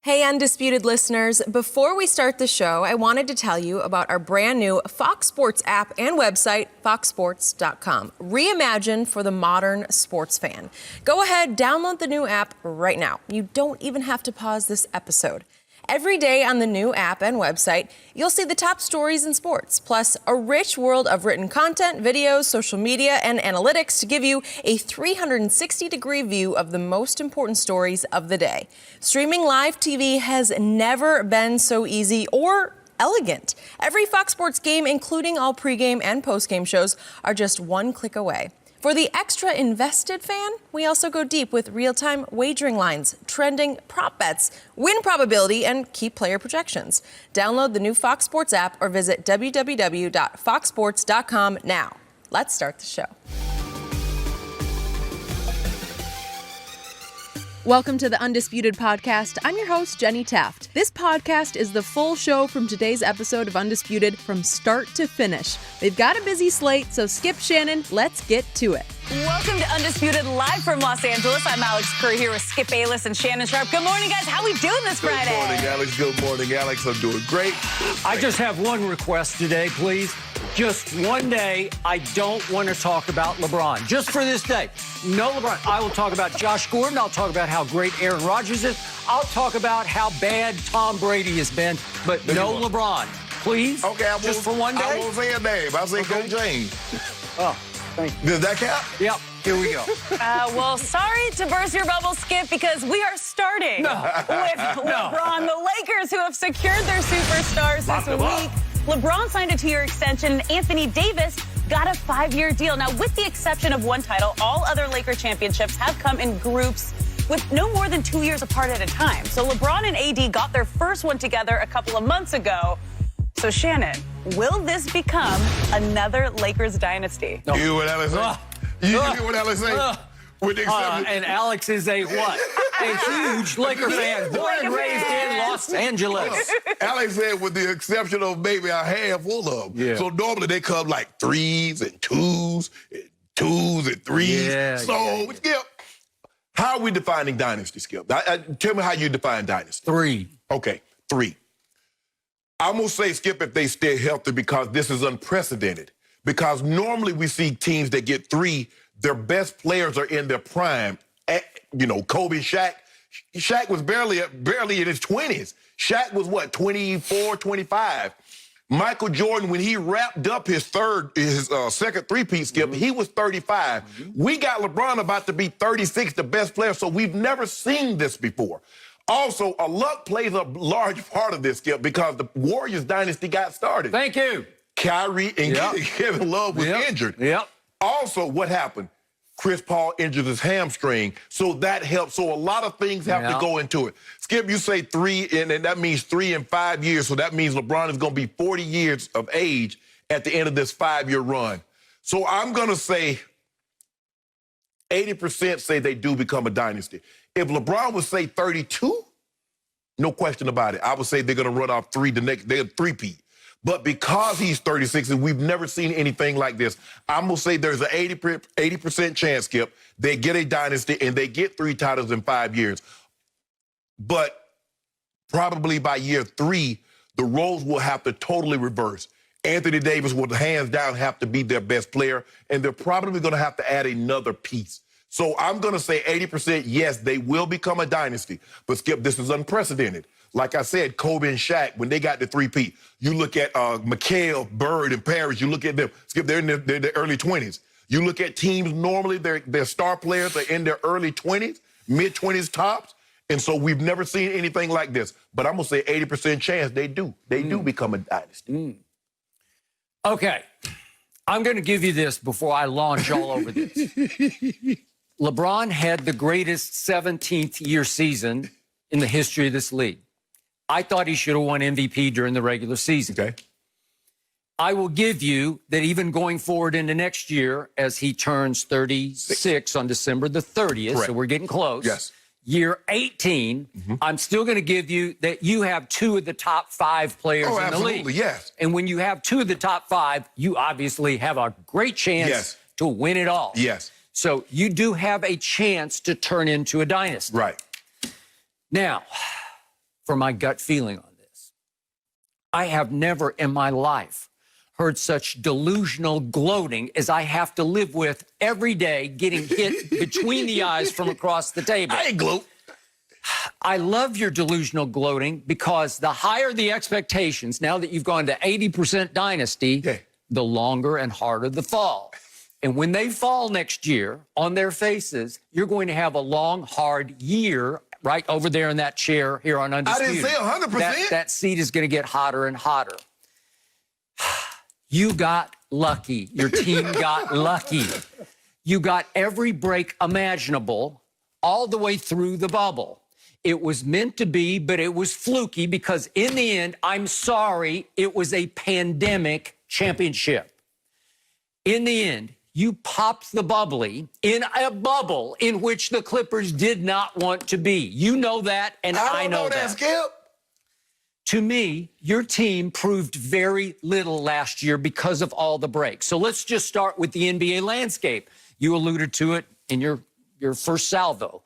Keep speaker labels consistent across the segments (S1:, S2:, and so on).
S1: Hey, Undisputed listeners. Before we start the show, I wanted to tell you about our brand new Fox Sports app and website, foxsports.com. Reimagined for the modern sports fan. Go ahead, download the new app right now. You don't even have to pause this episode. Every day on the new app and website, you'll see the top stories in sports, plus a rich world of written content, videos, social media, and analytics to give you a 360-degree view of the most important stories of the day. Streaming live TV has never been so easy or elegant. Every Fox Sports game, including all pregame and postgame shows, are just one click away. For the extra invested fan, we also go deep with real-time wagering lines, trending prop bets, win probability, and key player projections. Download the new Fox Sports app or visit www.foxsports.com now. Let's start the show. Welcome to the Undisputed Podcast. I'm your host, Jenny Taft. This podcast is the full show from today's episode of Undisputed from start to finish. They've got a busy slate, so skip Shannon, let's get to it.
S2: Welcome to Undisputed live from Los Angeles. I'm Alex Curry here with Skip Bayless and Shannon Sharpe. Good morning, guys. How we doing this Friday?
S3: Good morning, Alex. Good morning, Alex. I'm doing great.
S4: I just have one request today, please. Just one day, I don't want to talk about LeBron. Just for this day. No LeBron. I will talk about Josh Gordon. I'll talk about how great Aaron Rodgers is. I'll talk about how bad Tom Brady has been, but no LeBron. Please?
S3: Okay,
S4: just for one day?
S3: I won't say a name. I'll say Go James.
S4: Oh, thank you.
S3: Does that count?
S4: Yep, here we go.
S2: Well, sorry to burst your bubble, Skip, because we are starting with LeBron. The Lakers, who have secured their superstars this week. LeBron signed a 2-year extension, and Anthony Davis got a 5-year deal. Now, with the exception of one title, all other Laker championships have come in groups with no more than 2 years apart at a time. So LeBron and AD got their first one together a couple of months ago. So, Shannon, will this become another Lakers dynasty?
S3: No. You hear what Alex say? You hear what Alex say? With the exception.
S4: And Alex is a what? A huge Laker fan, born and raised in Los Angeles.
S3: Alex said with the exception of maybe a handful of them.
S4: Yeah.
S3: So normally they come like threes and twos and threes.
S4: Yeah,
S3: Skip, how are we defining dynasty, Skip? Tell me how you define dynasty.
S4: 3.
S3: Okay, 3. I'm going to say, Skip, if they stay healthy, because this is unprecedented. Because normally we see teams that get 3, their best players are in their prime. Kobe, Shaq. Shaq was barely in his 20s. Shaq was, 24, 25. Michael Jordan, when he wrapped up his second three-peat, Skip, he was 35. We got LeBron about to be 36, the best player, so we've never seen this before. Also, luck plays a large part of this, Skip, because the Warriors dynasty got started.
S4: Thank you.
S3: Kyrie and Kevin Love was injured.
S4: Yep.
S3: Also, what happened? Chris Paul injured his hamstring, so that helped. So a lot of things have to go into it. Skip, you say 3, and that means 3 in 5 years, so that means LeBron is going to be 40 years of age at the end of this 5-year run. So I'm going to say 80% say they do become a dynasty. If LeBron would say 32, no question about it, I would say they're going to run off 3 the next, they're 3-peat. But because he's 36 and we've never seen anything like this, I'm going to say there's an 80% chance, Skip, they get a dynasty and they get 3 titles in 5 years. But probably by year 3, the roles will have to totally reverse. Anthony Davis will hands down have to be their best player, and they're probably going to have to add another piece. So I'm going to say 80% yes, they will become a dynasty. But, Skip, this is unprecedented. Like I said, Kobe and Shaq, when they got the 3-peat, you look at McHale, Bird, and Parrish, you look at them, Skip, they're in their early 20s. You look at teams, normally their star players are in their early 20s, mid-20s tops, and so we've never seen anything like this. But I'm going to say 80% chance they do. They do become a dynasty.
S4: Okay, I'm going to give you this before I launch all over this. LeBron had the greatest 17th-year season in the history of this league. I thought he should have won MVP during the regular season.
S3: Okay.
S4: I will give you that even going forward into next year, as he turns 36 on December the 30th,
S3: Correct.
S4: so we're getting close.
S3: Yes.
S4: Year 18, I'm still going to give you that you have 2 of the top 5 players in the
S3: absolutely,
S4: league.
S3: yes.
S4: And when you have 2 of the top 5, you obviously have a great chance to win it all.
S3: Yes.
S4: So you do have a chance to turn into a dynasty.
S3: Right.
S4: Now, for my gut feeling on this. I have never in my life heard such delusional gloating as I have to live with every day, getting hit between the eyes from across the table.
S3: I ain't gloat.
S4: I love your delusional gloating because the higher the expectations, now that you've gone to 80% dynasty, the longer and harder the fall. And when they fall next year on their faces, you're going to have a long, hard year right over there in that chair here on Undisputed.
S3: I didn't say 100%.
S4: That seat is going to get hotter and hotter. You got lucky. Your team got lucky. You got every break imaginable all the way through the bubble. It was meant to be, but it was fluky because in the end, I'm sorry, it was a pandemic championship. In the end, you popped the bubbly in a bubble in which the Clippers did not want to be. You know that, and I know that.
S3: Skip.
S4: To me, your team proved very little last year because of all the breaks. So let's just start with the NBA landscape. You alluded to it in your first salvo.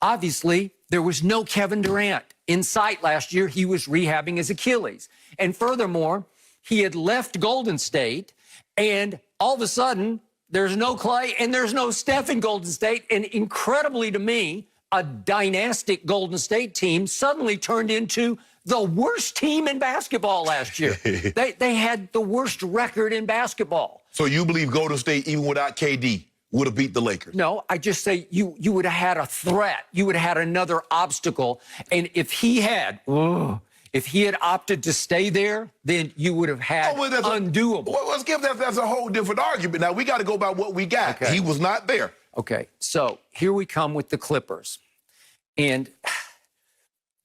S4: Obviously, there was no Kevin Durant in sight last year. He was rehabbing his Achilles. And furthermore, he had left Golden State, and all of a sudden, there's no Clay and there's no Steph in Golden State. And incredibly to me, a dynastic Golden State team suddenly turned into the worst team in basketball last year. They had the worst record in basketball.
S3: So you believe Golden State, even without KD, would have beat the Lakers?
S4: No, I just say you would have had a threat. You would have had another obstacle. And if he had opted to stay there, then you would have had undoable.
S3: Well, Skip, that's a whole different argument. Now, we got to go by what we got. Okay. He was not there.
S4: Okay, so here we come with the Clippers. And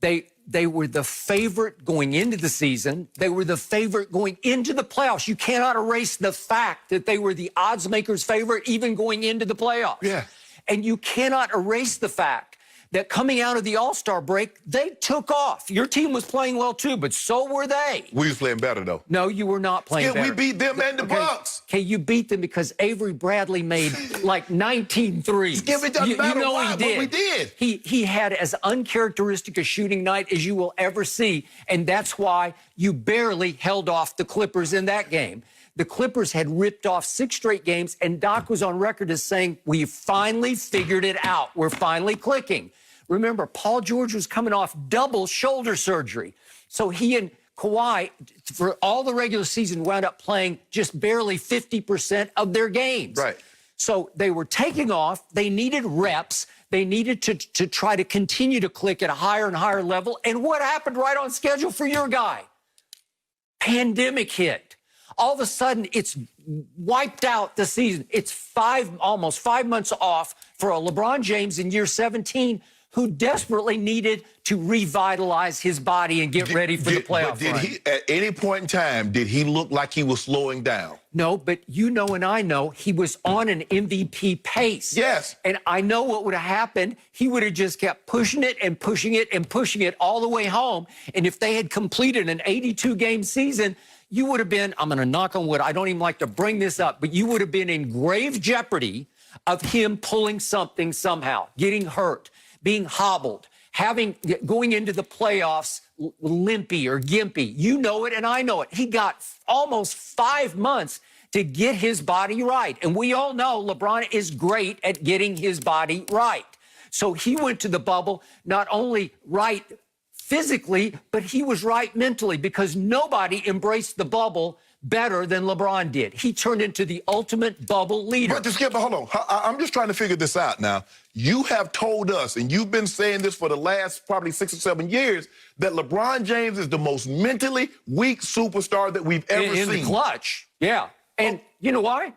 S4: they were the favorite going into the season. They were the favorite going into the playoffs. You cannot erase the fact that they were the odds makers' favorite even going into the playoffs.
S3: Yeah.
S4: And you cannot erase the fact that coming out of the All-Star break, they took off. Your team was playing well too, but so were they.
S3: We was playing better, though.
S4: No, you were not playing better.
S3: We beat them and the Bucks.
S4: Okay, you beat them because Avery Bradley made like 19 threes.
S3: Skip, it doesn't matter why,
S4: he did.
S3: But we did.
S4: He had as uncharacteristic a shooting night as you will ever see, and that's why you barely held off the Clippers in that game. The Clippers had ripped off 6 straight games, and Doc was on record as saying, we finally figured it out. We're finally clicking. Remember, Paul George was coming off double shoulder surgery. So he and Kawhi, for all the regular season, wound up playing just barely 50% of their games.
S3: Right.
S4: So they were taking off. They needed reps. They needed to try to continue to click at a higher and higher level. And what happened right on schedule for your guy? Pandemic hit. All of a sudden, it's wiped out the season. It's almost 5 months off for a LeBron James in year 17 who desperately needed to revitalize his body and get ready for the playoff run.
S3: He, at any point in time, did he look like he was slowing down?
S4: No, but you know and I know he was on an MVP pace.
S3: Yes.
S4: And I know what would have happened. He would have just kept pushing it and pushing it and pushing it all the way home. And if they had completed an 82-game season, you would have been, I'm going to knock on wood, I don't even like to bring this up, but you would have been in grave jeopardy of him pulling something somehow, getting hurt, being hobbled, going into the playoffs limpy or gimpy. You know it and I know it. He got almost 5 months to get his body right. And we all know LeBron is great at getting his body right. So he went to the bubble not only right physically, but he was right mentally because nobody embraced the bubble better than LeBron did. He turned into the ultimate bubble leader.
S3: But Skip, hold on. I'm just trying to figure this out now. You have told us, and you've been saying this for the last probably 6 or 7 years, that LeBron James is the most mentally weak superstar that we've ever seen.
S4: In the clutch, yeah. And you know why?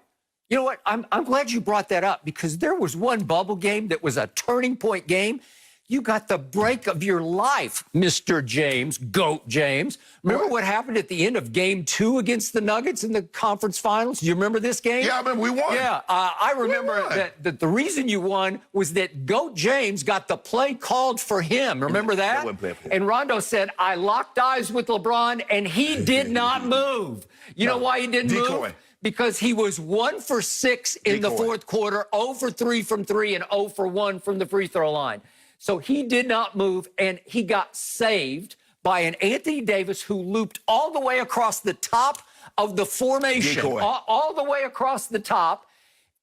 S4: You know what? I'm glad you brought that up because there was one bubble game that was a turning point game. You got the break of your life, Mr. James, GOAT James. Remember what happened at the end of Game 2 against the Nuggets in the conference finals? Do you remember this game?
S3: Yeah, I remember we won.
S4: Yeah, I remember that the reason you won was that GOAT James got the play called for him. Remember that? And Rondo said, I locked eyes with LeBron, and he did not move. You know why he didn't move? Because he was 1 for 6 in the fourth quarter, 0 for 3 from 3, and 0 for 1 from the free throw line. So he did not move, and he got saved by an Anthony Davis who looped all the way across the top of the formation, all the way across the top.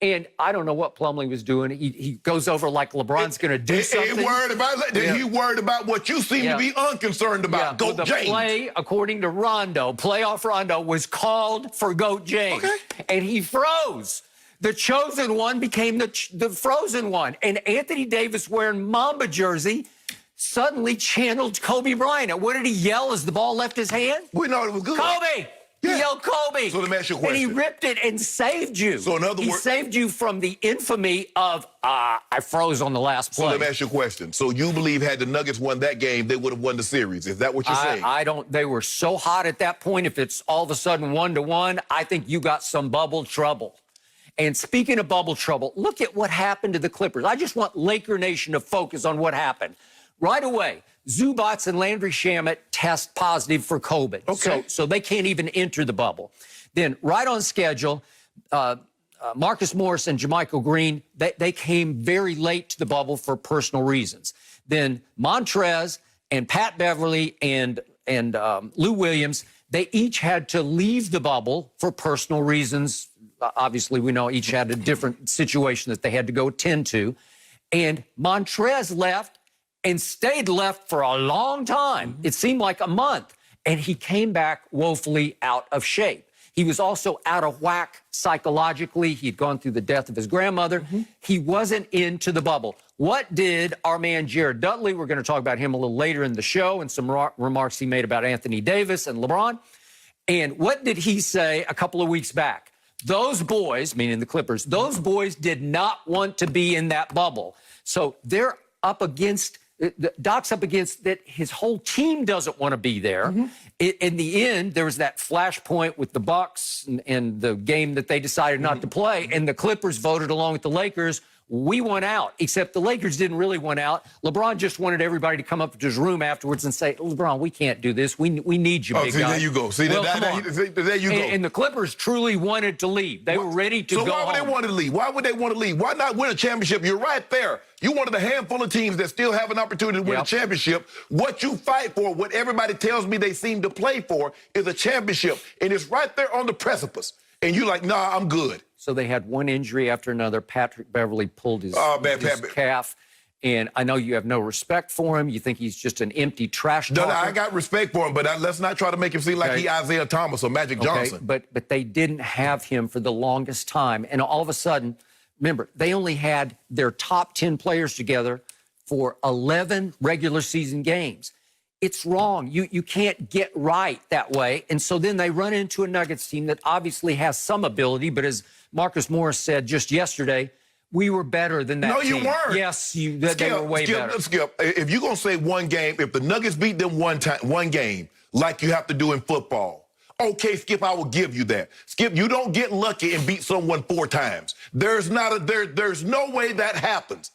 S4: And I don't know what Plumlee was doing. He goes over like LeBron's going to do something.
S3: He worried about what you seem to be unconcerned about. Goat
S4: the
S3: James.
S4: Play, according to Rondo, playoff Rondo was called for Goat James.
S3: Okay.
S4: And he froze. The chosen one became the frozen one. And Anthony Davis, wearing Mamba jersey, suddenly channeled Kobe Bryant. What did he yell as the ball left his hand?
S3: We know it was good.
S4: Kobe!
S3: Yeah.
S4: He yelled Kobe.
S3: So let me ask you a question.
S4: And he ripped it and saved you.
S3: So in other words,
S4: he saved you from the infamy of, I froze on the last play.
S3: So let me ask you a question. So you believe had the Nuggets won that game, they would have won the series. Is that what you're saying?
S4: I don't. They were so hot at that point. If it's all of a sudden 1-1, I think you got some bubble trouble. And speaking of bubble trouble, look at what happened to the Clippers. I just want Laker Nation to focus on what happened. Right away, Zubats and Landry Shamet test positive for COVID.
S3: Okay.
S4: So they can't even enter the bubble. Then right on schedule, Marcus Morris and Jermichael Green, they came very late to the bubble for personal reasons. Then Montrez and Pat Beverly and Lou Williams, they each had to leave the bubble for personal reasons. Obviously, we know each had a different situation that they had to go tend to. And Montrez left and stayed left for a long time. It seemed like a month. And he came back woefully out of shape. He was also out of whack psychologically. He'd gone through the death of his grandmother. He wasn't into the bubble. What did our man Jared Dudley, we're going to talk about him a little later in the show, and some remarks he made about Anthony Davis and LeBron. And what did he say a couple of weeks back? Those boys, meaning the Clippers, those boys did not want to be in that bubble. So they're up against, Doc's up against that his whole team doesn't want to be there. In the end, there was that flashpoint with the Bucks and the game that they decided not to play, and the Clippers voted along with the Lakers. We went out, except the Lakers didn't really want out. LeBron just wanted everybody to come up to his room afterwards and say, LeBron, we can't do this. We need you, big guy.
S3: There you go. See,
S4: well,
S3: there you go.
S4: And the Clippers truly wanted to leave. They were ready to go.
S3: So why would they want to leave? Why would they want to leave? Why not win a championship? You're right there. You're one of the handful of teams that still have an opportunity to win a championship. What you fight for, what everybody tells me they seem to play for, is a championship. And it's right there on the precipice. And you're like, nah, I'm good.
S4: So they had one injury after another. Patrick Beverly pulled his calf. And I know you have no respect for him. You think he's just an empty trash talker.
S3: No, I got respect for him, but let's not try to make him seem like he Isaiah Thomas or Magic Johnson.
S4: But they didn't have him for the longest time. And all of a sudden, remember, they only had their top 10 players together for 11 regular season games. It's wrong. You can't get right that way. And so then they run into a Nuggets team that obviously has some ability, but as Marcus Morris said just yesterday, we were better than that team.
S3: No, you weren't.
S4: Yes, they were way better.
S3: Skip, if you're going to say one game, if the Nuggets beat them one game, like you have to do in football, okay, Skip, I will give you that. Skip, you don't get lucky and beat someone 4 times. There's no way that happens.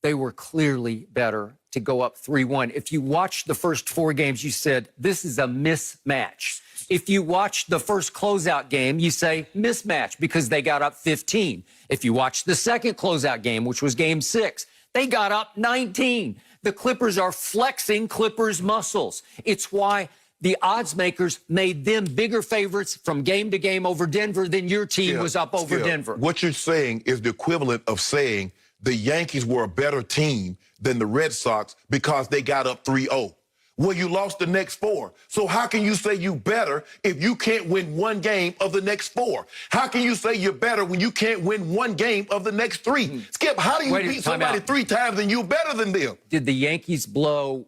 S4: They were clearly better to go up 3-1. If you watched the first 4 games, you said, this is a mismatch. If you watched the first closeout game, you say mismatch because they got up 15. If you watched the second closeout game, which was game 6, they got up 19. The Clippers are flexing Clippers muscles. It's why the odds makers made them bigger favorites from game to game over Denver than your team was up over Denver.
S3: What you're saying is the equivalent of saying the Yankees were a better team than the Red Sox because they got up 3-0. Well, you lost the next 4. So how can you say you better if you can't win one game of the next 4? How can you say you're better when you can't win one game of the next 3? Skip, how do you beat somebody 3 times and you're better than them?
S4: Did the Yankees blow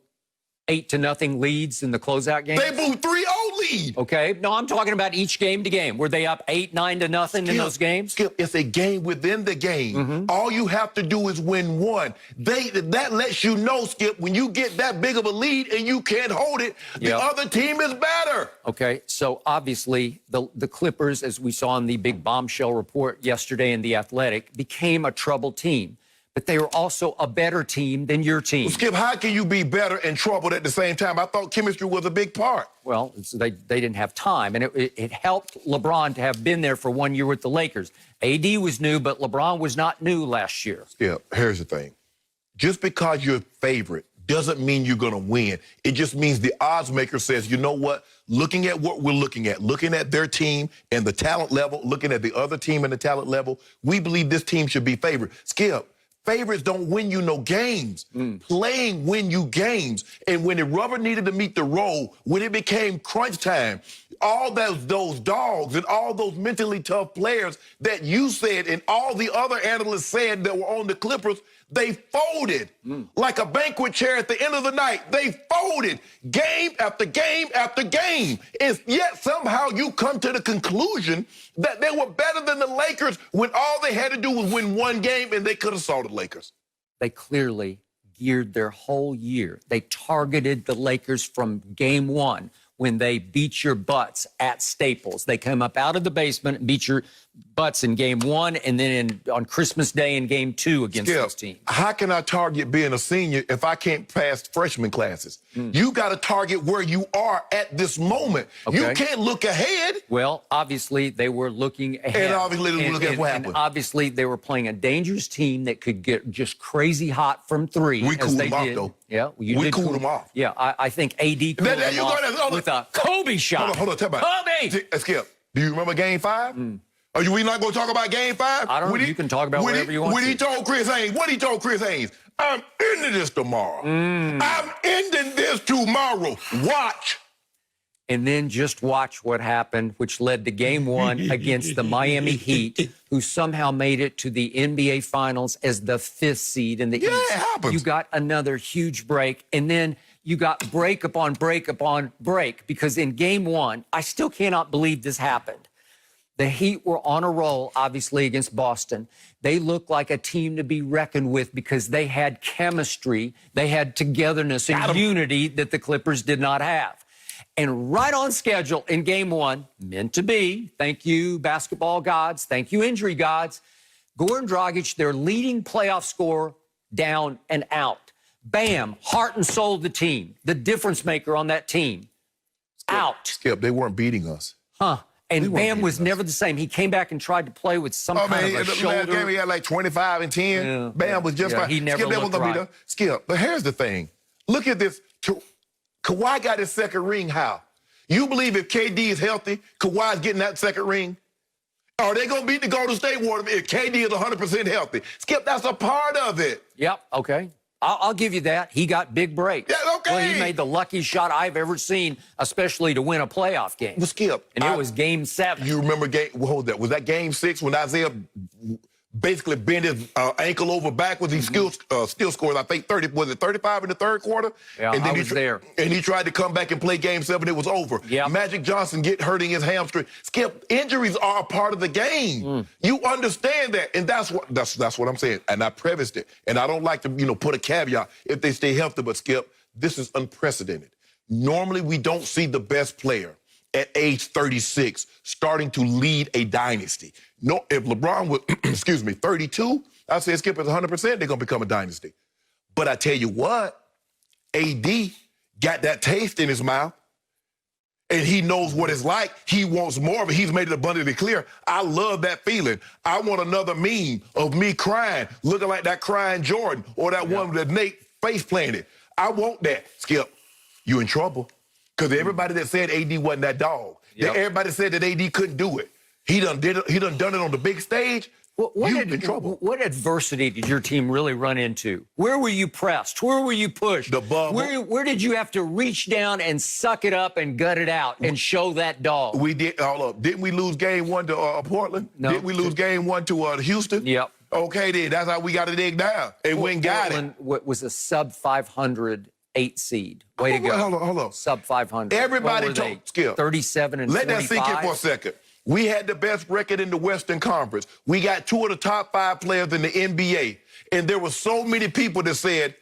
S4: 8-0 leads in the closeout game?
S3: They blew 3-0 lead.
S4: Okay. No, I'm talking about each game to game. Were they up 8-9-0 in those games?
S3: Skip, it's a game within the game. All you have to do is win one. That lets you know, Skip, when you get that big of a lead and you can't hold it, the other team is better.
S4: Okay. So obviously the Clippers, as we saw in the big bombshell report yesterday in The Athletic, became a troubled team. But they were also a better team than your team.
S3: Well, Skip, how can you be better and troubled at the same time? I thought chemistry was a big part.
S4: Well, they didn't have time, and it helped LeBron to have been there for 1 year with the Lakers. AD was new, but LeBron was not new last year.
S3: Skip, here's the thing. just because you're a favorite doesn't mean you're going to win. It just means the odds maker says, you know what? Looking at what we're looking at their team and the talent level, looking at the other team and the talent level, we believe this team should be favored. Skip, favorites don't win you no games. Playing win you games. And when the rubber needed to meet the road, when it became crunch time, all those dogs and all those mentally tough players that you said and all the other analysts said that were on the Clippers, they folded like a banquet chair at the end of the night. They folded game after game after game. And yet somehow you come to the conclusion that they were better than the Lakers when all they had to do was win one game and they could have saw the Lakers.
S4: They clearly geared their whole year. They targeted the Lakers from game one when they beat your butts at Staples. They come up out of the basement and beat your butts in game one and then on Christmas Day in game two against this team.
S3: How can I target being a senior if I can't pass freshman classes? You got to target where you are at this moment. You can't look ahead.
S4: Well, obviously they were looking ahead.
S3: And obviously they were looking at what happened.
S4: And obviously they were playing a dangerous team that could get just crazy hot from three.
S3: We cooled them off, though.
S4: Yeah,
S3: we cooled them off.
S4: Yeah, I think AD cooled them off with a Kobe shot.
S3: Hold on, tell me.
S4: Kobe!
S3: Skip, do you remember Game 5? Are we not going to talk about Game 5?
S4: I don't know. You can talk about whatever you want
S3: When he told Chris Haynes, what he told Chris Haynes? I'm ending this tomorrow. I'm ending this tomorrow. Watch.
S4: And then just watch what happened, which led to game one against the Miami Heat, who somehow made it to the NBA Finals as the 5th seed in the East.
S3: It happens.
S4: You got another huge break, and then you got break upon break upon break, because in game one, I still cannot believe this happened. The Heat were on a roll, obviously, against Boston. They looked like a team to be reckoned with because they had chemistry, they had togetherness and unity that the Clippers did not have. And right on schedule in game one, meant to be, thank you, basketball gods, thank you, injury gods, Goran Dragic, their leading playoff scorer, down and out. Bam, heart and soul of the team, the difference maker on that team, out.
S3: Skip, they weren't beating us.
S4: And Bam was never the same. He came back and tried to play with some kind of a shoulder.
S3: The last game he had like 25 and 10. Yeah, Bam was just fine.
S4: He never looked right.
S3: Skip, but here's the thing. Look at this. Kawhi got his second ring how? You believe if KD is healthy, Kawhi's getting that second ring? Are they going to beat the Golden State Warriors if KD is 100% healthy? Skip, that's a part of it.
S4: Yep, okay. I'll give you that. He got big breaks.
S3: Yeah, okay.
S4: Well, he made the luckiest shot I've ever seen, especially to win a playoff game.
S3: Well, Skip.
S4: And it was game 7.
S3: You remember was that game 6 when Isaiah basically bent his ankle over backwards? He still scored, I think, 35 in the third quarter?
S4: Yeah,
S3: and then
S4: I was there.
S3: And he tried to come back and play game 7. It was over.
S4: Yep.
S3: Magic Johnson hurting his hamstring. Skip, injuries are a part of the game. You understand that. And that's what I'm saying. And I prefaced it. And I don't like to, put a caveat if they stay healthy. But, Skip, this is unprecedented. Normally, we don't see the best player at age 36 starting to lead a dynasty. No, if LeBron was, 32, I say Skip is 100%, they're going to become a dynasty. But I tell you what, AD got that taste in his mouth, and he knows what it's like. He wants more of it. He's made it abundantly clear. I love that feeling. I want another meme of me crying, looking like that crying Jordan or that one that Nate face planted. I want that. Skip, you in trouble. Because everybody that said AD wasn't that dog, everybody said that AD couldn't do it. He done done it on the big stage. You in trouble.
S4: What adversity did your team really run into? Where were you pressed? Where were you pushed?
S3: The bubble.
S4: Where did you have to reach down and suck it up and gut it out and show that dog?
S3: We did. Hold up. Didn't we lose game 1 to Portland?
S4: No.
S3: Didn't we lose game 1 to Houston?
S4: Yep.
S3: Okay, then. That's how we got to dig down. And we got it.
S4: Portland was a sub-500 8 seed. Way to go.
S3: Hold on.
S4: Sub 500.
S3: Everybody told Skip.
S4: 37 and 45.
S3: Let that sink in for a second. We had the best record in the Western Conference. We got 2 of the top 5 players in the NBA. And there were so many people that said,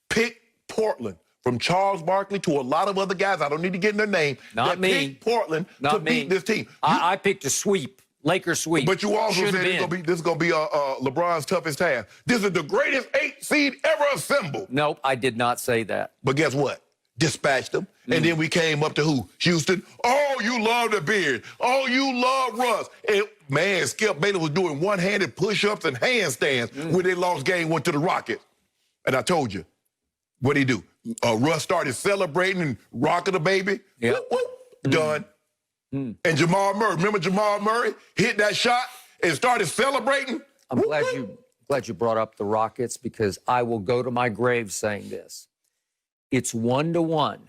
S3: pick Portland. From Charles Barkley to a lot of other guys, I don't need to get in their name.
S4: Not me.
S3: Picked Portland to beat this team.
S4: I picked a sweep. Lakers sweep.
S3: But you also said this is going to be LeBron's toughest task. This is the greatest 8 seed ever assembled.
S4: Nope, I did not say that.
S3: But guess what? Dispatched them. And then we came up to who? Houston. Oh, you love the beard. Oh, you love Russ. And, man, Skip Bayless was doing one-handed push-ups and handstands when they lost game 1 to the Rockets. And I told you, what did he do? Russ started celebrating and rocking the baby.
S4: Yep.
S3: Whoop, whoop, done. And Jamal Murray, remember Jamal Murray hit that shot and started celebrating?
S4: I'm glad you brought up the Rockets, because I will go to my grave saying this. It's 1-1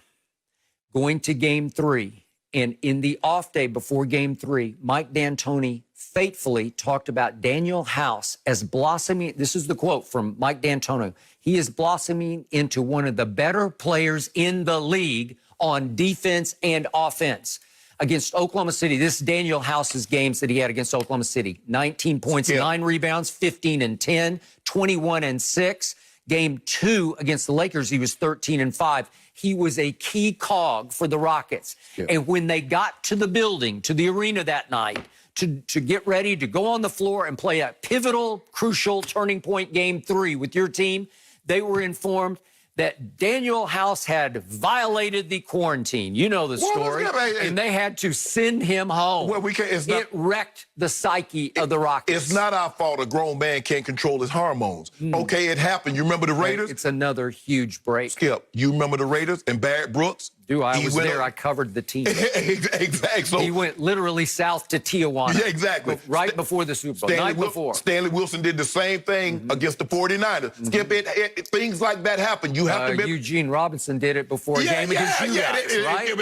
S4: going to game 3. And in the off day before game 3, Mike D'Antoni fatefully talked about Daniel House as blossoming. This is the quote from Mike D'Antoni. He is blossoming into one of the better players in the league on defense and offense. Against Oklahoma City, this is Daniel House's games that he had against Oklahoma City. 19 points, 9 rebounds, 15-10, 21-6. Game 2 against the Lakers, he was 13-5. He was a key cog for the Rockets. Yeah. And when they got to the building, to the arena that night, to get ready to go on the floor and play a pivotal, crucial turning point game 3 with your team, they were informed that Daniel House had violated the quarantine. You know the story. And they had to send him home.
S3: Well, it
S4: wrecked the psyche of the Rockets.
S3: It's not our fault a grown man can't control his hormones. Okay, it happened. You remember the Raiders?
S4: It's another huge break.
S3: Skip, you remember the Raiders and Barrett Brooks?
S4: I was there. I covered the team.
S3: Exactly. So
S4: he went literally south to Tijuana.
S3: Yeah, exactly.
S4: Right before the Super Bowl. Before.
S3: Stanley Wilson did the same thing against the 49ers. Skip, things like that happen. You have to be...
S4: Eugene Robinson did it before a game against you guys, right?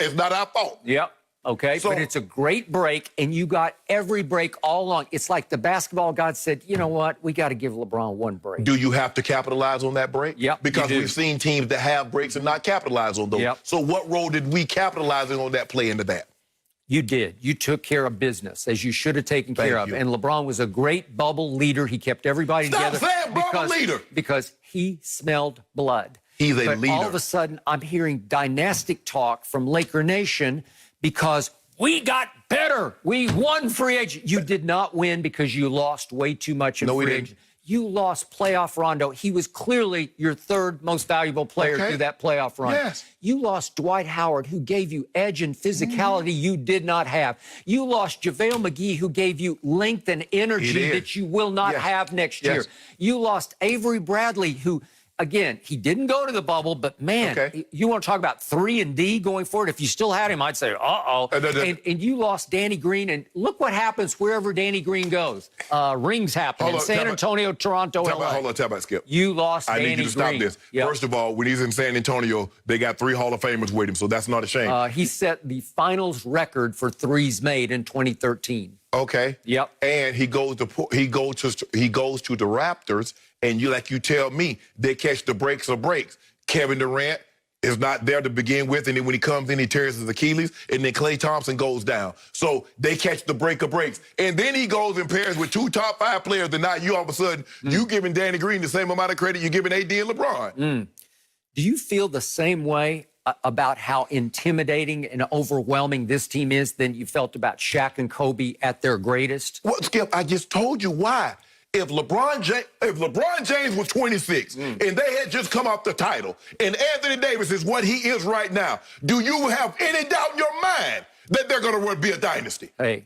S3: It's not our fault.
S4: Yep. Okay, so, but it's a great break, and you got every break all along. It's like the basketball god said, you know what? We got to give LeBron one break.
S3: Do you have to capitalize on that break?
S4: Yep.
S3: Because we've seen teams that have breaks and not capitalize on those.
S4: Yep.
S3: So what role did we capitalizing on that play into that?
S4: You did. You took care of business, as you should have taken care of. And LeBron was a great bubble leader. He kept everybody together.
S3: Stop saying bubble leader.
S4: Because he smelled blood.
S3: He's a leader.
S4: All of a sudden, I'm hearing dynastic talk from Laker Nation because we got better. We won free agent. You did not win because you lost way too much in free agent. You lost playoff Rondo. He was clearly your third most valuable player through that playoff run.
S3: Yes.
S4: You lost Dwight Howard, who gave you edge and physicality you did not have. You lost JaVale McGee, who gave you length and energy that you will not have next year. You lost Avery Bradley, who... Again, he didn't go to the bubble, but man, you want to talk about 3-and-D going forward? If you still had him, I'd say, uh-oh. And you lost Danny Green, and look what happens wherever Danny Green goes. Rings happen in San Antonio, Toronto, LA.
S3: Hold on, tell about Skip.
S4: You lost Danny Green.
S3: I need you to stop this. First of all, when he's in San Antonio, they got 3 Hall of Famers with him, so that's not a shame.
S4: He set the finals record for threes made in 2013.
S3: Okay.
S4: Yep.
S3: And he goes to the Raptors, and you tell me they catch the breaks of breaks. Kevin Durant is not there to begin with, and then when he comes in, he tears his Achilles, and then Klay Thompson goes down. So they catch the break of breaks. And then he goes and pairs with 2 top 5 players, and now you all of a sudden, you giving Danny Green the same amount of credit you're giving AD and LeBron.
S4: Do you feel the same way about how intimidating and overwhelming this team is than you felt about Shaq and Kobe at their greatest?
S3: Well, Skip, I just told you why. If LeBron James was 26 and they had just come off the title and Anthony Davis is what he is right now, do you have any doubt in your mind that they're going to be a dynasty?
S4: Hey,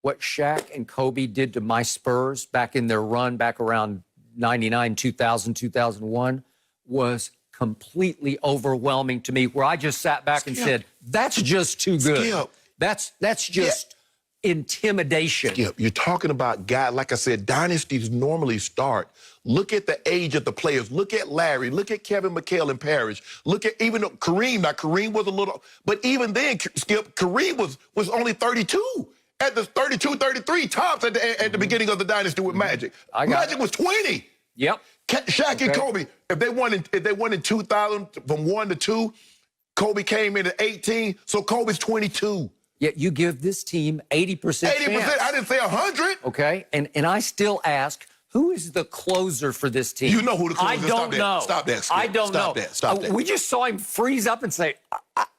S4: what Shaq and Kobe did to my Spurs back in their run back around 99, 2000, 2001 was completely overwhelming to me, where I just sat back and said, that's just too good. That's just... intimidation.
S3: Skip, you're talking about guys, like I said, dynasties normally start. Look at the age of the players. Look at Larry. Look at Kevin McHale and Parrish. Look at even Kareem. Now, Kareem was a little, but even then, Skip, Kareem was only 32. At the 32, 33 tops at the beginning of the dynasty with Magic. Magic was 20.
S4: Yep.
S3: Shaq and Kobe, if they won in 2000 from 1 to 2, Kobe came in at 18, so Kobe's 22.
S4: Yet you give this team 80%
S3: 80%. I didn't say 100.
S4: Okay, and I still ask, who is the closer for this team?
S3: You know who the closer is.
S4: I don't know.
S3: Stop that, Skip.
S4: I don't know.
S3: Stop that.
S4: We just saw him freeze up and say,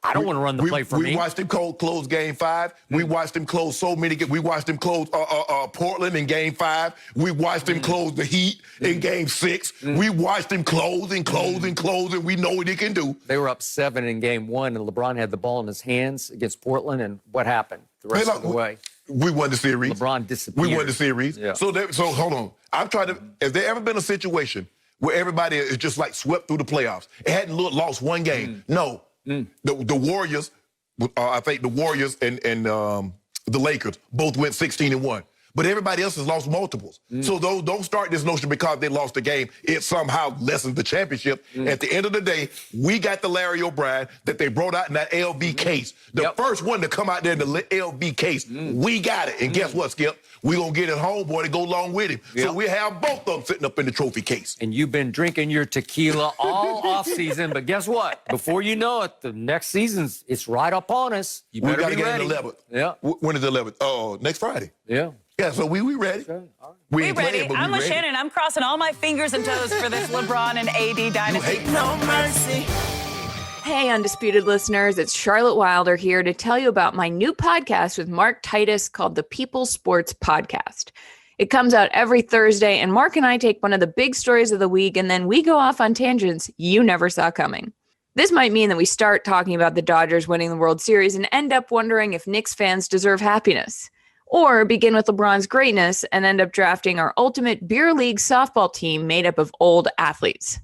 S4: I don't want to run the play for me.
S3: We watched him close Game 5. We watched him close so many games. We watched him close Portland in Game 5. We watched him close the Heat in Game 6. We watched him close and close and close, and we know what he can do.
S4: They were up 7 in Game 1, and LeBron had the ball in his hands against Portland, and what happened the rest of the way?
S3: We won the series.
S4: LeBron disappeared.
S3: We won the series.
S4: Yeah.
S3: So hold on. I'm trying to. Has there ever been a situation where everybody is just like swept through the playoffs. It hadn't lost one game. No. The Warriors, I think the Warriors and the Lakers both went 16-1. But everybody else has lost multiples. So don't start this notion because they lost the game, it somehow lessens the championship. At the end of the day, we got the Larry O'Brien that they brought out in that LB case. The first one to come out there in the LB case, we got it. And guess what, Skip? We're going to get his homeboy to go along with him. So we have both of them sitting up in the trophy case.
S4: And you've been drinking your tequila all offseason, but guess what? Before you know it, the next season's, it's right up on us. You better be ready.
S3: We got to get in the 11th.
S4: Yeah.
S3: When is the 11th? Oh, next Friday.
S4: Yeah.
S3: Yeah, so we ready.
S4: Okay.
S3: We
S2: We
S3: ain't
S2: ready.
S3: playing, but
S2: I'm
S3: we
S2: with
S3: ready.
S2: Shannon. I'm crossing all my fingers and toes for this LeBron and AD dynasty.
S3: No mercy.
S5: Hey, Undisputed listeners, it's Charlotte Wilder here to tell you about my new podcast with Mark Titus called the People Sports Podcast. It comes out every Thursday, and Mark and I take one of the big stories of the week, and then we go off on tangents you never saw coming. This might mean that we start talking about the Dodgers winning the World Series and end up wondering if Knicks fans deserve happiness. Or begin with LeBron's greatness and end up drafting our ultimate beer league softball team made up of old athletes.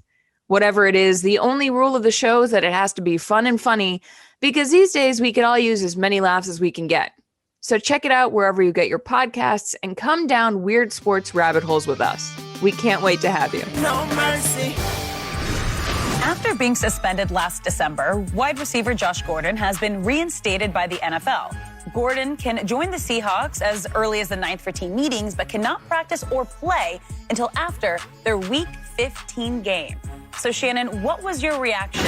S5: Whatever it is, the only rule of the show is that it has to be fun and funny, because these days we could all use as many laughs as we can get. So check it out wherever you get your podcasts and come down weird sports rabbit holes with us. We can't wait to have you.
S6: No mercy.
S2: After being suspended last December, wide receiver Josh Gordon has been reinstated by the NFL. Gordon can join the Seahawks as early as the 9th for team meetings, but cannot practice or play until after their Week 15 game. So, Shannon, what was your reaction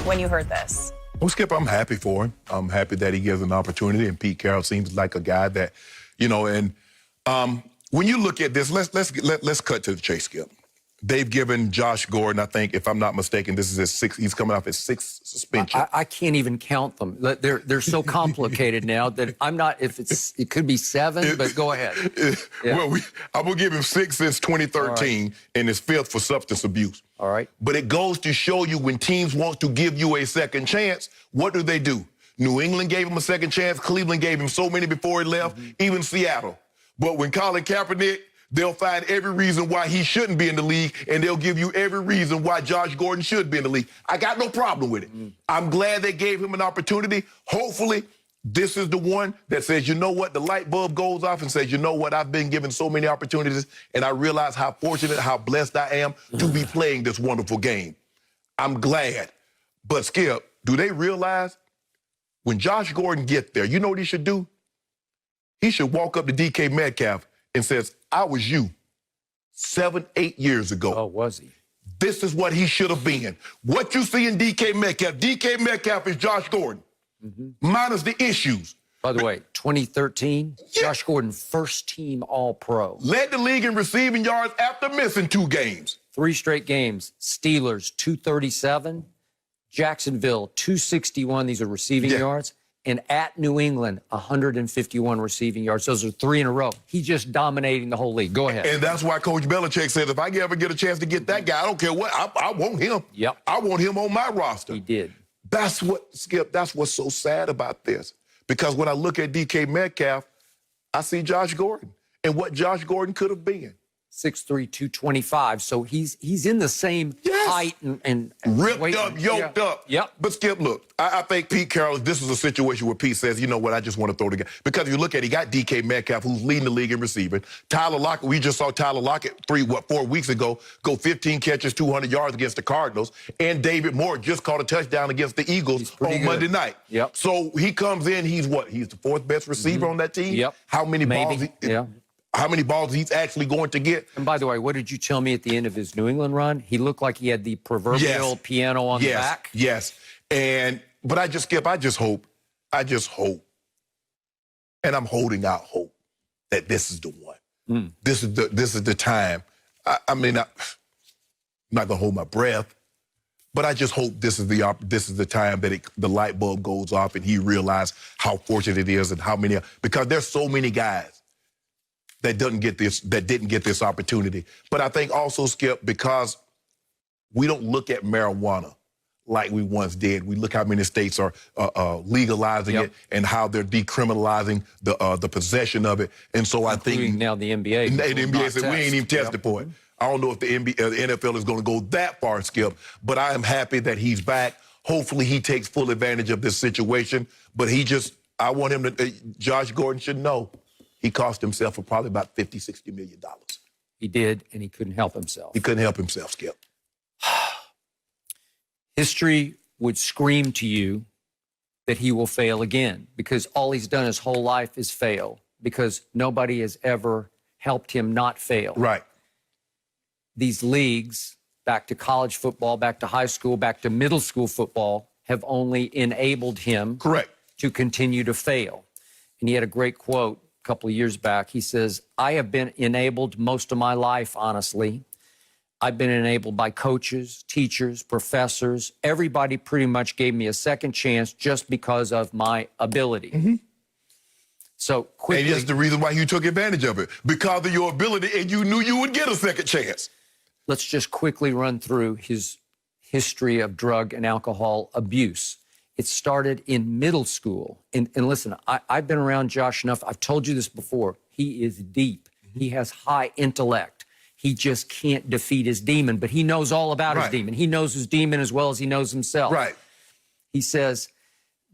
S2: when you heard this?
S3: Well, Skip, I'm happy for him. I'm happy that he gives an opportunity, and Pete Carroll seems like a guy that, and when you look at this, let's cut to the chase, Skip. They've given Josh Gordon, I think, if I'm not mistaken, this is his 6th. He's coming off his 6th suspension.
S4: I can't even count them. They're so complicated now that I'm not. It could be 7, but go ahead. Yeah.
S3: Well, I'm gonna give him 6 since 2013, and his 5th for substance abuse.
S4: All right.
S3: But it goes to show you when teams want to give you a second chance, what do? New England gave him a second chance. Cleveland gave him so many before he left, even Seattle. But when Colin Kaepernick, they'll find every reason why he shouldn't be in the league, and they'll give you every reason why Josh Gordon should be in the league. I got no problem with it. I'm glad they gave him an opportunity. Hopefully, this is the one that says, you know what, the light bulb goes off and says, you know what, I've been given so many opportunities, and I realize how fortunate, how blessed I am to be playing this wonderful game. I'm glad. But, Skip, do they realize when Josh Gordon gets there, you know what he should do? He should walk up to DK Metcalf and says, I was you 7, 8 years ago.
S4: Oh, was he?
S3: This is what he should have been. What you see in DK Metcalf is Josh Gordon, minus the issues.
S4: By the way, 2013, Josh Gordon, first team All-Pro.
S3: Led the league in receiving yards after missing 2 games.
S4: 3 straight games. Steelers, 237. Jacksonville, 261. These are receiving yards. And at New England, 151 receiving yards. Those are 3 in a row. He's just dominating the whole league. Go ahead.
S3: And that's why Coach Belichick said, if I ever get a chance to get that guy, I don't care what, I want him.
S4: Yep.
S3: I want him on my roster.
S4: He did.
S3: That's what, Skip, that's what's so sad about this. Because when I look at DK Metcalf, I see Josh Gordon and what Josh Gordon could have been.
S4: 6'3", 225. So he's in the same height and
S3: ripped
S4: weight.
S3: up, yoked up.
S4: Yep.
S3: But Skip, look, I think Pete Carroll, this is a situation where Pete says, you know what, I just want to throw the guy. Because if you look at it, he got DK Metcalf, who's leading the league in receiving. Tyler Lockett, we just saw Tyler Lockett 4 weeks ago go 15 catches, 200 yards against the Cardinals. And David Moore just caught a touchdown against the Eagles on Monday night.
S4: Yep.
S3: So he comes in, he's what? He's the 4th best receiver on that team?
S4: Yep.
S3: How many balls? How many balls he's actually going to get?
S4: And by the way, what did you tell me at the end of his New England run? He looked like he had the proverbial piano on the back.
S3: Yes. But I just hope, and I'm holding out hope that this is the one. This is the time. I mean, I'm not gonna hold my breath, but I just hope this is the time that the light bulb goes off and he realizes how fortunate it is and how many, because there's so many guys that didn't get this opportunity. But I think also, Skip, because we don't look at marijuana like we once did. We look how many states are legalizing it and how they're decriminalizing the possession of it. And so I think
S4: now the NBA.
S3: The NBA said we ain't even tested for it. I don't know if the NFL is going to go that far, Skip, but I am happy that he's back. Hopefully he takes full advantage of this situation. But I want him to, Josh Gordon should know, he cost himself for probably about $50, $60 million.
S4: He did, and he couldn't help himself.
S3: He couldn't help himself, Skip.
S4: History would scream to you that he will fail again, because all he's done his whole life is fail, because nobody has ever helped him not fail.
S3: Right.
S4: These leagues, back to college football, back to high school, back to middle school football, have only enabled him to continue to fail. And he had a great quote a couple of years back. He says, I have been enabled most of my life, honestly. I've been enabled by coaches, teachers, professors. Everybody pretty much gave me a second chance just because of my ability. So quickly.
S3: And that's the reason why you took advantage of it, because of your ability, and you knew you would get a second chance.
S4: Let's just quickly run through his history of drug and alcohol abuse. It started in middle school. And listen, I've been around Josh enough. I've told you this before. He is deep. He has high intellect. He just can't defeat his demon, but he knows all about his demon. He knows his demon as well as he knows himself. He says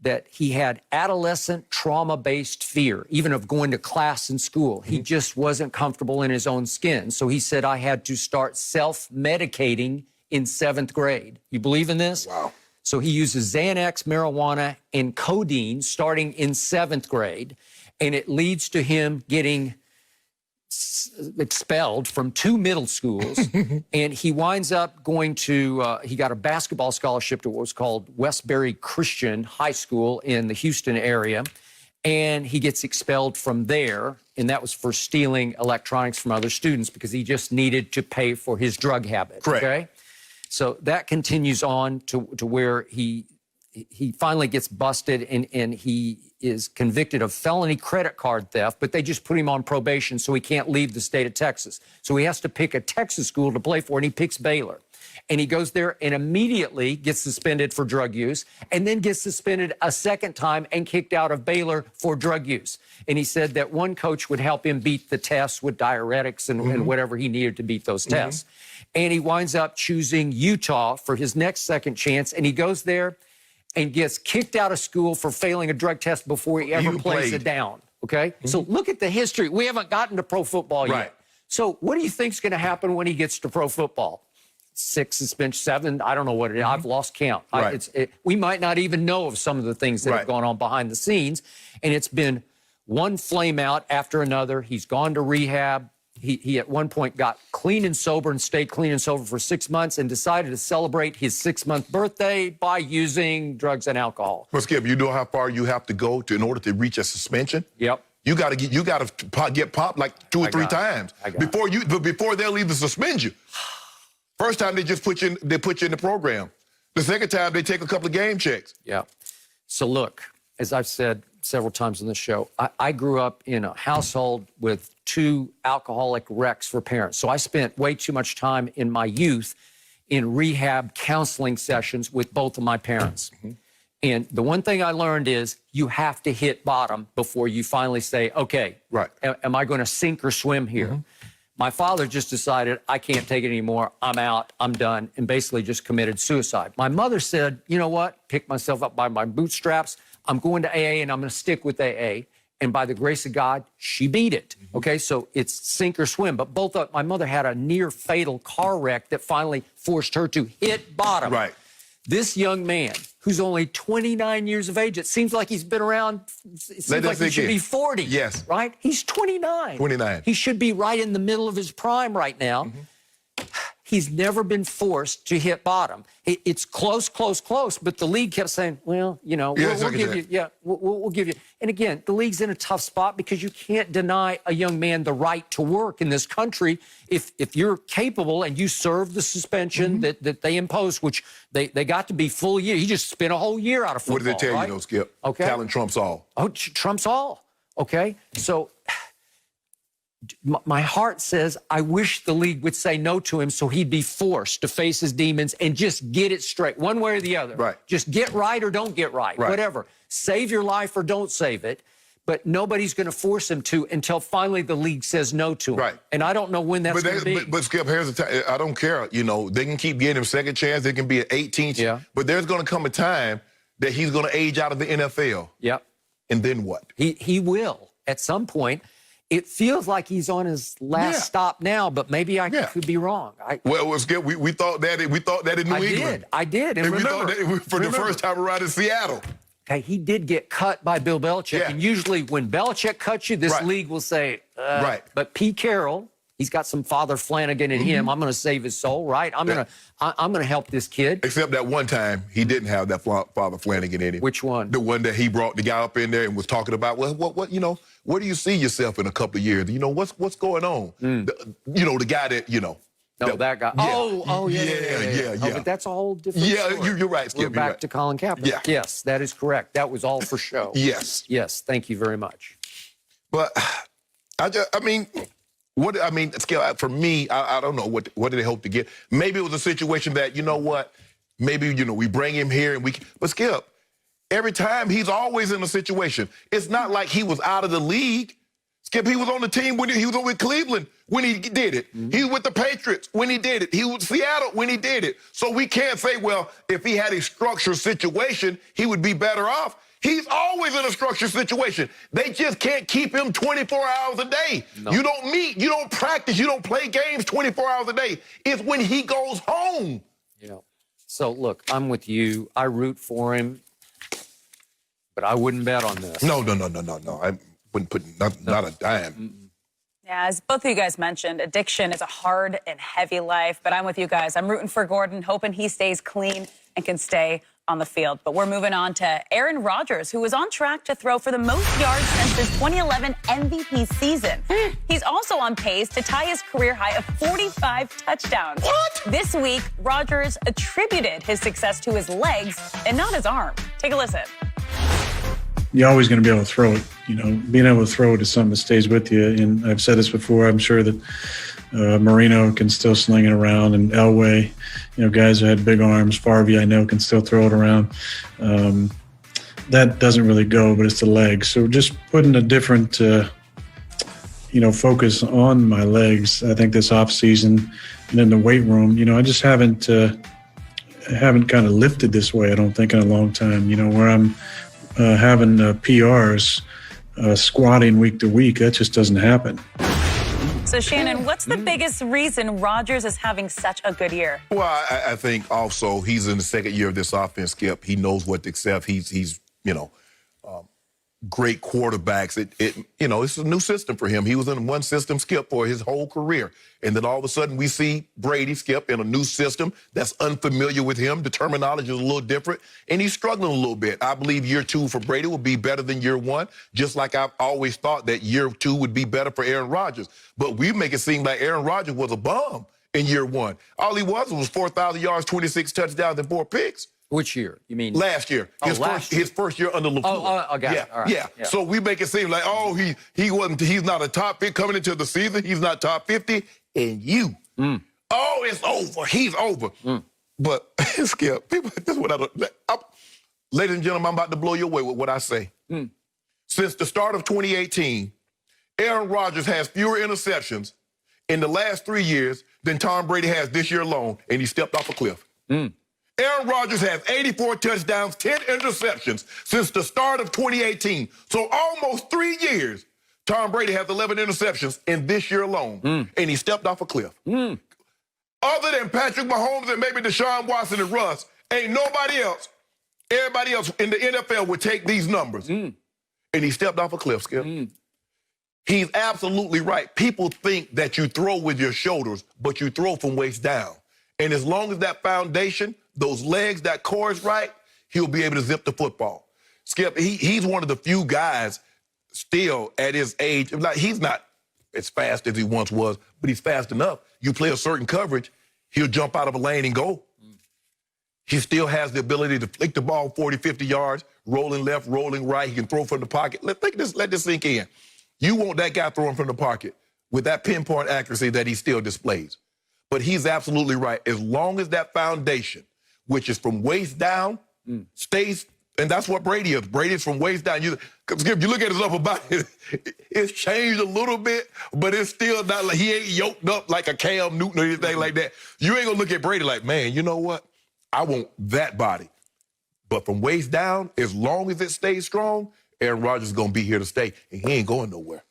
S4: that he had adolescent trauma-based fear, even of going to class in school. He just wasn't comfortable in his own skin. So he said, I had to start self-medicating in 7th grade. You believe in this?
S3: Wow.
S4: So he uses Xanax, marijuana, and codeine starting in 7th grade, and it leads to him getting expelled from 2 middle schools, and he winds up going to, he got a basketball scholarship to what was called Westbury Christian High School in the Houston area, and he gets expelled from there, and that was for stealing electronics from other students because he just needed to pay for his drug habit. Okay? So that continues on to where he finally gets busted, and he is convicted of felony credit card theft, but they just put him on probation so he can't leave the state of Texas. So he has to pick a Texas school to play for, and he picks Baylor. And he goes there and immediately gets suspended for drug use, and then gets suspended a second time and kicked out of Baylor for drug use. And he said that one coach would help him beat the tests with diuretics and whatever he needed to beat those tests. And he winds up choosing Utah for his next second chance, and he goes there and gets kicked out of school for failing a drug test before he ever plays it down, okay? So look at the history. We haven't gotten to pro football yet. So what do you think's going to happen when he gets to pro football? 6 suspension, 7, I don't know what it is. I've lost count. We might not even know of some of the things that have gone on behind the scenes, and it's been one flame out after another. He's gone to rehab. He at one point got clean and sober and stayed clean and sober for 6 months and decided to celebrate his 6-month birthday by using drugs and alcohol.
S3: But Skip, you know how far you have to go in order to reach a suspension?
S4: Yep.
S3: You got to get popped like 2 or 3 times before they'll either suspend you. First time they just put you in the program. The second time they take a couple of game checks.
S4: Yeah. So look, as I've said several times on this show, I grew up in a household with 2 alcoholic wrecks for parents. So I spent way too much time in my youth in rehab counseling sessions with both of my parents. And the one thing I learned is you have to hit bottom before you finally say, okay, am I going to sink or swim here? My father just decided, I can't take it anymore. I'm out. I'm done. And basically just committed suicide. My mother said, you know what? Pick myself up by my bootstraps. I'm going to AA, and I'm going to stick with AA. And by the grace of God, she beat it. Okay, so it's sink or swim. But my mother had a near fatal car wreck that finally forced her to hit bottom. This young man, who's only 29 years of age, it seems like he's been around, it seems like he should be 40.
S3: Yes.
S4: Right? He's 29.
S3: 29.
S4: He should be right in the middle of his prime right now. He's never been forced to hit bottom. It's close, but the league kept saying, well, you know, we'll give you, we'll give you. And again, the league's in a tough spot because you can't deny a young man the right to work in this country if you're capable and you serve the suspension that they imposed, which they got to be full year. He just spent a whole year out of football.
S3: What did they tell you, though, Skip?
S4: Okay.
S3: Talent trumps all.
S4: Oh, trumps all. Okay. So my heart says I wish the league would say no to him so he'd be forced to face his demons and just get it straight, one way or the other. Just get right or don't get right, whatever. Save your life or don't save it. but nobody's going to force him to until finally the league says no to him.
S3: Right.
S4: And I don't know when that's going to be.
S3: But Skip, here's the time. I don't care. You know, they can keep getting him second chance. They can be an 18th.
S4: Yeah.
S3: But there's going to come a time that he's going to age out of the NFL.
S4: Yep.
S3: And then what?
S4: He will at some point. It feels like he's on his last stop now, but maybe I could be wrong.
S3: Well, Skip, we thought that in New England.
S4: I did. And
S3: we
S4: remember,
S3: thought that for the first time around in Seattle.
S4: Okay, he did get cut by Bill Belichick.
S3: Yeah.
S4: And usually when Belichick cuts you, this league will say,
S3: right.
S4: But Pete Carroll, he's got some Father Flanagan in him. I'm going to save his soul, right? I'm going to help this kid.
S3: Except that one time, he didn't have that Father Flanagan in him.
S4: Which one?
S3: The one that he brought the guy up in there and was talking about, well, what you know, where do you see yourself in a couple of years? You know, what's going on? The guy that, you know.
S4: No, that guy.
S3: Yeah.
S4: Oh, but that's a whole different story.
S3: You're right, Skip.
S4: We're back to Colin Kaepernick.
S3: Yeah.
S4: Yes, that is correct. That was all for show.
S3: Yes.
S4: Yes, thank you very much.
S3: But Skip, for me, I don't know what did they hope to get. Maybe it was a situation that, you know what, maybe, we bring him here and but Skip, every time he's always in a situation. It's not like he was out of the league. Skip, he was on the team when he was with Cleveland when he did it. He was with the Patriots when he did it. He was with Seattle when he did it. So we can't say, well, if he had a structured situation, he would be better off. He's always in a structured situation. They just can't keep him 24 hours a day. No. You don't meet, you don't practice, you don't play games 24 hours a day. It's when he goes home.
S4: Yeah. So, look, I'm with you. I root for him, but I wouldn't bet on this.
S3: No. I wouldn't put not a dime.
S2: Yeah, as both of you guys mentioned, addiction is a hard and heavy life, but I'm with you guys. I'm rooting for Gordon, hoping he stays clean and can stay on the field. But we're moving on to Aaron Rodgers, who was on track to throw for the most yards since his 2011 MVP season. He's also on pace to tie his career high of 45 touchdowns.
S3: What?
S2: This week, Rodgers attributed his success to his legs and not his arm. Take a listen.
S6: You're always going to be able to throw it. Being able to throw it is something that stays with you. And I've said this before. I'm sure that Marino can still sling it around, and Elway, guys who had big arms. Farvey, I know, can still throw it around. That doesn't really go, but it's the legs. So just putting a different, focus on my legs. I think this off season and in the weight room, I just haven't kind of lifted this way. I don't think in a long time. Where I'm having PRs, squatting week to week. That just doesn't happen.
S2: So, Shannon, what's the biggest reason Rodgers is having such a good year?
S3: Well, I think also he's in the second year of this offense, Skip. He knows what to accept. He's great quarterbacks. It's a new system for him. He was in one system, Skip, for his whole career. And then all of a sudden we see Brady, Skip, in a new system that's unfamiliar with him. The terminology is a little different, and he's struggling a little bit. I believe year 2 for Brady will be better than year 1, just like I've always thought that year 2 would be better for Aaron Rodgers. But we make it seem like Aaron Rodgers was a bum in year 1. All he was 4,000 yards, 26 touchdowns, and 4 picks.
S4: Which year? You mean?
S3: Last year. His first year under LaFleur.
S4: Oh, got it. All right.
S3: Yeah. So we make it seem like, he's not a top 50 coming into the season. He's not top 50. And it's over. He's over. But, Skip, people, this is what ladies and gentlemen, I'm about to blow you away with what I say. Since the start of 2018, Aaron Rodgers has fewer interceptions in the last 3 years than Tom Brady has this year alone, and he stepped off a cliff. Aaron Rodgers has 84 touchdowns, 10 interceptions since the start of 2018. So almost 3 years, Tom Brady has 11 interceptions in this year alone, and he stepped off a cliff. Other than Patrick Mahomes and maybe Deshaun Watson and Russ, ain't nobody else, everybody else in the NFL would take these numbers. And he stepped off a cliff, Skip. He's absolutely right. People think that you throw with your shoulders, but you throw from waist down. And as long as that foundation, those legs, that core is right, he'll be able to zip the football. Skip, he's one of the few guys still at his age. He's not as fast as he once was, but he's fast enough. You play a certain coverage, he'll jump out of a lane and go. He still has the ability to flick the ball 40, 50 yards, rolling left, rolling right. He can throw from the pocket. Let this sink in. You want that guy throwing from the pocket with that pinpoint accuracy that he still displays. But he's absolutely right. As long as that foundation, which is from waist down, stays And that's what Brady is. Brady's from waist down. Skip, you look at his upper body, it's changed a little bit, but it's still not like he ain't yoked up like a Cam Newton or anything like that. You ain't going to look at Brady like, man, you know what? I want that body. But from waist down, as long as it stays strong, Aaron Rodgers is going to be here to stay, and he ain't going nowhere.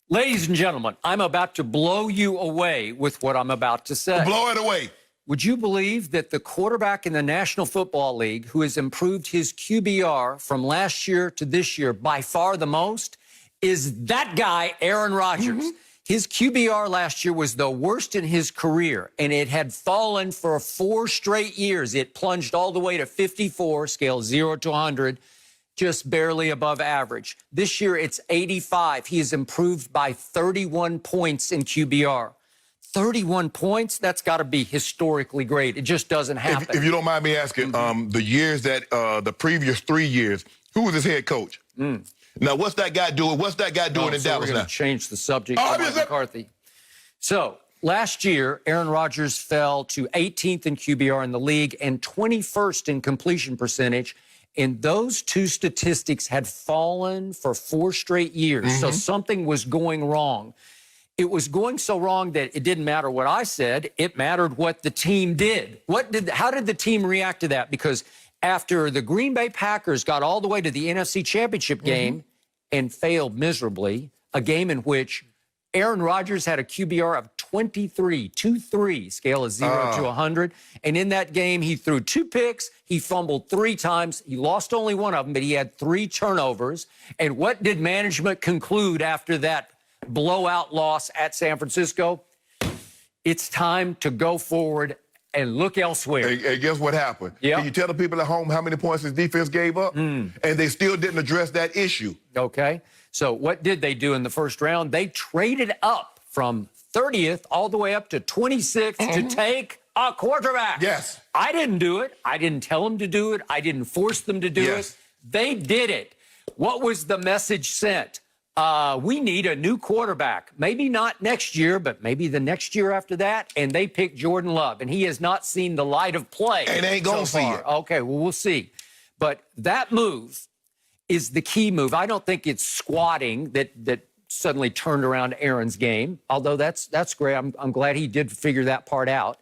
S4: Ladies and gentlemen, I'm about to blow you away with what I'm about to say.
S3: Blow it away.
S4: Would you believe that the quarterback in the National Football League who has improved his QBR from last year to this year by far the most is that guy, Aaron Rodgers? His QBR last year was the worst in his career, and it had fallen for 4 straight years. It plunged all the way to 54, scale 0 to 100, just barely above average. This year, it's 85. He has improved by 31 points in QBR. 31 points, that's got to be historically great. It just doesn't happen.
S3: If you don't mind me asking, the years that, the previous 3 years, who was his head coach? Now, what's that guy doing? What's that guy doing in Dallas
S4: we're
S3: now?
S4: to change the subject to Mike McCarthy. So, last year, Aaron Rodgers fell to 18th in QBR in the league and 21st in completion percentage. And those two statistics had fallen for 4 straight years. So something was going wrong. It was going so wrong that it didn't matter what I said. It mattered what the team did. How did the team react to that? Because after the Green Bay Packers got all the way to the NFC Championship game and failed miserably, a game in which Aaron Rodgers had a QBR of 23, scale of 0 to 100. And in that game, he threw 2 picks. He fumbled 3 times. He lost only 1 of them, but he had 3 turnovers. And what did management conclude after that blowout loss at San Francisco? It's time to go forward and look elsewhere.
S3: And guess what happened? Can you tell the people at home how many points his defense gave up? And they still didn't address that issue.
S4: Okay. So what did they do in the first round? They traded up from 30th all the way up to 26th to take a quarterback.
S3: Yes.
S4: I didn't do it. I didn't tell them to do it. I didn't force them to do it. They did it. What was the message sent? We need a new quarterback. Maybe not next year, but maybe the next year after that. And they picked Jordan Love, and he has not seen the light of play.
S3: And ain't gonna see it.
S4: Okay, well, we'll see. But that move is the key move. I don't think it's squatting that suddenly turned around Aaron's game, although that's great. I'm glad he did figure that part out.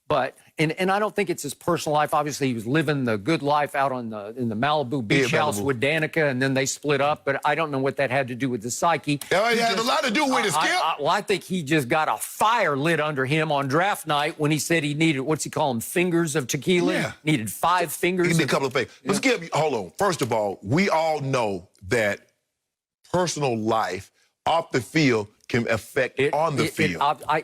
S4: But and I don't think it's his personal life. Obviously, he was living the good life out in the Malibu beach house with Danica, and then they split up. But I don't know what that had to do with the psyche.
S3: It had a lot to do with it, Skip.
S4: Well, I think he just got a fire lit under him on draft night when he said he needed, what's he call them, fingers of tequila?
S3: Yeah.
S4: Needed 5 fingers.
S3: He needed a couple of things. But Skip, hold on. First of all, we all know that personal life off the field can affect on the field.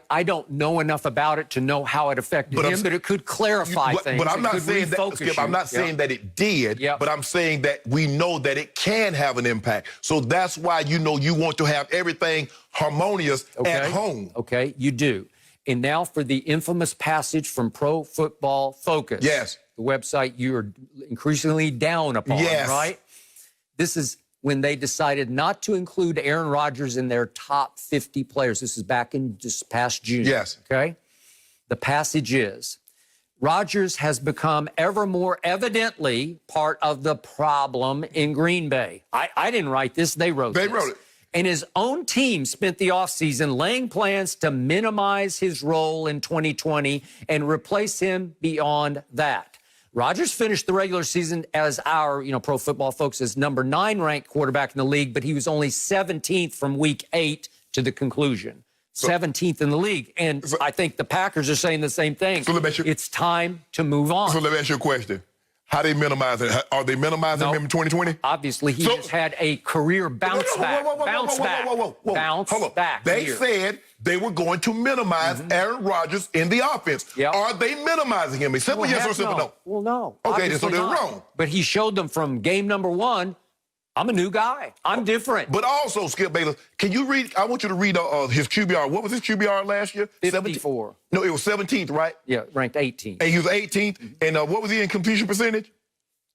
S4: I don't know enough about it to know how it affected him, but it could clarify things.
S3: But I'm not saying that, Skip, I'm not saying that it did, but I'm saying that we know that it can have an impact. So that's why, you want to have everything harmonious at home.
S4: Okay, you do. And now for the infamous passage from Pro Football Focus.
S3: Yes.
S4: The website you're increasingly down upon, right? This is when they decided not to include Aaron Rodgers in their top 50 players. This is back in just past June.
S3: Yes.
S4: Okay? The passage is, Rodgers has become ever more evidently part of the problem in Green Bay. I didn't write this. They wrote this.
S3: They wrote it.
S4: And his own team spent the offseason laying plans to minimize his role in 2020 and replace him beyond that. Rodgers finished the regular season as our, Pro Football Focus' number 9 ranked quarterback in the league, but he was only 17th from week 8 to the conclusion. 17th in the league. And I think the Packers are saying the same thing.
S3: So let me ask you,
S4: it's time to move on.
S3: So let me ask you a question. How they minimize it? Are they minimizing him in 2020?
S4: Obviously, he just had a career bounce back. Bounce back.
S3: They said they were going to minimize Aaron Rodgers in the offense. Are they minimizing him? A simple yes or simple no?
S4: Well, no.
S3: Okay, so they're wrong.
S4: But he showed them from game number 1, I'm a new guy. I'm different.
S3: But also, Skip Bayless, can you read? I want you to read his QBR. What was his QBR last year?
S4: 54.
S3: No, it was 17th, right?
S4: Yeah, ranked 18th.
S3: And he was 18th. And what was he in completion percentage?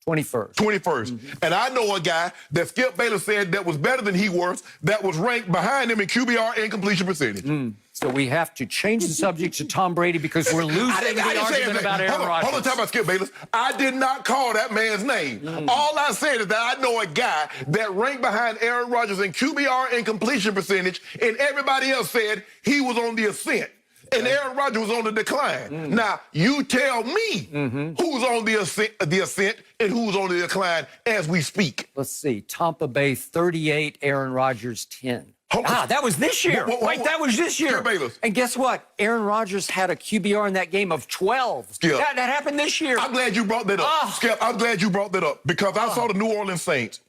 S4: 21st.
S3: 21st. And I know a guy that Skip Bayless said that was better than he was, that was ranked behind him in QBR and completion percentage.
S4: So we have to change the subject to Tom Brady because we're losing the argument about Aaron Rodgers.
S3: Hold on, time out, Skip Bayless. I did not call that man's name. All I said is that I know a guy that ranked behind Aaron Rodgers in QBR and completion percentage, and everybody else said he was on the ascent. And Aaron Rodgers was on the decline. Now, you tell me who's on the ascent and who's on the decline as we speak.
S4: Let's see. Tampa Bay 38, Aaron Rodgers 10. That was this year. Wait, that was this year. And guess what? Aaron Rodgers had a QBR in that game of 12.
S3: Skip.
S4: That happened this year.
S3: I'm glad you brought that up. Skip, I'm glad you brought that up because I saw the New Orleans Saints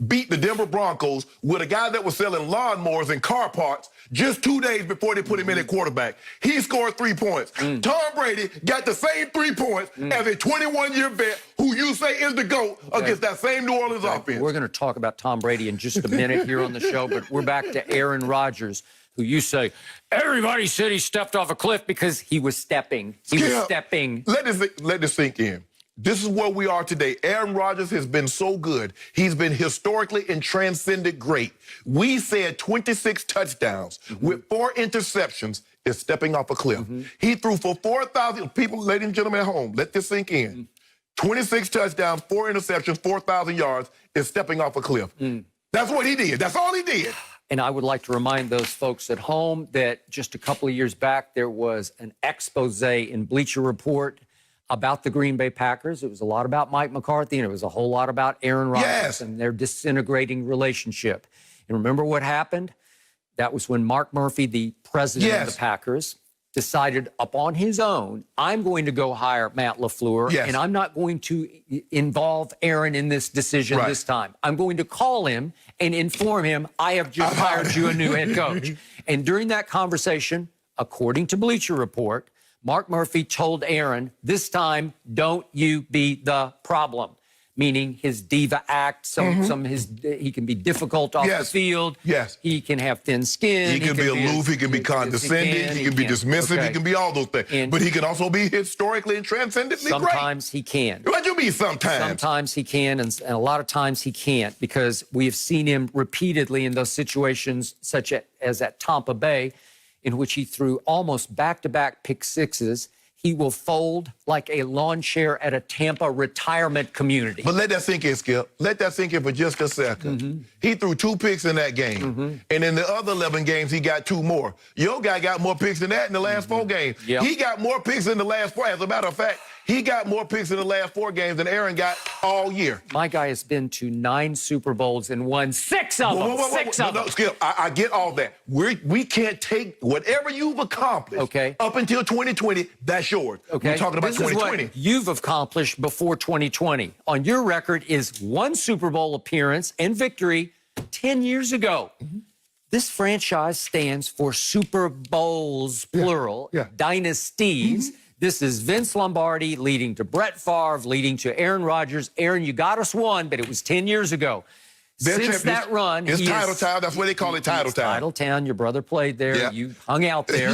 S3: beat the Denver Broncos with a guy that was selling lawnmowers and car parts just 2 days before they put him in at quarterback. He scored 3 points. Tom Brady got the same 3 points as a 21-year vet who you say is the GOAT against that same New Orleans offense.
S4: We're going to talk about Tom Brady in just a minute here on the show, but we're back to Aaron Rodgers, who you say, everybody said he stepped off a cliff because he was stepping. He was stepping.
S3: Let this sink in. This is where we are today. Aaron Rodgers has been so good. He's been historically and transcendent great. We said 26 touchdowns with 4 interceptions is stepping off a cliff. He threw for 4,000 people, ladies and gentlemen at home, let this sink in. 26 touchdowns, 4 interceptions, 4,000 yards is stepping off a cliff. That's what he did. That's all he did.
S4: And I would like to remind those folks at home that just a couple of years back, there was an expose in Bleacher Report about the Green Bay Packers. It was a lot about Mike McCarthy, and it was a whole lot about Aaron Rodgers and their disintegrating relationship. And remember what happened? That was when Mark Murphy, the president of the Packers, decided upon his own, I'm going to go hire Matt LaFleur, and I'm not going to involve Aaron in this decision this time. I'm going to call him and inform him, I have just hired you a new head coach. And during that conversation, according to Bleacher Report, Mark Murphy told Aaron, this time, don't you be the problem. Meaning his diva act, he can be difficult off the field. He can have thin skin.
S3: He can be aloof, he can be condescending, he can be dismissive, he can be all those things. But he can also be historically and transcendently great.
S4: Sometimes he can.
S3: What do you mean sometimes?
S4: Sometimes he can, and a lot of times he can't, because we have seen him repeatedly in those situations, such as at Tampa Bay, in which he threw almost back-to-back pick sixes. He will fold like a lawn chair at a Tampa retirement community.
S3: But let that sink in, Skip. Let that sink in for just a second. He threw 2 picks in that game. And in the other 11 games, he got 2 more. Your guy got more picks than that in the last 4 games. He got more picks in the last 4. As a matter of fact, he got more picks in the last 4 games than Aaron got all year.
S4: My guy has been to 9 Super Bowls and won 6 of them. 6 of them.
S3: No, Skip, I get all that. We can't take whatever you've accomplished up until 2020, that's yours. We're talking about 2020.
S4: What you've accomplished before 2020. On your record is 1 Super Bowl appearance and victory 10 years ago. This franchise stands for Super Bowls, plural, dynasties. This is Vince Lombardi leading to Brett Favre, leading to Aaron Rodgers. Aaron, you got us 1, but it was 10 years ago. Since that run,
S3: it's title town. That's what they call it, title town.
S4: Title town. Your brother played there. You hung out there.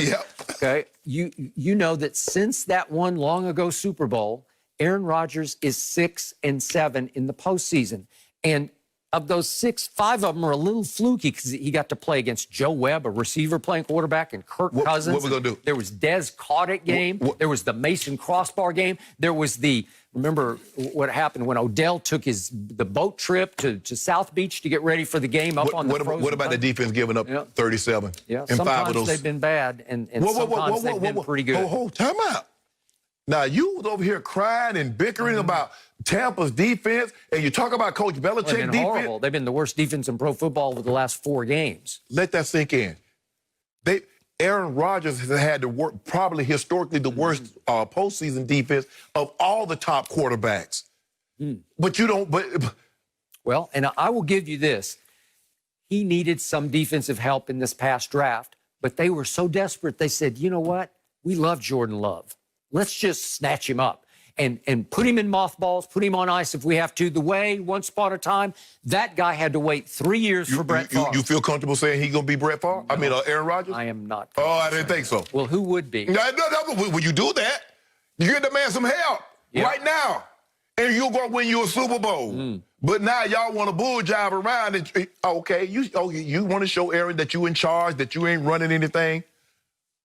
S4: Okay. You know that since that one long ago Super Bowl, Aaron Rodgers is 6-7 in the postseason, and of those 6, 5 of them are a little fluky because he got to play against Joe Webb, a receiver playing quarterback, and Kirk Cousins.
S3: What we gonna do?
S4: There was Dez Cauditt game. There was the Mason Crossbar game. There was remember what happened when Odell took the boat trip to South Beach to get ready for the game up on the frozen
S3: What about the defense giving up 37?
S4: Yeah,
S3: and 5 of those.
S4: They've been bad, and sometimes they've been pretty good.
S3: Time out. Now, you was over here crying and bickering about Tampa's defense, and you talk about Coach Belichick's defense.
S4: They've been horrible. They've been the worst defense in pro football over the last 4 games.
S3: Let that sink in. Aaron Rodgers has had probably historically the worst postseason defense of all the top quarterbacks. But you don't.
S4: Well, and I will give you this. He needed some defensive help in this past draft, but they were so desperate, they said, you know what? We love Jordan Love. Let's just snatch him up and put him in mothballs, put him on ice if we have to. The way, once upon a time, that guy had to wait 3 years for Brett Favre.
S3: You feel comfortable saying he's going to be Brett Favre? No. I mean, Aaron Rodgers?
S4: I am not.
S3: Oh, I didn't think so.
S4: Well, who would be?
S3: No, when you do that, you give the man some help right now, and you're going to win you a Super Bowl. But now y'all want to bull jive around. And, you want to show Aaron that you in charge, that you ain't running anything?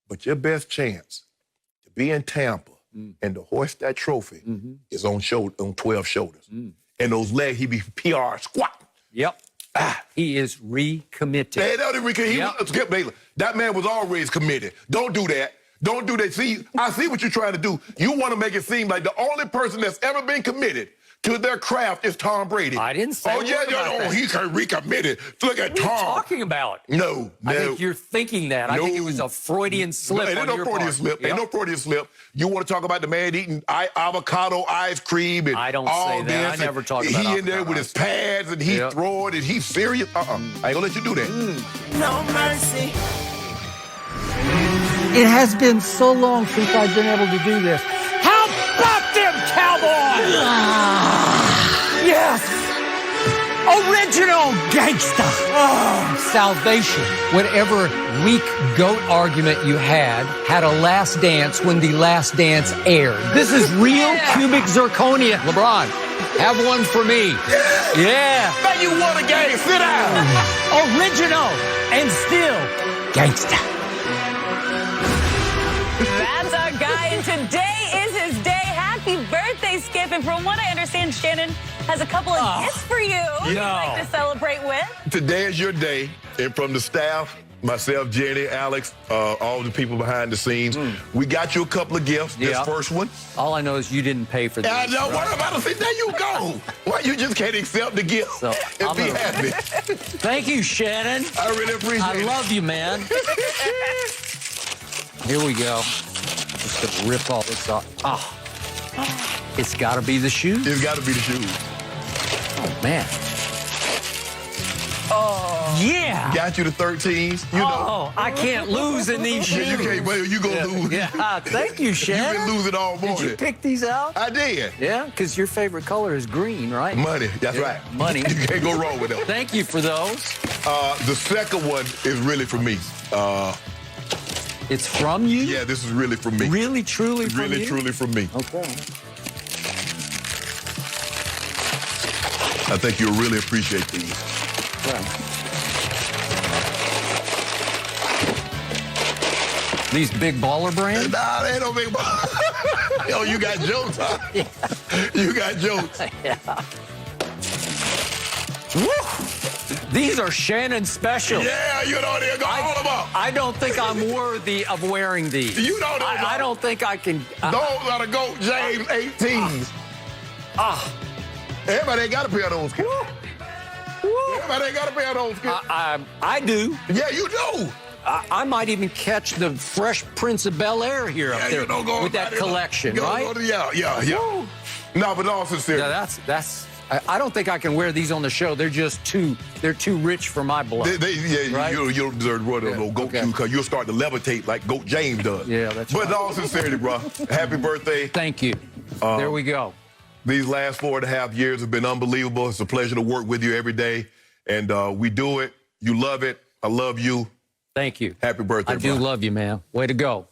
S3: But your best chance to be in Tampa and to hoist that trophy is on 12 shoulders. And those legs, he be PR squat.
S4: Yep. He is recommitted.
S3: Skip Bayless. That man was always committed. Don't do that. Don't do that. See, I see what you're trying to do. You want to make it seem like the only person that's ever been committed to their craft is Tom Brady.
S4: I didn't say
S3: he's recommitted. Look at Tom.
S4: What are you talking about?
S3: No.
S4: I think you're thinking that. I think it was a Freudian slip on your part.
S3: Ain't no Freudian slip. You want to talk about the man eating avocado ice cream and
S4: I don't
S3: all
S4: say that.
S3: this.
S4: I never talk about
S3: He in there with his pads and he's throwing and he's serious. I ain't gonna let you do that.
S7: No mercy.
S4: It has been so long since I've been able to do this. How about them Cowboys? Yes! Original gangsta! Salvation. Whatever weak goat argument you had a last dance when the last dance aired. This is real cubic zirconia. LeBron, have one for me. Yeah.
S3: Now you won a game. Sit down.
S4: Original and still gangsta.
S2: That's our guy, and today is his day. Happy birthday, Skip. And from what I understand, Shannon has a couple of gifts for you you'd like to celebrate with.
S3: Today is your day, and from the staff, myself, Jenny, Alex, all the people behind the scenes, we got you a couple of gifts. This first one.
S4: All I know is you didn't pay for this.
S3: I know. What about to say? There you go. Why you just can't accept the gift and be happy?
S4: Thank you, Shannon.
S3: I really appreciate it.
S4: I love you, man. Here we go. Just gonna rip all this off. It's got to be the shoes.
S3: It's got to be the shoes.
S4: Oh, man. Oh. Yeah.
S3: Got you the 13s. You know.
S4: I can't lose in these shoes.
S3: You can't. Well, you gonna lose.
S4: Yeah. Thank you, Shannon.
S3: You've been losing all morning.
S4: Did you pick these out?
S3: I did.
S4: Yeah, because your favorite color is green, right?
S3: Money. That's right.
S4: Money.
S3: You can't go wrong with them.
S4: Thank you for those.
S3: The second one is really for me.
S4: It's from you?
S3: Yeah, this is really from me.
S4: Really, truly from you?
S3: Really, truly from me.
S4: Okay.
S3: I think you'll really appreciate these.
S4: Yeah. These big baller brands?
S3: Nah, they ain't no big baller. Yo, you got jokes, huh?
S4: Yeah.
S3: You got jokes.
S4: Yeah. Woo! These are Shannon special.
S3: Yeah, you know they're going all about.
S4: I don't think I'm worthy of wearing these.
S3: You know that.
S4: I don't think I can.
S3: Those are the GOAT James 18s. Everybody ain't got a pair of those, kid. Everybody ain't got a pair of those, kid.
S4: I do.
S3: Yeah, you do.
S4: I might even catch the Fresh Prince of Bel-Air here up there with that collection, right?
S3: Yeah. No, but in all sincerity.
S4: Yeah, that's. I don't think I can wear these on the show. They're just too rich for my blood.
S3: Right? You don't deserve to wear those GOAT shoes because you'll start to levitate like GOAT James does.
S4: Yeah, that's
S3: right. But
S4: right.
S3: in all sincerity, bro, happy birthday.
S4: Thank you. There we go.
S3: These last 4.5 years have been unbelievable. It's a pleasure to work with you every day. And we do it. You love it. I love you.
S4: Thank you.
S3: Happy birthday,
S4: I do love you, man. Way to go.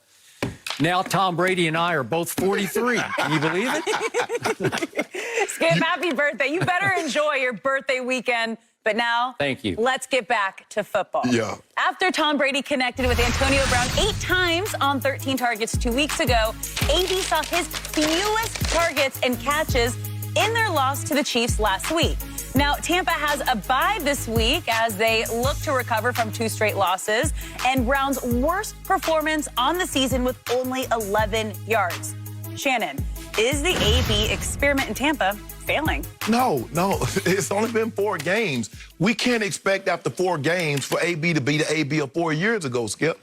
S4: Now Tom Brady and I are both 43. Can you believe it?
S2: Skip, happy birthday. You better enjoy your birthday weekend. But now,
S4: thank you.
S2: Let's get back to football.
S3: Yeah.
S2: After Tom Brady connected with Antonio Brown 8 times on 13 targets 2 weeks ago, AD saw his fewest targets and catches in their loss to the Chiefs last week. Now, Tampa has a bye this week as they look to recover from 2 straight losses and Brown's worst performance on the season with only 11 yards. Shannon, is the AB experiment in Tampa failing?
S3: No. It's only been 4 games. We can't expect after 4 games for AB to be the AB of 4 years ago, Skip.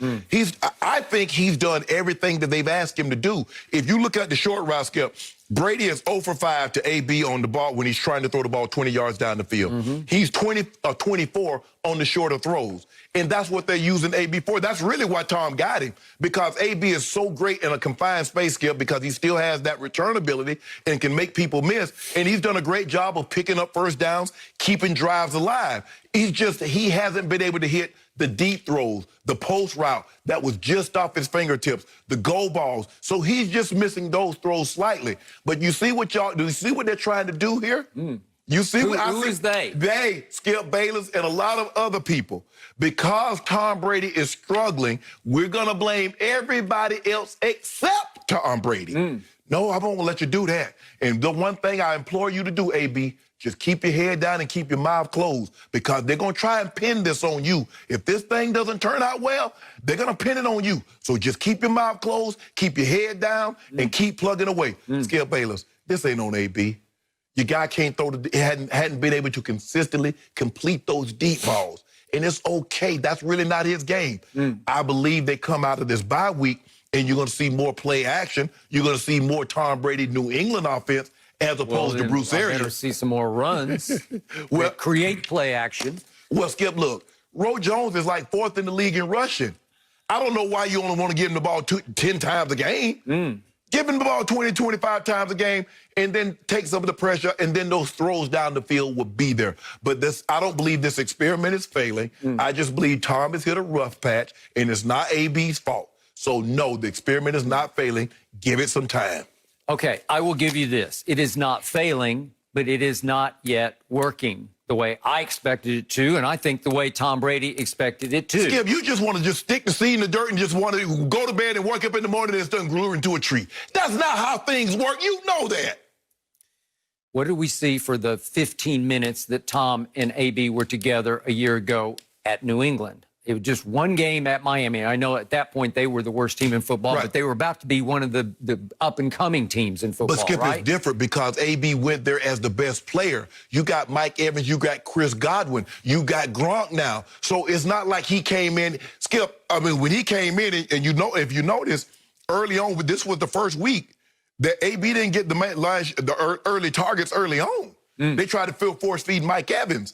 S3: I think he's done everything that they've asked him to do. If you look at the short route, Skip, Brady is 0 for 5 to AB on the ball when he's trying to throw the ball 20 yards down the field. He's 24 on the shorter throws. And that's what they're using AB for. That's really why Tom got him, because AB is so great in a confined space, Skip, because he still has that return ability and can make people miss. And he's done a great job of picking up first downs, keeping drives alive. He hasn't been able to hit the deep throws, the post route that was just off his fingertips, the go balls. So he's just missing those throws slightly. But you see what do you see what they're trying to do here? You see what I
S4: Who
S3: see?
S4: is they?
S3: They, Skip Bayless, and a lot of other people. Because Tom Brady is struggling, we're going to blame everybody else except Tom Brady. No, I won't let you do that. And the one thing I implore you to do, AB, just keep your head down and keep your mouth closed, because they're going to try and pin this on you. If this thing doesn't turn out well, they're going to pin it on you. So just keep your mouth closed, keep your head down, and keep plugging away. Skip Bayless, this ain't on AB. Your guy can't throw hadn't been able to consistently complete those deep balls. And it's okay. That's really not his game. I believe they come out of this bye week and you're going to see more play action. You're going to see more Tom Brady New England offense as opposed to Bruce Arians.
S4: Better see some more runs.
S3: Well,
S4: create play action.
S3: Well, Skip, look, Ro Jones is like 4th in the league in rushing. I don't know why you only want to give him the ball 10 times a game. Give him the ball 20, 25 times a game, and then take some of the pressure, and then those throws down the field will be there. But I don't believe this experiment is failing. I just believe Tom has hit a rough patch, and it's not AB's fault. So, no, the experiment is not failing. Give it some time.
S4: Okay, I will give you this. It is not failing, but it is not yet working the way I expected it to, and I think the way Tom Brady expected it to.
S3: Skip, you just want to just stick the seed in the dirt and just want to go to bed and wake up in the morning and start gluing to a tree. That's not how things work. You know that.
S4: What did we see for the 15 minutes that Tom and AB were together a year ago at New England? It was just one game at Miami. I know at that point they were the worst team in football, but they were about to be one of the up-and-coming teams in football,
S3: But, Skip,
S4: right?
S3: it's different because AB went there as the best player. You got Mike Evans, you got Chris Godwin, you got Gronk now. So it's not like he came in. Skip, I mean, when he came in, and you know, if you notice, early on, this was the first week, that AB didn't get the early targets early on. They tried to force feed Mike Evans.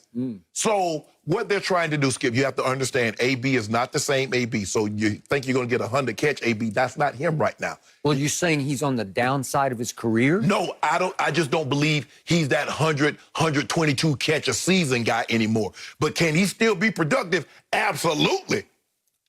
S3: So what they're trying to do, Skip, you have to understand, AB is not the same AB. So you think you're going to get 100 catch AB. That's not him right now.
S4: Well, you're saying he's on the downside of his career?
S3: No, I don't. I just don't believe he's that 122 catch a season guy anymore. But can he still be productive? Absolutely.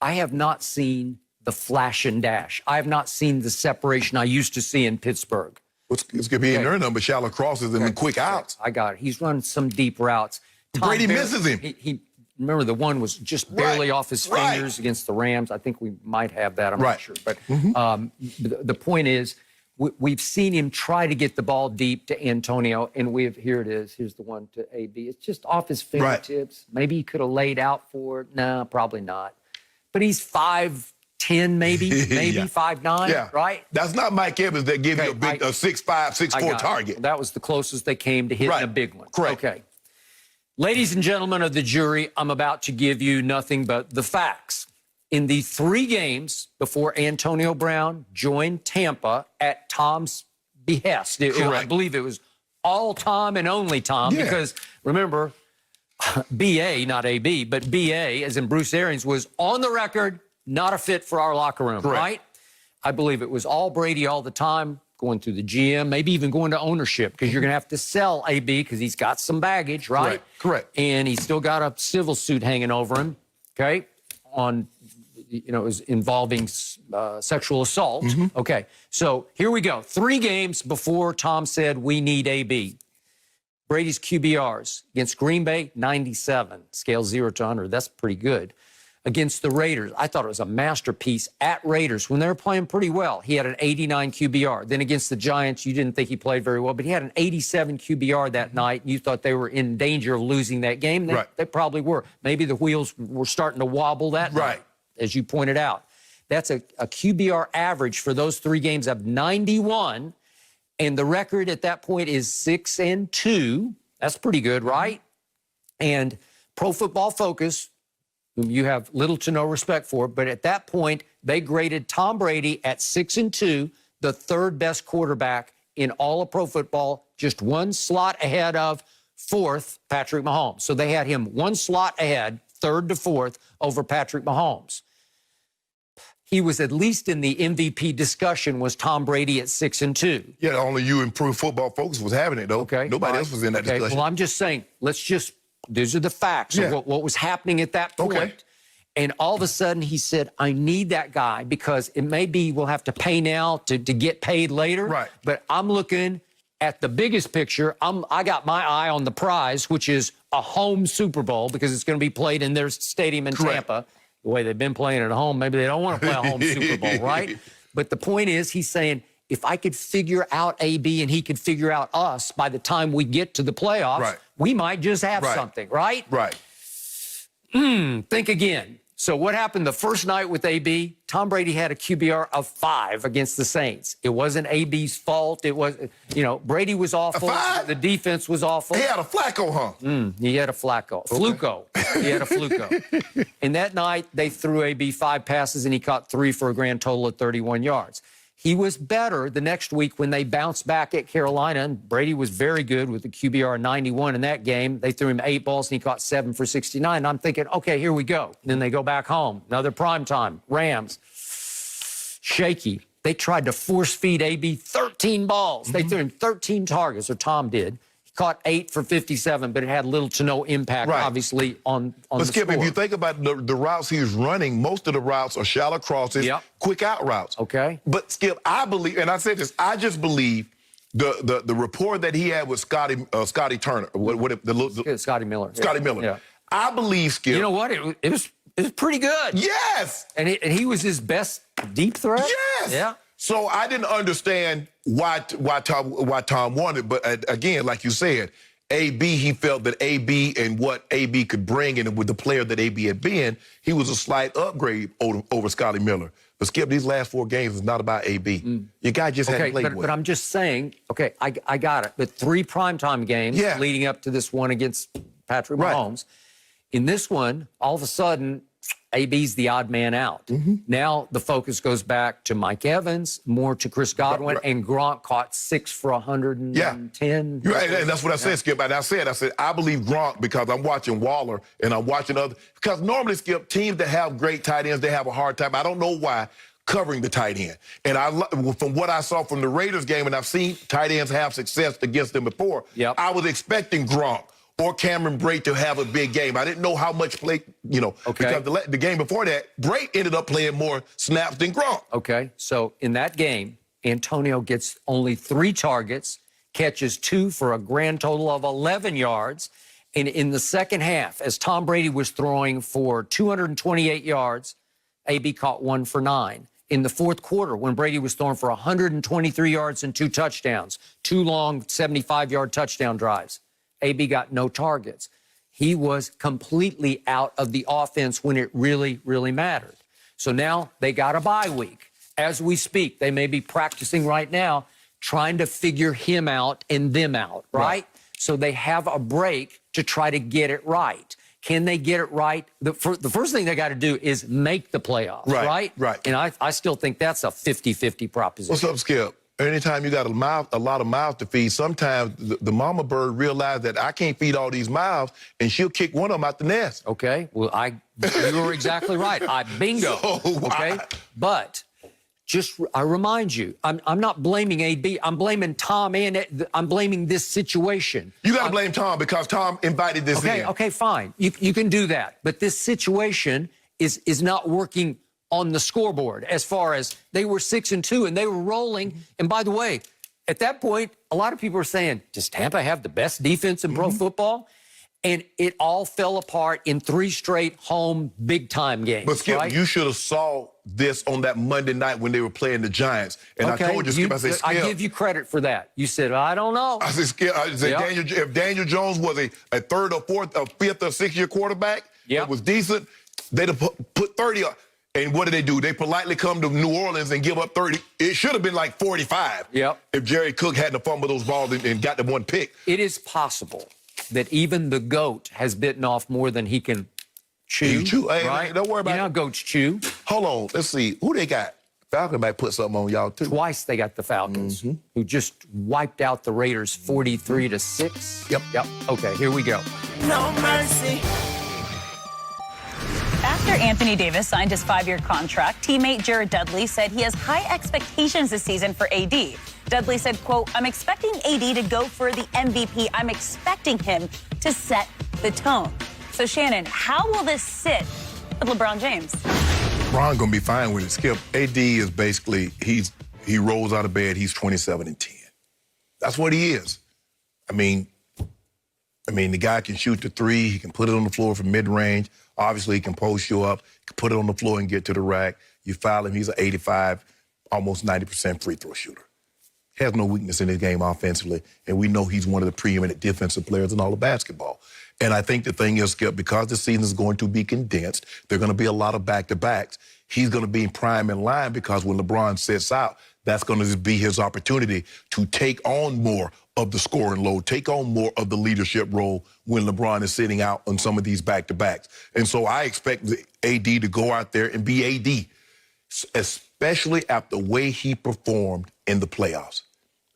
S4: I have not seen the flash and dash. I have not seen the separation I used to see in Pittsburgh.
S3: It's going to be in their number, shallow crosses and quick outs.
S4: I got it. He's run some deep routes.
S3: Brady misses him.
S4: He remember the one was just barely off his fingers against the Rams. I think we might have that. I'm not sure. But the point is, we've seen him try to get the ball deep to Antonio, and here it is. Here's the one to AB. It's just off his fingertips. Maybe he could have laid out for it. No, probably not. But he's 5'10", maybe 5'9", right?
S3: That's not Mike Evans that gave you a big 6'5", 6'4" target.
S4: That was the closest they came to hitting a big one.
S3: Correct.
S4: Okay. Ladies and gentlemen of the jury, I'm about to give you nothing but the facts. In the 3 games before Antonio Brown joined Tampa at Tom's behest, I believe it was all Tom and only Tom, because remember, BA, not AB, but BA, as in Bruce Arians, was on the record, not a fit for our locker room, right? I believe it was all Brady all the time, going through the GM, maybe even going to ownership, because you're going to have to sell AB because he's got some baggage, right?
S3: Correct.
S4: And he's still got a civil suit hanging over him, okay, on, it was involving sexual assault. Okay, so here we go. 3 games before Tom said we need AB. Brady's QBRs against Green Bay, 97, scale 0 to 100. That's pretty good. Against the Raiders, I thought it was a masterpiece at Raiders when they were playing pretty well. He had an 89 QBR. Then against the Giants, you didn't think he played very well, but he had an 87 QBR that night. You thought they were in danger of losing that game. They probably were. Maybe the wheels were starting to wobble that night, as you pointed out. That's a QBR average for those 3 games of 91, and the record at that point is 6-2. That's pretty good, right? And Pro Football Focus, whom you have little to no respect for, but at that point, they graded Tom Brady at 6-2, the 3rd best quarterback in all of pro football, just 1 slot ahead of 4th, Patrick Mahomes. So they had him 1 slot ahead, 3rd to 4th, over Patrick Mahomes. He was at least in the MVP discussion, was Tom Brady at 6-2.
S3: Yeah, only you and Pro Football Focus was having it, though.
S4: Okay.
S3: Nobody else was in that discussion.
S4: Well, I'm just saying, these are the facts of what was happening at that point.
S3: Okay.
S4: And all of a sudden he said, I need that guy because it may be we'll have to pay now to get paid later.
S3: Right.
S4: But I'm looking at the biggest picture, I got my eye on the prize, which is a home Super Bowl, because it's going to be played in their stadium in Tampa. The way they've been playing at home, maybe they don't want to play a home Super Bowl, right? But the point is, he's saying, if I could figure out AB and he could figure out us by the time we get to the playoffs, we might just have something, right?
S3: Right.
S4: Think again. So what happened the first night with AB? Tom Brady had a QBR of 5 against the Saints. It wasn't AB's fault. It was, Brady was awful. The defense was awful.
S3: He had a Flacco, huh?
S4: He had a Flacco. Fluco. He had a Fluco. And that night, they threw AB 5 passes, and he caught 3 for a grand total of 31 yards. He was better the next week when they bounced back at Carolina, and Brady was very good with the QBR 91 in that game. They threw him 8 balls, and he caught 7 for 69. And I'm thinking, okay, here we go. And then they go back home. Another primetime. Rams. Shaky. They tried to force feed AB 13 balls. They threw him 13 targets, or Tom did. He caught 8 for 57, but it had little to no impact, obviously, on the
S3: Skip,
S4: score.
S3: if you think about the routes he was running, most of the routes are shallow crosses, quick out routes.
S4: Okay.
S3: But, Skip, I believe, and I said this, I just believe the rapport that he had with Scotty Turner,
S4: Scotty Miller.
S3: Scotty Miller.
S4: Yeah.
S3: I believe, Skip.
S4: You know what? It was pretty good.
S3: Yes.
S4: And he was his best deep threat?
S3: Yes.
S4: Yeah.
S3: So I didn't understand why Tom wanted, but again, like you said, AB, he felt that AB and what AB could bring, and with the player that AB had been, he was a slight upgrade over Scotty Miller. But Skip, these last 4 games is not about AB. Your guy just hadn't played well.
S4: But I'm just saying, okay, I got it. But 3 primetime games leading up to this one against Patrick Mahomes. In this one, all of a sudden, AB's the odd man out. Now the focus goes back to Mike Evans, more to Chris Godwin, and Gronk caught 6 for 110.
S3: Right, and that's what I said, Skip. And I said, I believe Gronk, because I'm watching Waller and I'm watching other. Because normally, Skip, teams that have great tight ends, they have a hard time. I don't know why, covering the tight end. And from what I saw from the Raiders game, and I've seen tight ends have success against them before, I was expecting Gronk or Cameron Brate to have a big game. I didn't know how much play, because the game before that, Brate ended up playing more snaps than Gronk.
S4: Okay, so in that game, Antonio gets only 3 targets, catches 2 for a grand total of 11 yards. And in the second half, as Tom Brady was throwing for 228 yards, AB caught 1 for 9. In the fourth quarter, when Brady was throwing for 123 yards and 2 touchdowns, 2 long 75-yard touchdown drives, AB got no targets. He was completely out of the offense when it really, really mattered. So now they got a bye week. As we speak, they may be practicing right now, trying to figure him out and them out, right? So they have a break to try to get it right. Can they get it right? The first thing they got to do is make the playoffs, right? And I still think that's a 50-50 proposition.
S3: What's up, Skip? Anytime you got a lot of mouths to feed, sometimes the mama bird realized that I can't feed all these mouths, and she'll kick one of them out the nest.
S4: Okay, well, you were exactly right. Bingo. Okay, but I remind you, I'm not blaming AB. I'm blaming Tom, and I'm blaming this situation.
S3: You got to blame Tom, because Tom invited this in.
S4: Okay, fine. You can do that, but this situation is not working on the scoreboard. As far as they were 6-2 and they were rolling. And by the way, at that point, a lot of people are saying, does Tampa have the best defense in pro football? And it all fell apart in 3 straight home big-time games.
S3: But, Skip, you should have saw this on that Monday night when they were playing the Giants. And I told you, Skip, I said, Skip.
S4: I give you credit for that. You said, I don't know.
S3: I said, Skip, if Daniel Jones was a 3rd or 4th or 5th or 6th-year quarterback that was decent, they'd have put 30 up. And what do? They politely come to New Orleans and give up 30. It should have been like 45 if Jerry Cook hadn't fumbled those balls and got the 1 pick.
S4: It is possible that even the GOAT has bitten off more than he can chew.
S3: Hey, don't worry about it.
S4: You know how goats chew.
S3: Hold on. Let's see. Who they got? Falcons might put something on y'all, too.
S4: Twice they got the Falcons, who just wiped out the Raiders 43-6. Yep. Okay, here we go.
S7: No mercy.
S2: After Anthony Davis signed his 5-year contract, teammate Jared Dudley said he has high expectations this season for AD. Dudley said, quote, I'm expecting AD to go for the MVP. I'm expecting him to set the tone. So, Shannon, how will this sit with LeBron James?
S3: LeBron going to be fine with it, Skip. AD is basically, he rolls out of bed, he's 27-10. That's what he is. I mean, the guy can shoot the three. He can put it on the floor from mid-range. Obviously, he can post you up. He can put it on the floor and get to the rack. You foul him, he's an 85, almost 90% free throw shooter. Has no weakness in his game offensively, and we know he's one of the preeminent defensive players in all of basketball. And I think the thing is, Skip, because the season is going to be condensed, there are going to be a lot of back-to-backs. He's going to be prime in line because when LeBron sits out, that's going to be his opportunity to take on more of the scoring load, take on more of the leadership role when LeBron is sitting out on some of these back-to-backs. And so I expect AD to go out there and be AD, especially after the way he performed in the playoffs.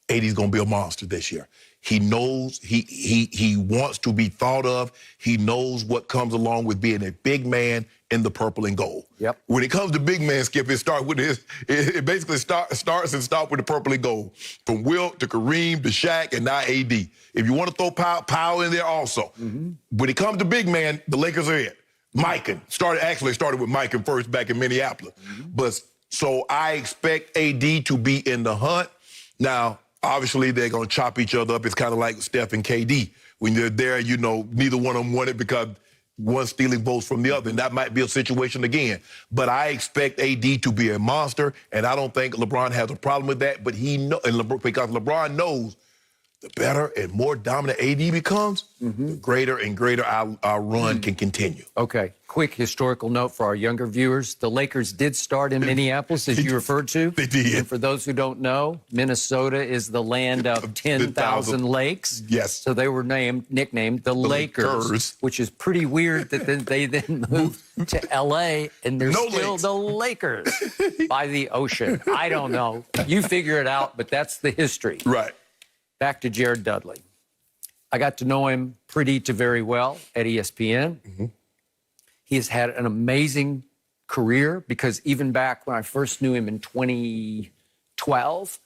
S3: AD's going to be a monster this year. He knows he wants to be thought of. He knows what comes along with being a big man in the purple and gold.
S4: Yep.
S3: When it comes to big man, Skip, it basically starts with the purple and gold. From Wilt to Kareem to Shaq and now AD. If you want to throw Powell in there also. Mm-hmm. When it comes to big man, the Lakers are it. Mikan started with Mikan first back in Minneapolis. Mm-hmm. But so I expect AD to be in the hunt. Now, obviously, they're going to chop each other up. It's kind of like Steph and KD. When you're there, you know, neither one of them won it because one's stealing votes from the other, and that might be a situation again. But I expect AD to be a monster, and I don't think LeBron has a problem with that. But because LeBron knows the better and more dominant AD becomes, the greater and greater our run can continue.
S4: Okay, quick historical note for our younger viewers. The Lakers did start in Minneapolis, as you referred to.
S3: They did.
S4: And for those who don't know, Minnesota is the land of 10,000 lakes.
S3: Yes.
S4: So they were nicknamed the Lakers, which is pretty weird that they then moved to L.A. and they're still the Lakers by the ocean. I don't know. You figure it out, but that's the history.
S3: Right.
S4: Back to Jared Dudley. I got to know him pretty to very well at ESPN. Mm-hmm. He has had an amazing career because even back when I first knew him in 2012,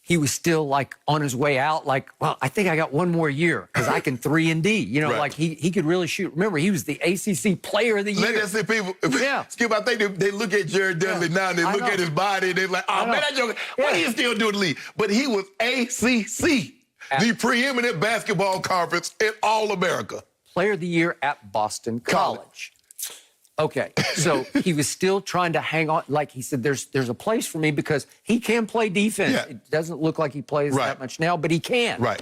S4: he was still like on his way out, like, well, I think I got one more year because I can 3 and D. You know, like he could really shoot. Remember, he was the ACC Player of the Year.
S3: Let us see people. Yeah. Skip, I think they look at Jared Dudley now and they look at his body and they're like, oh, man, that joke. What are you still doing in the league? But he was ACC, the preeminent basketball conference in all America.
S4: Player of the Year at Boston College. Okay, so he was still trying to hang on. Like he said, there's a place for me because he can play defense. Yeah. It doesn't look like he plays that much now, but he can.
S3: Right.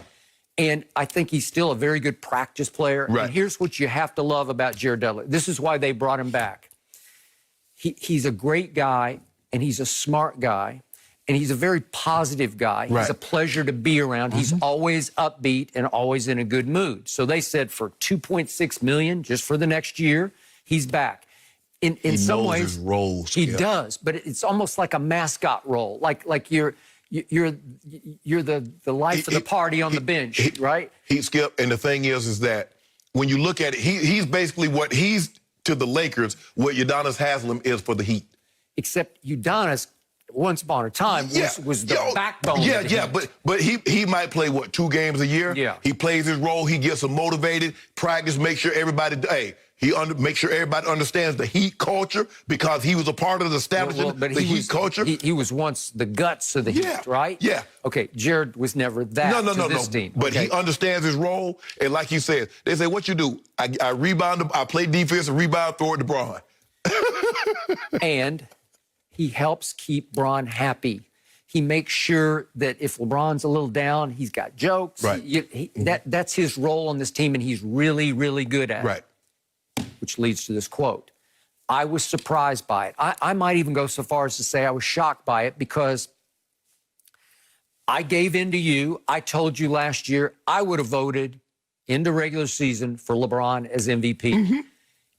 S4: And I think he's still a very good practice player. Right. And here's what you have to love about Jared Dudley. This is why they brought him back. He's a great guy, and he's a smart guy, and he's a very positive guy. Right. He's a pleasure to be around. Mm-hmm. He's always upbeat and always in a good mood. So they said for $2.6 million just for the next year, he's back. In some ways,
S3: his roles,
S4: he does, but it's almost like a mascot role, like you're the life of the party on the bench, right?
S3: He Skip, and the thing is that when you look at it, he's basically what he's to the Lakers, what Udonis Haslem is for the Heat.
S4: Except Udonis, once upon a time, was the backbone.
S3: Yeah,
S4: of the Heat.
S3: but he might play 2 games a year. Yeah, he plays his role. He gets them motivated. Practice, make sure everybody. Make sure everybody understands the Heat culture because he was a part of the establishment, the Heat culture.
S4: He was once the guts of the Heat, right?
S3: Yeah.
S4: Okay, Jared was never that to this team.
S3: But he understands his role, and like you said, they say, what you do? I rebound, I play defense, and rebound, throw it to Bron.
S4: And he helps keep Bron happy. He makes sure that if LeBron's a little down, he's got jokes. Right. That's his role on this team, and he's really, really good at it. Right. Which leads to this quote. I was surprised by it. I might even go so far as to say I was shocked by it because I gave in to you. I told you last year I would have voted in the regular season for LeBron as MVP,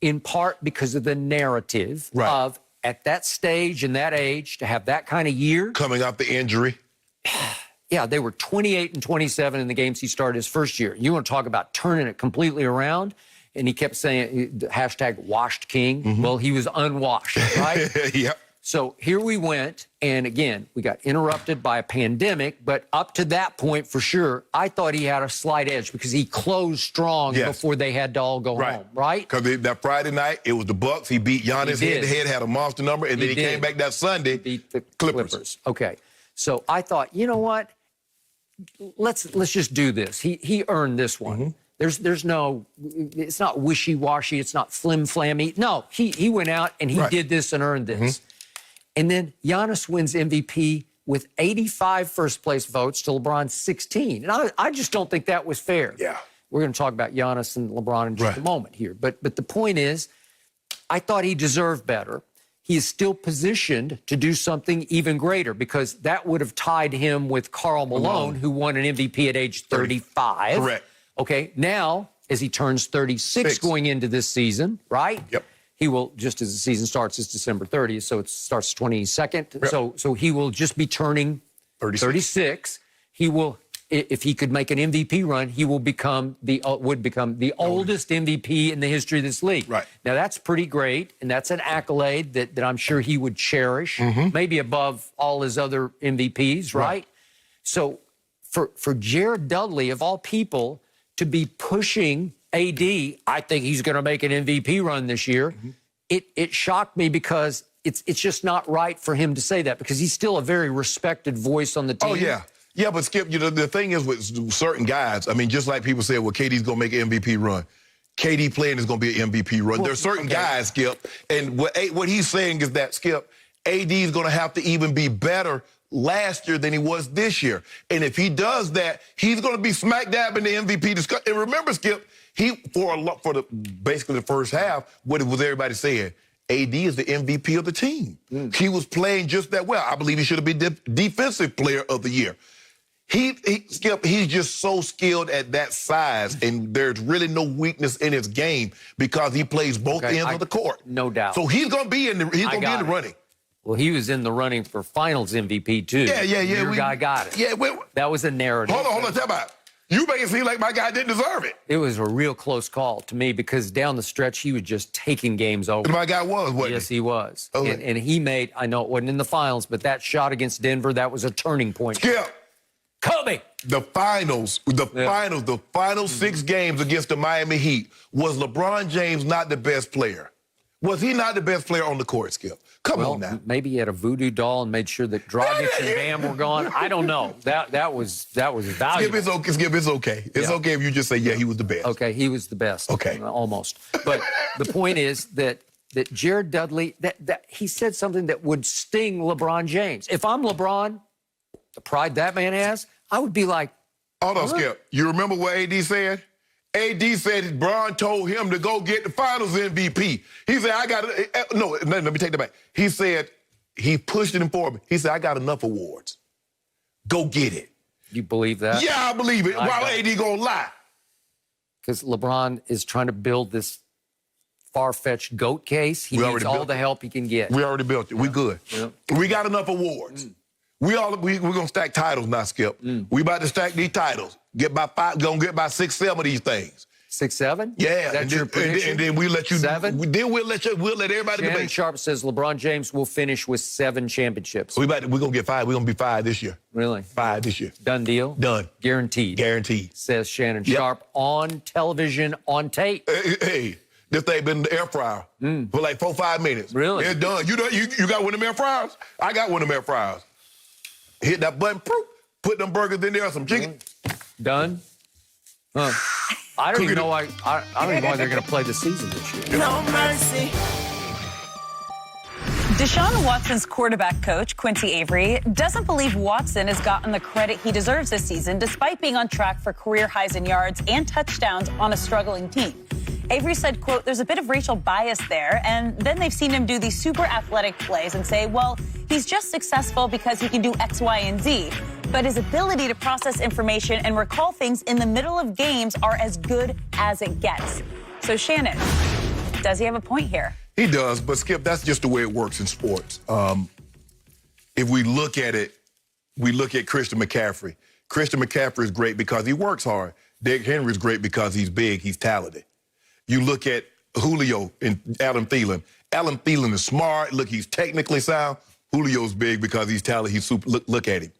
S4: in part because of the narrative of at that stage and that age to have that kind of year.
S3: Coming off the injury.
S4: Yeah, they were 28 and 27 in the games he started his first year. You want to talk about turning it completely around? And he kept saying, #washed king. Well, he was unwashed, right?
S3: Yep.
S4: So here we went. And again, we got interrupted by a pandemic. But up to that point, for sure, I thought he had a slight edge because he closed strong before they had to all go home, right?
S3: Because that Friday night, it was the Bucks. He beat Giannis head-to-head, had a monster number. And then he came back that Sunday.
S4: Beat the Clippers. Okay. So I thought, you know what? let's just do this. He earned this one. There's no, it's not wishy-washy. It's not flim-flammy. No, he went out and he did this and earned this. And then Giannis wins MVP with 85 first-place votes to LeBron's 16. And I just don't think that was fair.
S3: Yeah.
S4: We're going to talk about Giannis and LeBron in just a moment here. But the point is, I thought he deserved better. He is still positioned to do something even greater because that would have tied him with Karl Malone, who won an MVP at age 35.
S3: Correct.
S4: Okay, now, as he turns 36 going into this season, right?
S3: Yep.
S4: He will, just as the season starts, it's December 30th, so it starts 22nd. Yep. So he will just be turning 36. He will, if he could make an MVP run, he will become would become the oldest MVP in the history of this league. Right. Now, that's pretty great, and that's an accolade that I'm sure he would cherish, maybe above all his other MVPs, right? So for Jared Dudley, of all people, to be pushing AD, I think he's going to make an MVP run this year. It shocked me because it's just not right for him to say that because he's still a very respected voice on the team.
S3: Oh, yeah. Yeah, but Skip, you know, the thing is with certain guys, I mean, just like people say, well, KD's going to make an MVP run. KD playing is going to be an MVP run. There's certain guys, Skip, and what he's saying is that, Skip, AD is going to have to even be better last year than he was this year. And if he does that, he's going to be smack dab in the MVP discussion. And remember, Skip, basically the first half, what was everybody saying? AD is the MVP of the team. He was playing just that well. I believe he should have been defensive player of the year. Skip, he's just so skilled at that size, and there's really no weakness in his game because he plays both ends of the court.
S4: No doubt.
S3: So he's going to be in the running.
S4: Well, he was in the running for Finals MVP, too.
S3: Yeah.
S4: Your guy got it.
S3: Yeah,
S4: that was a narrative.
S3: Hold on, tell me. You make it seem like my guy didn't deserve it.
S4: It was a real close call to me because down the stretch, he was just taking games over.
S3: And my guy was, wasn't he?
S4: Yes, he was.
S3: Okay.
S4: And he made, I know it wasn't in the finals, but that shot against Denver, that was a turning point.
S3: Skip.
S4: Kobe.
S3: The final 6 games against the Miami Heat, was LeBron James not the best player? Was he not the best player on the court, Skip? Come on now.
S4: Maybe he had a voodoo doll and made sure that Dragic and Bam were gone. I don't know. That was valuable.
S3: Skip, it's okay. It's okay if you just say, yeah, he was the best.
S4: Okay, he was the best.
S3: Okay.
S4: Almost. But the point is that Jared Dudley, that he said something that would sting LeBron James. If I'm LeBron, the pride that man has, I would be like,
S3: hold on, Skip. You remember what AD said? AD said Bron told him to go get the Finals MVP. He said, I got it. No, let me take that back. He said, he pushed it for me. He said, I got enough awards. Go get it.
S4: You believe that?
S3: Yeah, I believe it. Why AD gonna lie?
S4: Because LeBron is trying to build this far-fetched GOAT case. He needs all the help he can get.
S3: We already built it. We good. We got enough awards. We're going to stack titles now, Skip. We about to stack these titles. Gonna get about 6, 7 of these things.
S4: 6, 7?
S3: Yeah.
S4: That's your prediction?
S3: And then we'll let you...
S4: 7?
S3: Then we'll let everybody
S4: Shannon
S3: debate.
S4: Sharpe says LeBron James will finish with 7 championships.
S3: We're going to get 5. We're going to be 5 this year.
S4: Really?
S3: 5 this year.
S4: Done deal?
S3: Done.
S4: Guaranteed?
S3: Guaranteed.
S4: Says Shannon Sharpe on television, on tape.
S3: Hey, this thing been in the air fryer for like 4 or 5 minutes.
S4: Really?
S3: It's done. You got one of them air fryers? I got one of them air fryers. Hit that button, put them burgers in there, some chicken.
S4: Done? Huh. I don't even know why they're going to play the season this year.
S7: No mercy.
S2: Deshaun Watson's quarterback coach, Quincy Avery, doesn't believe Watson has gotten the credit he deserves this season, despite being on track for career highs in yards and touchdowns on a struggling team. Avery said, quote, there's a bit of racial bias there, and then they've seen him do these super athletic plays and say, well, he's just successful because he can do X, Y, and Z. But his ability to process information and recall things in the middle of games are as good as it gets. So, Shannon, does he have a point here?
S3: He does, but Skip, that's just the way it works in sports. If we look at it, we look at Christian McCaffrey. Christian McCaffrey is great because he works hard. Derrick Henry is great because he's big, he's talented. You look at Julio and Adam Thielen. Adam Thielen is smart. Look, he's technically sound. Julio's big because he's talented. He's super. Look at him.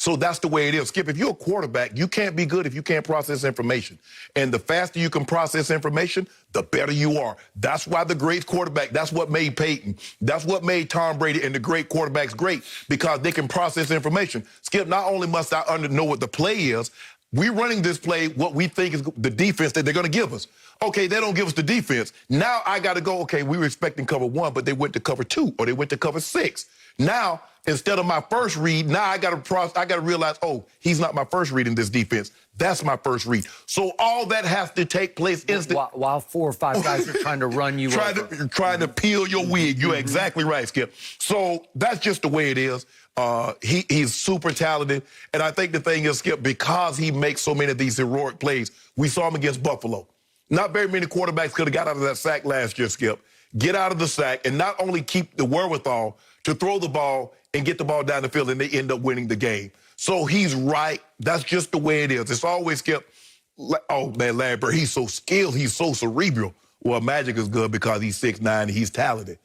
S3: So that's the way it is. Skip, if you're a quarterback, you can't be good if you can't process information. And the faster you can process information, the better you are. That's why the great quarterback, that's what made Peyton. That's what made Tom Brady and the great quarterbacks great, because they can process information. Skip, not only must I know what the play is, we're running this play, what we think is the defense that they're going to give us. Okay, they don't give us the defense. Now I got to go, okay, we were expecting cover 1, but they went to cover 2, or they went to cover 6. Now, instead of my first read, now I got to realize, oh, he's not my first read in this defense. That's my first read. So all that has to take place instantly.
S4: While 4 or 5 guys are trying to run you over.
S3: Trying to peel your wig. You're exactly right, Skip. So that's just the way it is. He's super talented. And I think the thing is, Skip, because he makes so many of these heroic plays, we saw him against Buffalo. Not very many quarterbacks could have got out of that sack last year, Skip. Get out of the sack and not only keep the wherewithal to throw the ball and get the ball down the field, and they end up winning the game. So he's right. That's just the way it is. It's always, Skip, oh, man, Larry Bird, he's so skilled. He's so cerebral. Well, Magic is good because he's 6'9" and he's talented.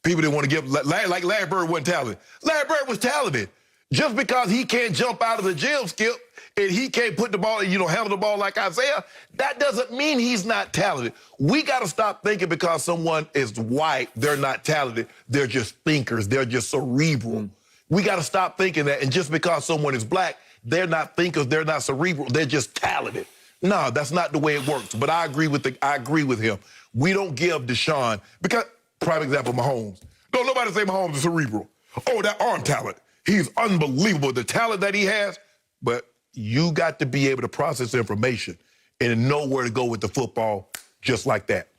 S3: People didn't want to give, like Larry Bird wasn't talented. Larry Bird was talented. Just because he can't jump out of the gym, Skip, and he can't put the ball, handle the ball like Isaiah, that doesn't mean he's not talented. We got to stop thinking because someone is white, they're not talented. They're just thinkers. They're just cerebral. We got to stop thinking that. And just because someone is black, they're not thinkers. They're not cerebral. They're just talented. No, that's not the way it works. But I agree with him. We don't give Deshaun, because, prime example, Mahomes. Don't nobody say Mahomes is cerebral. Oh, that arm talent. He's unbelievable, the talent that he has. But you got to be able to process information and know where to go with the football just like that.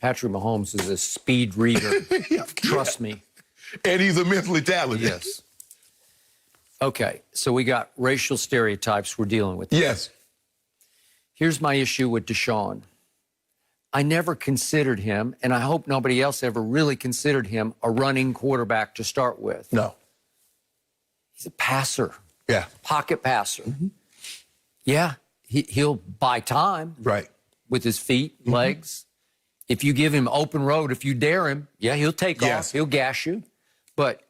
S4: Patrick Mahomes is a speed reader. Trust me.
S3: And he's immensely talented.
S4: Yes. Okay, so we got racial stereotypes we're dealing with.
S3: Yes.
S4: Here's my issue with Deshaun. I never considered him, and I hope nobody else ever really considered him, a running quarterback to start with.
S3: No.
S4: He's a passer.
S3: Yeah.
S4: Pocket passer. Yeah, he'll buy time.
S3: Right.
S4: With his feet, legs. If you give him open road, if you dare him, yeah, he'll take off. He'll gash you. But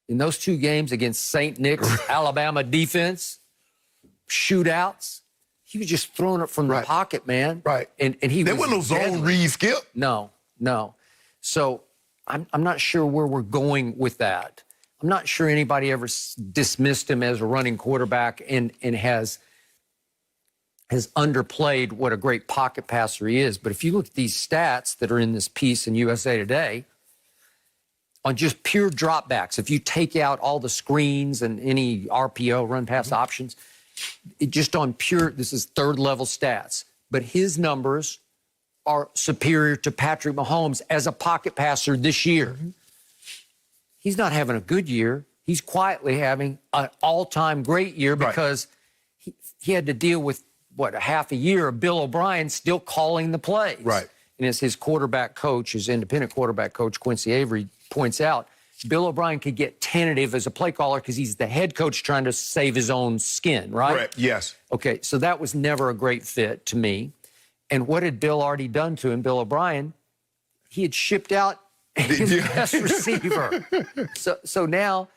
S4: in those 2 games against St. Nick's, Alabama defense, shootouts, he was just throwing it from the pocket, man.
S3: Right.
S4: And he
S3: there wasn't no zone read, Skip.
S4: No. So I'm not sure where we're going with that. I'm not sure anybody ever dismissed him as a running quarterback and has underplayed what a great pocket passer he is. But if you look at these stats that are in this piece in USA Today, on just pure dropbacks, if you take out all the screens and any RPO, run pass options, just on pure, this is 3rd-level stats. But his numbers are superior to Patrick Mahomes as a pocket passer this year. He's not having a good year. He's quietly having an all-time great year because he had to deal with, a half a year of Bill O'Brien still calling the plays.
S3: Right.
S4: And as his quarterback coach, his independent quarterback coach, Quincy Avery, points out, Bill O'Brien could get tentative as a play caller because he's the head coach trying to save his own skin, right?
S3: Correct, yes.
S4: Okay, so that was never a great fit to me. And what had Bill already done to him, Bill O'Brien? He had shipped out his best receiver. So now,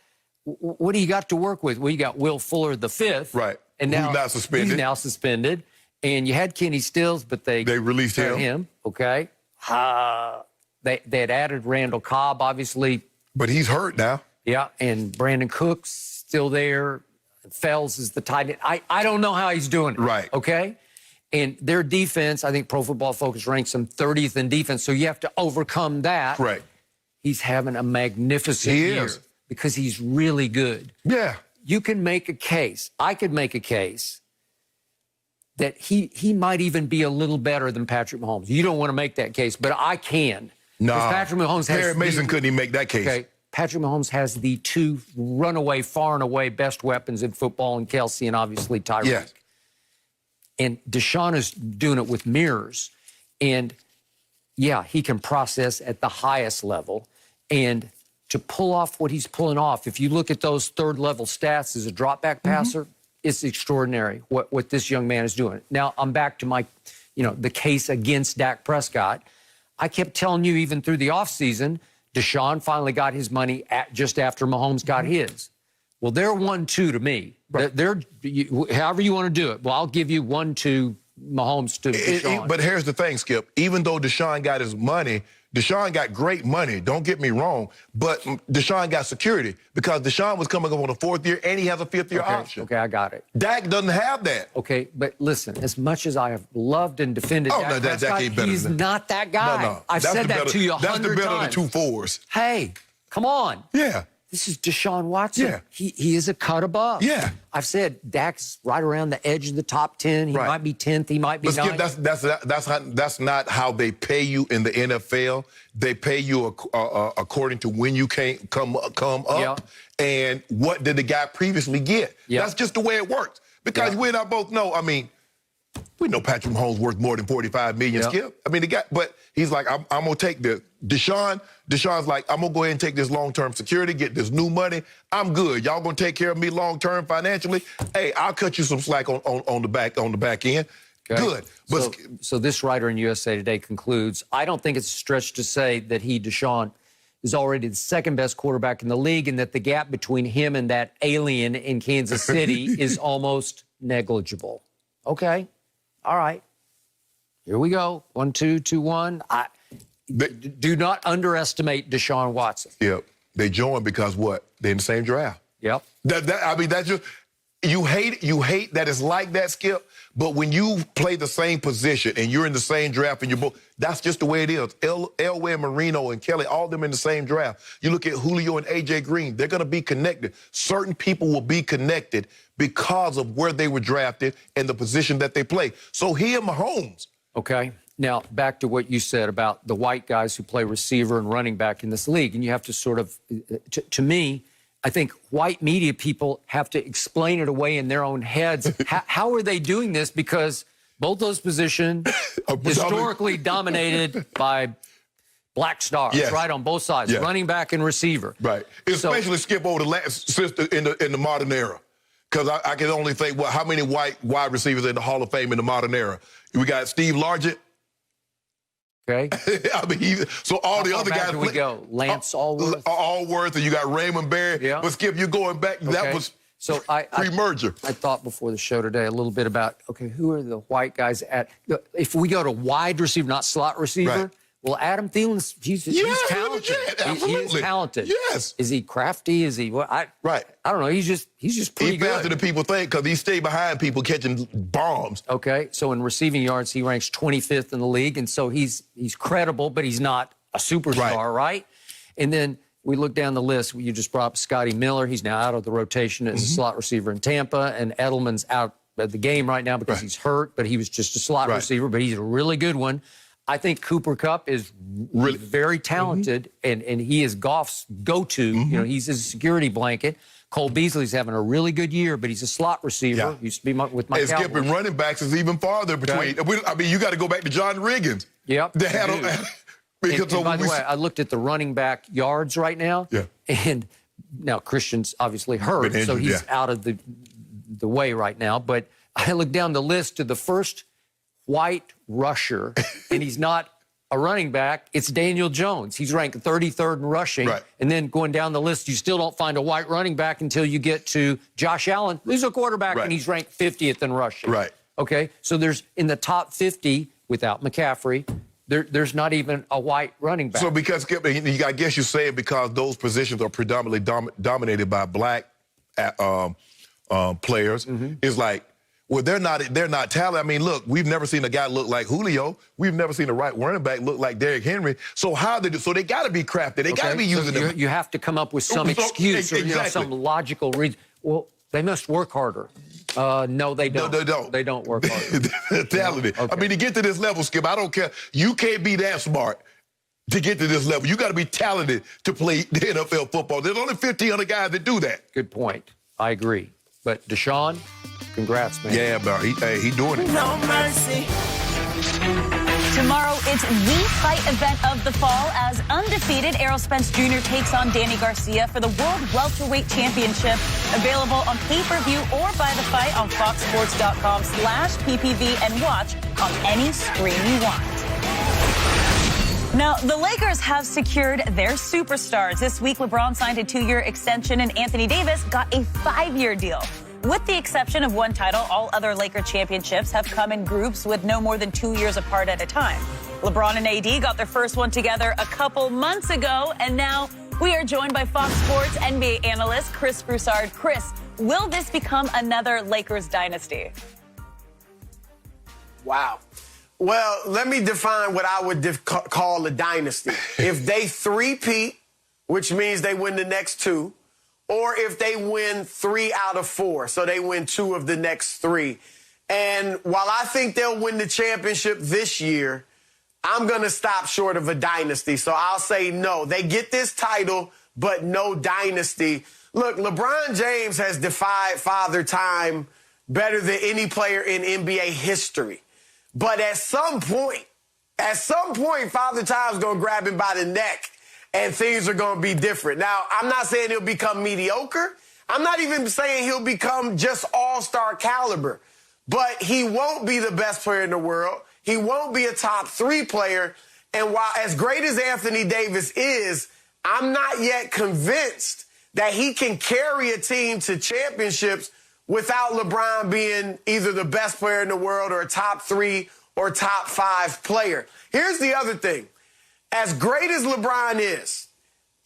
S4: what do you got to work with? Well, you got Will Fuller the 5th.
S3: Right.
S4: And now
S3: he's
S4: now suspended. And you had Kenny Stills, but they
S3: released him.
S4: Okay. They had added Randall Cobb, obviously.
S3: But he's hurt now.
S4: Yeah, and Brandon Cook's still there. Fells is the tight end. I don't know how he's doing it.
S3: Right.
S4: Okay? And their defense, I think Pro Football Focus ranks them 30th in defense, so you have to overcome that.
S3: Right.
S4: He's having a magnificent year because he's really good.
S3: Yeah.
S4: You can make a case. I could make a case that he might even be a little better than Patrick Mahomes. You don't want to make that case, but I can.
S3: No.
S4: Patrick Mahomes has
S3: Harry Mason couldn't even make that case.
S4: Okay. Patrick Mahomes has the 2 runaway, far and away best weapons in football, and Kelsey and obviously Tyreek.
S3: Yes.
S4: And Deshaun is doing it with mirrors. And, yeah, he can process at the highest level. And to pull off what he's pulling off, if you look at those 3rd-level stats as a drop-back passer, it's extraordinary what this young man is doing. Now, I'm back to my, the case against Dak Prescott. I kept telling you even through the offseason, Deshaun finally got his money just after Mahomes got his. Well, they're 1-2 to me.
S3: Right.
S4: However you want to do it. Well, I'll give you 1-2 Mahomes to Deshaun.
S3: But here's the thing, Skip. Even though Deshaun got his money, Deshaun got great money. Don't get me wrong. But Deshaun got security because Deshaun was coming up on a 4th year and he has a 5th-year option.
S4: Okay, I got it.
S3: Dak doesn't have that.
S4: Okay, but listen, as much as I have loved and defended Dak Prescott,
S3: ain't better
S4: he's
S3: than that.
S4: not that guy.
S3: No.
S4: I've said that to you 100 times.
S3: That's the better of the 2 4s.
S4: Hey, come on.
S3: Yeah.
S4: This is Deshaun Watson.
S3: Yeah.
S4: He is a cut above.
S3: Yeah.
S4: I've said Dak's right around the edge of the top 10. He might be 10th. He might be 9th.
S3: But Skip, that's not how they pay you in the NFL. They pay you according to when you come up and what did the guy previously get.
S4: Yeah.
S3: That's just the way it works. Because we and I both know, I mean, we know Patrick Mahomes worth more than $45 million, Skip. I mean, the guy, but he's like, I'm going to take this. Deshaun's like, I'm going to go ahead and take this long-term security, get this new money. I'm good. Y'all going to take care of me long-term financially? Hey, I'll cut you some slack on the back end. Okay. Good. But
S4: so this writer in USA Today concludes, I don't think it's a stretch to say that Deshaun, is already the second-best quarterback in the league and that the gap between him and that alien in Kansas City is almost negligible. Okay. All right. Here we go. 1-2, 2-1. Do not underestimate Deshaun Watson.
S3: Yep. They joined because what? They're in the same draft.
S4: Yep.
S3: I mean, that's just you hate that it's like that, Skip. But when you play the same position and you're in the same draft and you're both, that's just the way it is. Elway, Marino, and Kelly, all of them in the same draft. You look at Julio and A.J. Green, they're going to be connected. Certain people will be connected because of where they were drafted and the position that they play. So here, Mahomes.
S4: Okay. Now, back to what you said about the white guys who play receiver and running back in this league. And you have to sort of, to me, I think white media people have to explain it away in their own heads. How are they doing this? Because both those positions historically dominated by black stars, right, on both sides, running back and receiver.
S3: Right. Especially Skip over the last sister in the modern era. Because I can only think, well, how many white wide receivers in the Hall of Fame in the modern era? We got Steve Largent.
S4: Okay.
S3: I mean, so all the other guys.
S4: We go Lance
S3: Allworth, and you got Raymond Barry. Yeah. But Skip, you're going back. Okay. That was pre-merger.
S4: I thought before the show today a little bit about, okay, who are the white guys at? If we go to wide receiver, not slot receiver. Well, Adam Thielen's, he's talented. He is talented.
S3: Yes.
S4: Is he crafty? Is he what? I don't know. He's just pretty good.
S3: He's faster than people think because he stayed behind people catching bombs.
S4: Okay. So in receiving yards, he ranks 25th in the league, and so he's credible, but he's not a superstar, right? And then we look down the list. You just brought up Scotty Miller. He's now out of the rotation as a slot receiver in Tampa, and Edelman's out of the game right now because he's hurt, but he was just a slot receiver, but he's a really good one. I think Cooper Kupp is really very talented, and he is Goff's go-to. You know, he's his security blanket. Cole Beasley's having a really good year, but he's a slot receiver. Used to be with my Cowboys.
S3: Skipping running backs is even farther between. I mean, you got to go back to John Riggins.
S4: Yep.
S3: They had
S4: and by the way, I looked at the running back yards right now. Yeah. And now Christian's obviously hurt, so he's out of the way right now. But I looked down the list to the first white rusher, and he's not a running back. It's Daniel Jones. He's ranked 33rd in rushing. Right. And then going down the list, you still don't find a white running back until you get to Josh Allen, who's a quarterback, and he's ranked 50th in rushing.
S3: Right.
S4: Okay, so there's in the top 50 without McCaffrey, there's not even a white running back.
S3: So because, Skip, I guess you say it because those positions are predominantly dominated by black players. It's like, well, they're not talented. I mean, look, we've never seen a guy look like Julio. We've never seen a right running back look like Derrick Henry. So so they got to be crafted. They got to be using them.
S4: You have to come up with some excuse or some logical reason. Well, they must work harder. No, they don't.
S3: No, they don't.
S4: They don't work harder.
S3: They're talented. Okay. I mean, to get to this level, Skip, I don't care. You can't be that smart to get to this level. You got to be talented to play the NFL football. There's only 15 other guys that do that.
S4: Good point. I agree. But Deshaun, congrats, man.
S3: Yeah, bro. He doing it.
S7: No mercy.
S2: Tomorrow, it's the fight event of the fall as undefeated Errol Spence Jr. takes on Danny Garcia for the World Welterweight Championship. Available on pay-per-view or buy the fight on foxsports.com/PPV and watch on any screen you want. Now, the Lakers have secured their superstars. This week, LeBron signed a 2-year extension, and Anthony Davis got a 5-year deal. With the exception of one title, all other Laker championships have come in groups with no more than 2 years apart at a time. LeBron and AD got their first one together a couple months ago, and now we are joined by Fox Sports NBA analyst Chris Broussard. Chris, will this become another Lakers dynasty?
S8: Wow. Well, let me define what I would call a dynasty. If they three-peat, which means they win the next 2, or if they win 3 out of 4, so they win 2 of the next 3. And while I think they'll win the championship this year, I'm going to stop short of a dynasty. So I'll say no. They get this title, but no dynasty. Look, LeBron James has defied Father Time better than any player in NBA history. But at some point, Father Time's going to grab him by the neck and things are going to be different. Now, I'm not saying he'll become mediocre. I'm not even saying he'll become just all-star caliber. But he won't be the best player in the world. He won't be a top 3 player. And while as great as Anthony Davis is, I'm not yet convinced that he can carry a team to championships without LeBron being either the best player in the world or a top 3 or top 5 player. Here's the other thing. As great as LeBron is,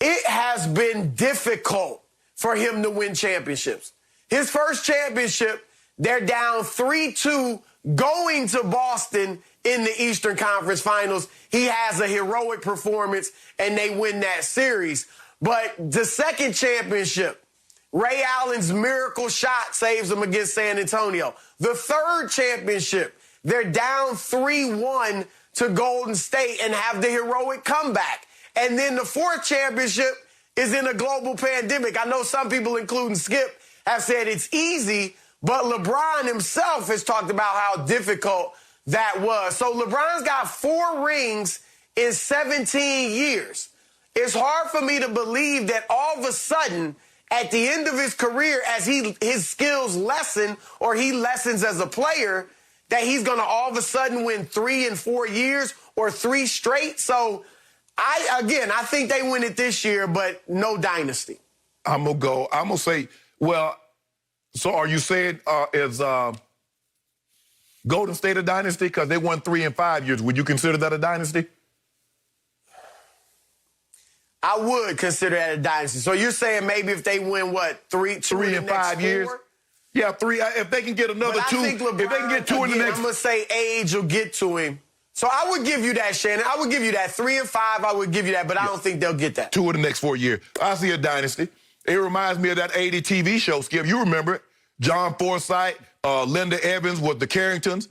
S8: it has been difficult for him to win championships. His first championship, they're down 3-2 going to Boston in the Eastern Conference Finals. He has a heroic performance, and they win that series. But the second championship, Ray Allen's miracle shot saves them against San Antonio. The third championship, they're down 3-1 to Golden State and have the heroic comeback. And then the fourth championship is in a global pandemic. I know some people, including Skip, have said it's easy, but LeBron himself has talked about how difficult that was. So LeBron's got 4 rings in 17 years. It's hard for me to believe that all of a sudden, at the end of his career, as his skills lessen or he lessens as a player, that he's going to all of a sudden win 3 in 4 years or 3 straight. So, I think they win it this year, but no dynasty.
S3: I'm going to say, well, so are you saying is Golden State a dynasty? Because they won 3 in 5 years. Would you consider that a dynasty?
S8: I would consider that a dynasty. So you're saying maybe if they win, what, 3 in 5 years?
S3: Yeah, 3. If they can get another 2,
S8: if they can get 2
S3: in the next.
S8: I'm going to say age will get to him. So I would give you that, Shannon. I would give you that. 3 and 5, I would give you that, but I don't think they'll get that.
S3: 2 in the next 4 years. I see a dynasty. It reminds me of that 80 TV show, Skip. You remember it. John Forsythe, Linda Evans with the Carringtons,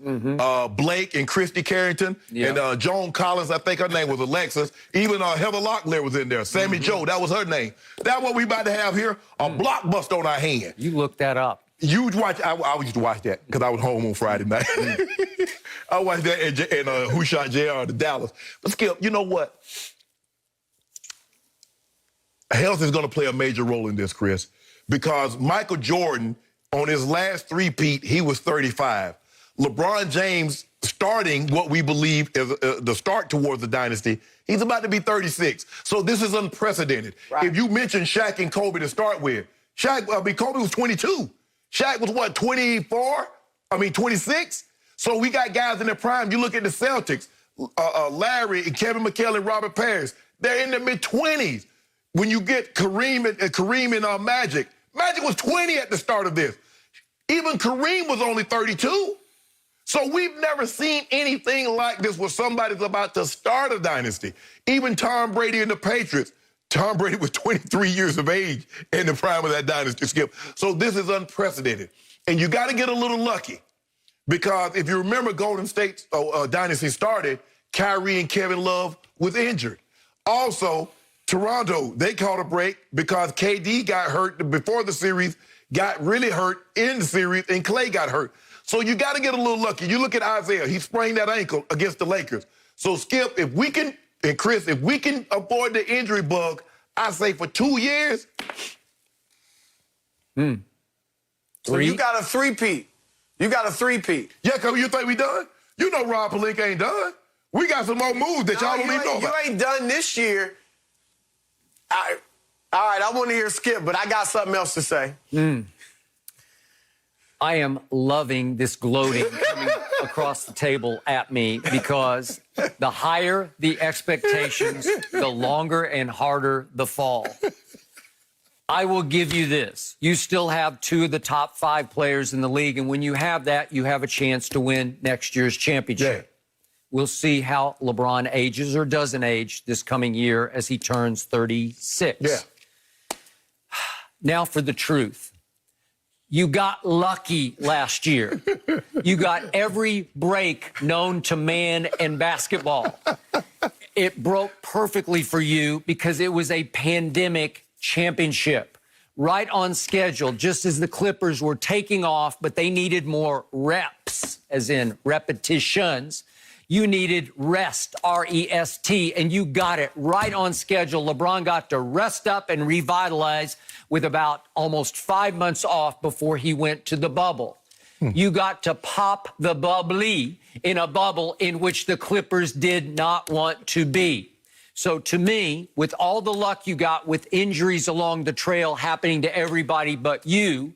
S3: Blake and Christy Carrington, and Joan Collins, I think her name was Alexis. Even Heather Locklear was in there. Sammy Joe, that was her name. That's what we about to have here, a blockbuster on our hand.
S4: You looked that up.
S3: You watch, I used to watch that because I was home on Friday night. I watched that and Who Shot JR to Dallas. But Skip, you know what? Health is going to play a major role in this, Chris, because Michael Jordan, on his last three-peat, he was 35. LeBron James, starting what we believe is the start towards the dynasty, he's about to be 36. So this is unprecedented. Right. If you mention Shaq and Kobe to start with, Kobe was 22. Shaq was, what, 24? 26? So we got guys in their prime. You look at the Celtics, Larry and Kevin McHale and Robert Parrish, they're in their mid-20s. When you get Kareem and Magic was 20 at the start of this. Even Kareem was only 32. So we've never seen anything like this where somebody's about to start a dynasty. Even Tom Brady and the Patriots. Tom Brady was 23 years of age in the prime of that dynasty, Skip. So this is unprecedented. And you got to get a little lucky because if you remember Golden State's dynasty started, Kyrie and Kevin Love was injured. Also, Toronto, they caught a break because KD got hurt before the series, got really hurt in the series, and Clay got hurt. So you got to get a little lucky. You look at Isaiah. He sprained that ankle against the Lakers. So, Skip, if we can, and Chris, if we can avoid the injury bug, I say for 2 years.
S8: So you got a three-peat. You got a three-peat.
S3: Yeah, because you think we done? You know Rob Pelinka ain't done. We got some more moves that y'all don't even know about.
S8: You ain't done this year. All right, I want to hear Skip, but I got something else to say.
S4: I am loving this gloating coming across the table at me because the higher the expectations, the longer and harder the fall. I will give you this. You still have 2 of the top 5 players in the league, and when you have that, you have a chance to win next year's championship. Yeah. We'll see how LeBron ages or doesn't age this coming year as he turns 36.
S3: Yeah.
S4: Now for the truth. You got lucky last year. You got every break known to man and basketball. It broke perfectly for you because it was a pandemic championship. Right on schedule, just as the Clippers were taking off, but they needed more reps, as in repetitions. You needed rest, R-E-S-T, and you got it right on schedule. LeBron got to rest up and revitalize with about almost 5 months off before he went to the bubble. You got to pop the bubbly in a bubble in which the Clippers did not want to be. So to me, with all the luck you got with injuries along the trail happening to everybody but you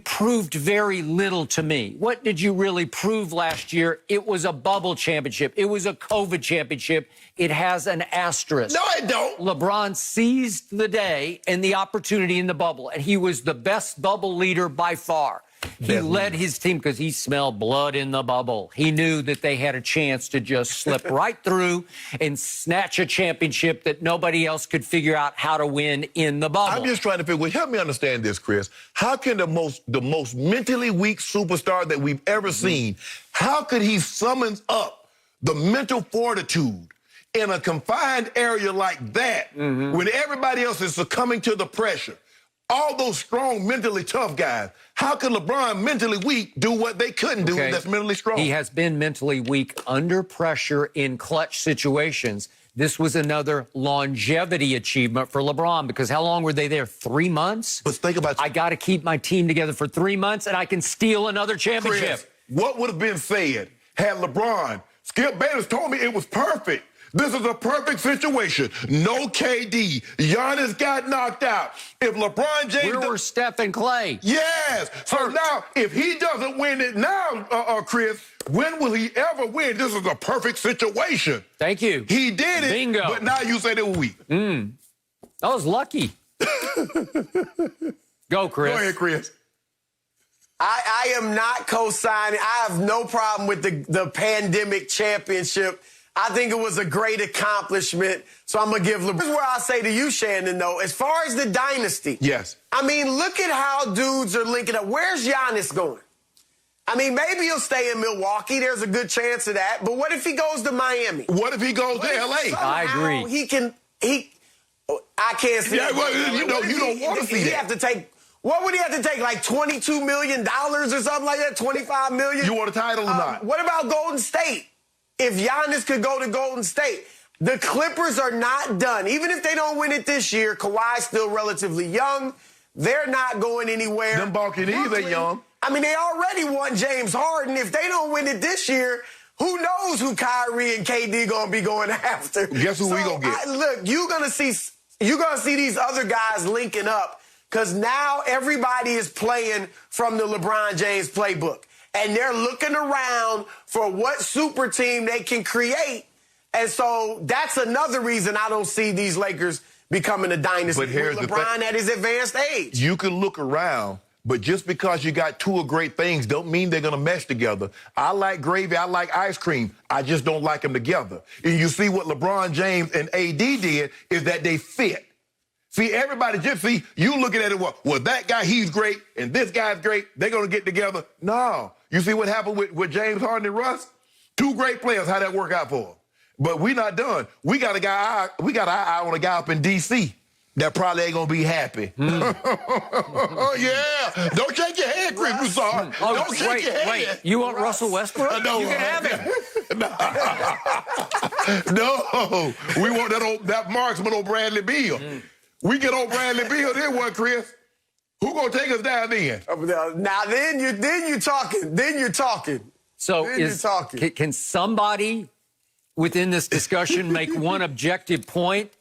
S4: proved very little to me. What did you really prove last year? It was a bubble championship. It was a COVID championship. It has an asterisk.
S3: No, it don't.
S4: LeBron seized the day and the opportunity in the bubble, and he was the best bubble leader by far. He led his team because he smelled blood in the bubble. He knew that they had a chance to just slip right through and snatch a championship that nobody else could figure out how to win in the bubble.
S3: I'm just trying to figure, help me understand this, Chris. How can the most mentally weak superstar that we've ever seen, how could he summon up the mental fortitude in a confined area like that when everybody else is succumbing to the pressure? All those strong, mentally tough guys. How can LeBron, mentally weak, do what they couldn't do that's mentally strong?
S4: He has been mentally weak under pressure in clutch situations. This was another longevity achievement for LeBron because how long were they there? 3 months?
S3: But think about
S4: I got to keep my team together for 3 months and I can steal another championship.
S3: Chris, what would have been said had LeBron, Skip Bayless told me it was perfect. This is a perfect situation. No KD. Giannis got knocked out. If LeBron James...
S4: Where were Steph and Clay?
S3: Yes. So now, if he doesn't win it now, Chris, when will he ever win? This is a perfect situation.
S4: Thank you.
S3: He did it.
S4: Bingo.
S3: But now you say they were weak.
S4: I was lucky. Go, Chris.
S3: Go ahead, Chris.
S8: I am not co-signing. I have no problem with the pandemic championship. I think it was a great accomplishment. So I'm going to give LeBron. This is where I say to you, Shannon, though, as far as the dynasty.
S3: Yes.
S8: I mean, look at how dudes are linking up. Where's Giannis going? I mean, maybe he'll stay in Milwaukee. There's a good chance of that. But what if he goes to Miami?
S3: What if he goes to L.A.?
S4: I agree.
S8: I can't see.
S3: Yeah, well, you don't want to see that.
S8: What would he have to take, like $22 million or something like that, $25 million?
S3: You want a title or not?
S8: What about Golden State? If Giannis could go to Golden State, the Clippers are not done. Even if they don't win it this year, Kawhi's still relatively young. They're not going anywhere.
S3: Them Buccaneers are young.
S8: I mean, they already want James Harden. If they don't win it this year, who knows who Kyrie and KD going to be going after?
S3: Guess who we going to get?
S8: Look, you're going to see these other guys linking up because now everybody is playing from the LeBron James playbook. And they're looking around for what super team they can create. And so that's another reason I don't see these Lakers becoming a dynasty
S3: But here's
S8: with LeBron at his advanced age.
S3: You can look around, but just because you got 2 of great things don't mean they're going to mesh together. I like gravy. I like ice cream. I just don't like them together. And you see what LeBron James and AD did is that they fit. See, everybody just see, you looking at it, well, that guy, he's great, and this guy's great. They're going to get together. No. You see what happened with James Harden and Russ? 2 great players. How'd that work out for them? But we're not done. We got our eye on a guy up in D.C. that probably ain't going to be happy. Oh, yeah. Don't shake your head, Chris Broussard. Don't shake your head.
S4: Wait, you want Russell Westbrook?
S3: No,
S4: you can have him.
S3: No. We want that marksman on Bradley Beal. We get on Bradley Beal, then what, Chris? Who gonna take us down then?
S8: Now then you're talking. Then you're talking.
S4: So
S8: then you're talking.
S4: Can somebody within this discussion make one objective point.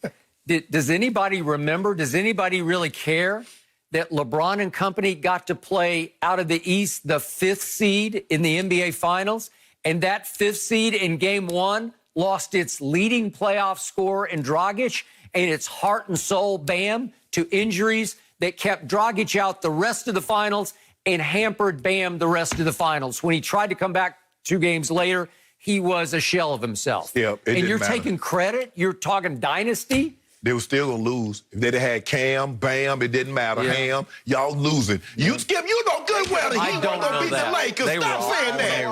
S4: Does anybody remember, does anybody really care that LeBron and company got to play out of the East the 5th seed in the NBA Finals? And that 5th seed in Game 1 lost its leading playoff scorer in Dragic and its heart and soul, Bam, to injuries that kept Dragic out the rest of the finals and hampered Bam the rest of the finals. When he tried to come back 2 games later, he was a shell of himself.
S3: Yeah,
S4: and you're taking credit? You're talking dynasty?
S3: They were still going to lose. If they'd have had Cam, Bam, it didn't matter. Ham, y'all losing. You, Skip, you know good well that he wasn't going to beat the Lakers. Stop saying that.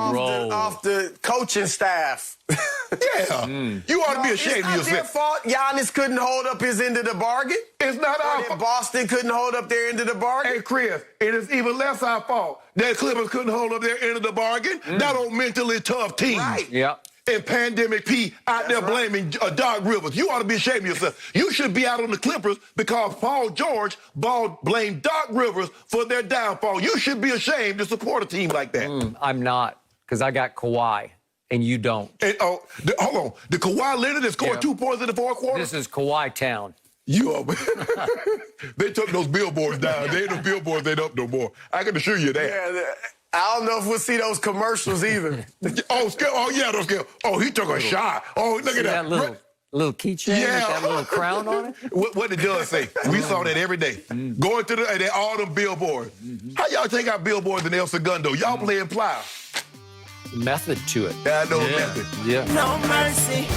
S8: Off the coaching staff.
S3: Yeah. You ought to be ashamed of yourself.
S8: It's not their fault Giannis couldn't hold up his end of the bargain.
S3: It's not our fault.
S8: Boston couldn't hold up their end of the bargain.
S3: Hey, Chris, it is even less our fault that Clippers couldn't hold up their end of the bargain. That old mentally tough team.
S8: Right.
S4: Yeah.
S3: And Pandemic P out there blaming Doc Rivers. You ought to be ashamed of yourself. You should be out on the Clippers because Paul George blamed Doc Rivers for their downfall. You should be ashamed to support a team like that.
S4: I'm not, because I got Kawhi, and you don't.
S3: And, hold on. The Kawhi Leonard that scored 2 points in the 4th quarter?
S4: This is Kawhi town.
S3: You are. They took those billboards down. They ain't no billboards ain't up no more. I can assure you that.
S8: Yeah, I don't know if we'll see those commercials either.
S3: Those Skip. Oh, he took a shot. Oh, look at that.
S4: Little keychain with that little crown on it?
S3: What did Doug say? We saw that every day. Going to all them billboards. How y'all take out billboards in El Segundo? Y'all playing plow.
S4: Method to it.
S3: Yeah, I know method.
S4: Yeah.
S7: No mercy.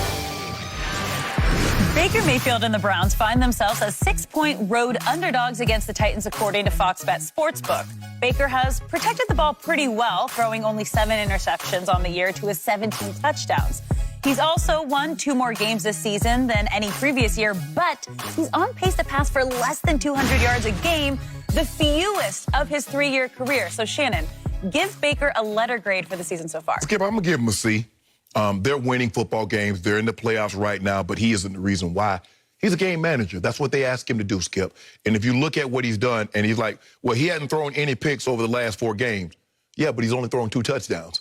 S2: Baker Mayfield and the Browns find themselves as 6-point road underdogs against the Titans, according to Fox Bet Sportsbook. Baker has protected the ball pretty well, throwing only 7 interceptions on the year to his 17 touchdowns. He's also won 2 more games this season than any previous year, but he's on pace to pass for less than 200 yards a game, the fewest of his 3-year career. So, Shannon, give Baker a letter grade for the season so far.
S3: Skip, I'm going to give him a C. They're winning football games. They're in the playoffs right now, but he isn't the reason why. He's a game manager. That's what they ask him to do, Skip. And if you look at what he's done, and he's like, well, he hadn't thrown any picks over the last 4 games. Yeah, but he's only thrown 2 touchdowns.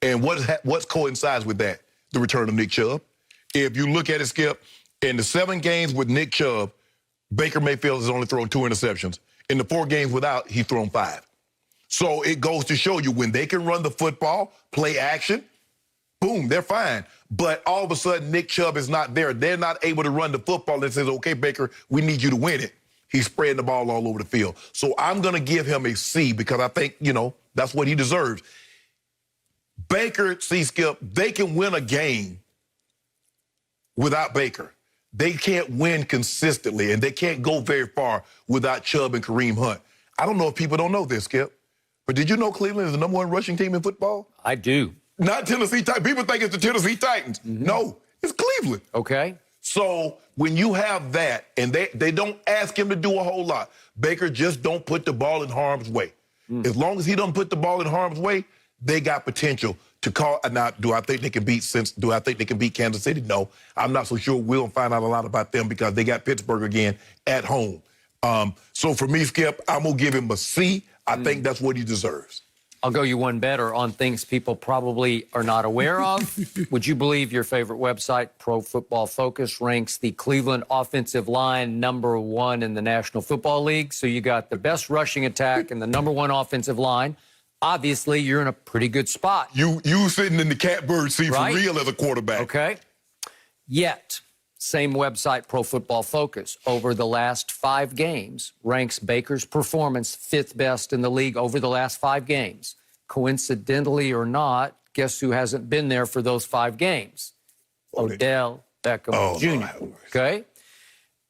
S3: And what's coincides with that? The return of Nick Chubb. If you look at it, Skip, in the 7 games with Nick Chubb, Baker Mayfield has only thrown 2 interceptions. In the 4 games without, he's thrown 5. So it goes to show you when they can run the football, play action, boom, they're fine. But all of a sudden, Nick Chubb is not there. They're not able to run the football and says, okay, Baker, we need you to win it. He's spreading the ball all over the field. So I'm going to give him a C because I think, that's what he deserves. Baker, Skip, they can win a game without Baker. They can't win consistently, and they can't go very far without Chubb and Kareem Hunt. I don't know if people don't know this, Skip, but did you know Cleveland is the #1 rushing team in football?
S4: I do.
S3: Not Tennessee Titans. People think it's the Tennessee Titans. No, it's Cleveland.
S4: Okay.
S3: So when you have that, and they don't ask him to do a whole lot, Baker just don't put the ball in harm's way. As long as he don't put the ball in harm's way, they got potential to call. Now, do I think they can beat Kansas City? No, I'm not so sure. We'll find out a lot about them because they got Pittsburgh again at home. So for me, Skip, I'm gonna give him a C. I think that's what he deserves.
S4: I'll go you one better on things people probably are not aware of. Would you believe your favorite website, Pro Football Focus, ranks the Cleveland offensive line #1 in the National Football League? So you got the best rushing attack and the #1 offensive line. Obviously, you're in a pretty good spot.
S3: You sitting in the catbird seat for real as a quarterback.
S4: Okay. Yet, same website, Pro Football Focus, over the last 5 games, ranks Baker's performance 5th best in the league over the last 5 games. Coincidentally or not, guess who hasn't been there for those 5 games? Odell Beckham Jr. Okay?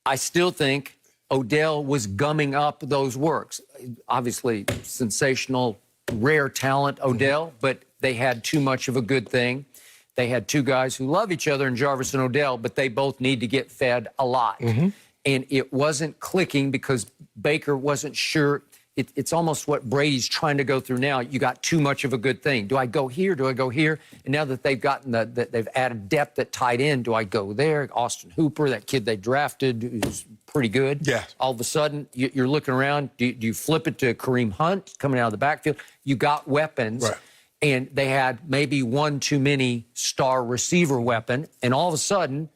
S4: I still think Odell was gumming up those works. Obviously, sensational, rare talent, Odell, but they had too much of a good thing. They had 2 guys who love each other in Jarvis and Odell, but they both need to get fed a lot. And it wasn't clicking because Baker wasn't sure. It's almost what Brady's trying to go through now. You got too much of a good thing. Do I go here? Do I go here? And now that they've gotten that they've added depth at tight end, do I go there? Austin Hooper, that kid they drafted, who's pretty good.
S3: Yeah.
S4: All of a sudden, you're looking around. Do you flip it to Kareem Hunt coming out of the backfield? You got weapons.
S3: Right.
S4: and they had maybe one too many star receiver weapon, and all of a sudden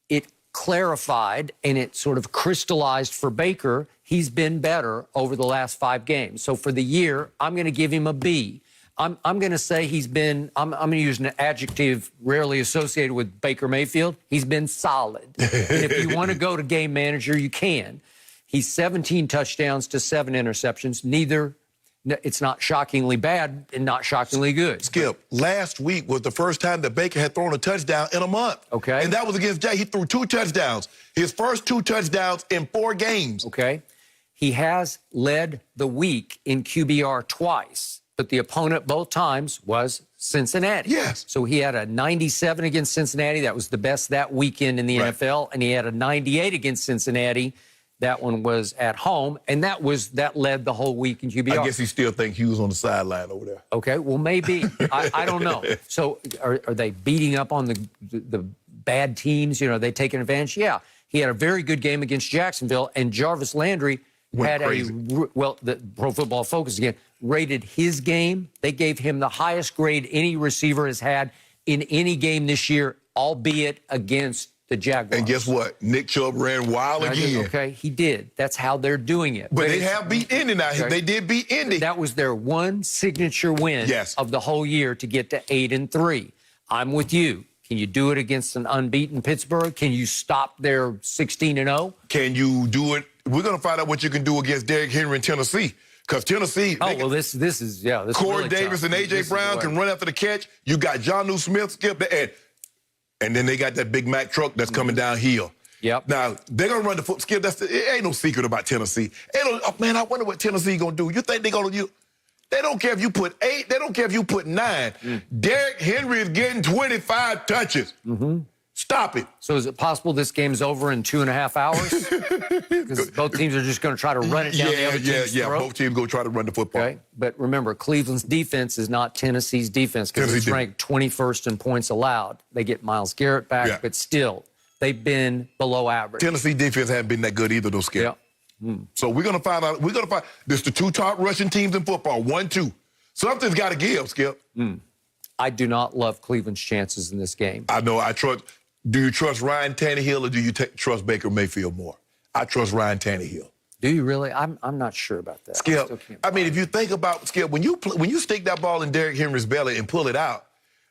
S4: it clarified and it sort of crystallized for Baker. He's been better over the last 5 games. So for the year, I'm going to give him a B. I'm going to say he's been, I'm going to use an adjective rarely associated with Baker Mayfield. He's been solid. And if you want to go to game manager, you can. He's 17 touchdowns to 7 interceptions. It's not shockingly bad and not shockingly good.
S3: Skip, last week was the first time that Baker had thrown a touchdown in a month.
S4: Okay.
S3: And that was against Jay. He threw 2 touchdowns. His first 2 touchdowns in 4 games.
S4: Okay. He has led the week in QBR twice, but the opponent both times was Cincinnati.
S3: Yes.
S4: So he had a 97 against Cincinnati. That was the best that weekend in the NFL. And he had a 98 against Cincinnati. That one was at home, and that led the whole week in QBR.
S3: I guess he still thinks he was on the sideline over there.
S4: Okay, well, maybe. I don't know. So are they beating up on the bad teams? You know, are they taking advantage? Yeah. He had a very good game against Jacksonville, and Jarvis Landry had the Pro Football Focus again rated his game. They gave him the highest grade any receiver has had in any game this year, albeit against the Jaguars.
S3: And guess what? Nick Chubb ran wild again.
S4: Okay, he did. That's how they're doing it.
S3: But they have beat Indy now. Okay. They did beat Indy.
S4: That was their one signature win of the whole year to get to 8-3. I'm with you. Can you do it against an unbeaten Pittsburgh? Can you stop their 16-0?
S3: Can you do it? We're going to find out what you can do against Derrick Henry in Tennessee. Because Tennessee...
S4: this is
S3: Corey
S4: really
S3: Davis
S4: tough.
S3: and A.J. Brown can run after the catch. You got Jonnu Smith, Skip, and then they got that Big Mac truck that's coming downhill.
S4: Yep.
S3: Now, they're going to run the foot. Skip, it ain't no secret about Tennessee. Man, I wonder what Tennessee going to do. You think they're going to... They don't care if you put 8. They don't care if you put 9. Derrick Henry is getting 25 touches. Stop it.
S4: So is it possible this game's over in 2.5 hours? Because both teams are just going to try to run it down the other team's throat?
S3: Both teams go try to run the football.
S4: Okay, but remember, Cleveland's defense is not Tennessee's defense because it's ranked 21st in points allowed. They get Myles Garrett back, but still, they've been below average.
S3: Tennessee defense hasn't been that good either, though, Skip.
S4: Yeah.
S3: So we're going to find out. This the 2 top rushing teams in football. 1-2. Something's got to give, Skip.
S4: I do not love Cleveland's chances in this game.
S3: I know. Do you trust Ryan Tannehill or do you trust Baker Mayfield more? I trust Ryan Tannehill.
S4: Do you really? I'm not sure about that.
S3: Skip, I mean, if you think about, Skip, when you stick that ball in Derrick Henry's belly and pull it out,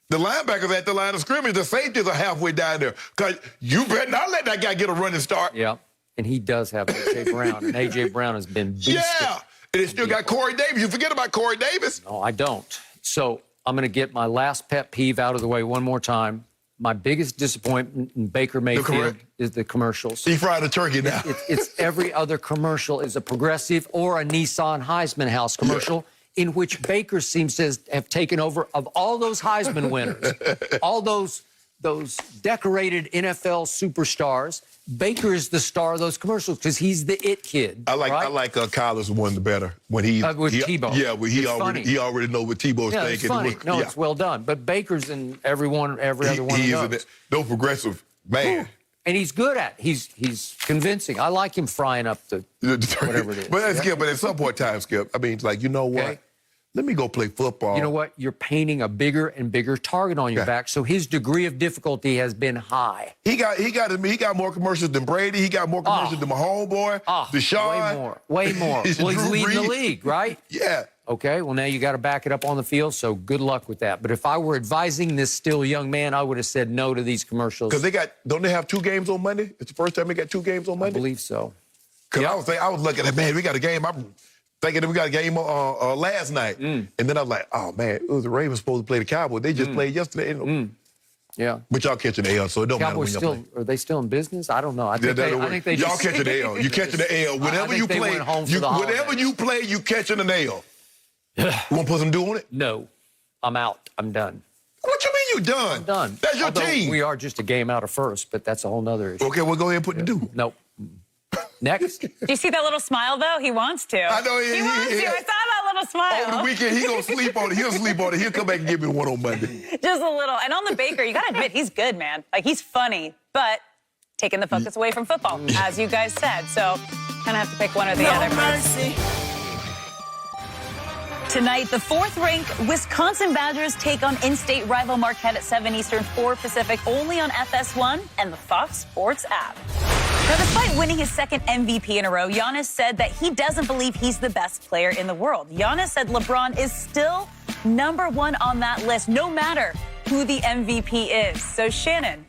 S3: the linebackers at the line of scrimmage, the safeties are halfway down there. Because you better not let that guy get a running start.
S4: Yeah, and he does have A.J. Brown, and A.J. Brown has been beasting.
S3: Yeah, and it still got Corey Davis. You forget about Corey Davis.
S4: No, I don't. So I'm going to get my last pet peeve out of the way one more time. My biggest disappointment in Baker Mayfield is the commercials.
S3: He fried a turkey now.
S4: It's every other commercial is a Progressive or a Nissan Heisman House commercial in which Baker seems to have taken over of all those Heisman winners, all those decorated NFL superstars. Baker is the star of those commercials because he's the it kid.
S3: I like Kyler's one the better when he
S4: with Tebow.
S3: Yeah, well, he already know what Tebow's thinking.
S4: It's funny. It's well done. But Baker's in every other one of those.
S3: No Progressive man.
S4: And he's good at it. He's convincing. I like him frying up the whatever it is.
S3: But at some point in time, Skip, I mean, it's like, you know what?
S4: Okay.
S3: Let me go play football.
S4: You know what? You're painting a bigger and bigger target on your back, so his degree of difficulty has been high.
S3: He got more commercials than Brady. He got more commercials than my homeboy, Deshaun.
S4: Way more. Well, he's leading the league, right?
S3: Yeah.
S4: Okay, well, now you got to back it up on the field, so good luck with that. But if I were advising this still young man, I would have said no to these commercials.
S3: Because don't they have 2 games on Monday? It's the first time they got 2 games on Monday?
S4: I believe so.
S3: Because I was looking at, man, we got a game. I'm thinking that we got a game last night. And then I was like, oh, man, it was the Ravens supposed to play the Cowboys. They just played yesterday.
S4: Yeah.
S3: But y'all catching the L, so it don't matter when y'all play.
S4: Are they still in business? I don't know. I think they
S3: y'all catching the L. You catching the L. Whenever you play, whenever you play, you catching an L. You want to put some dew on it?
S4: No. I'm out. I'm done.
S3: What you mean you done?
S4: I'm done.
S3: That's your team.
S4: We are just a game out of first, but that's a whole nother issue.
S3: Okay, well, go ahead and put the dew.
S4: Nope. Next.
S2: Do you see that little smile, though? He wants to.
S3: I know
S2: he wants to. I saw that little smile.
S3: Over the weekend, he gonna sleep on it. He'll sleep on it. He'll come back and give me one on Monday.
S2: Just a little. And on the Baker, you got to admit, he's good, man. Like, he's funny, but taking the focus away from football, as you guys said. So kind of have to pick one or the other.
S7: Mercy.
S2: Tonight, the fourth-ranked Wisconsin Badgers take on in-state rival Marquette at 7 Eastern, 4 Pacific, only on FS1 and the Fox Sports app. Now, despite winning his second MVP in a row, Giannis said that he doesn't believe he's the best player in the world. Giannis said LeBron is still #1 on that list, no matter who the MVP is. So, Shannon,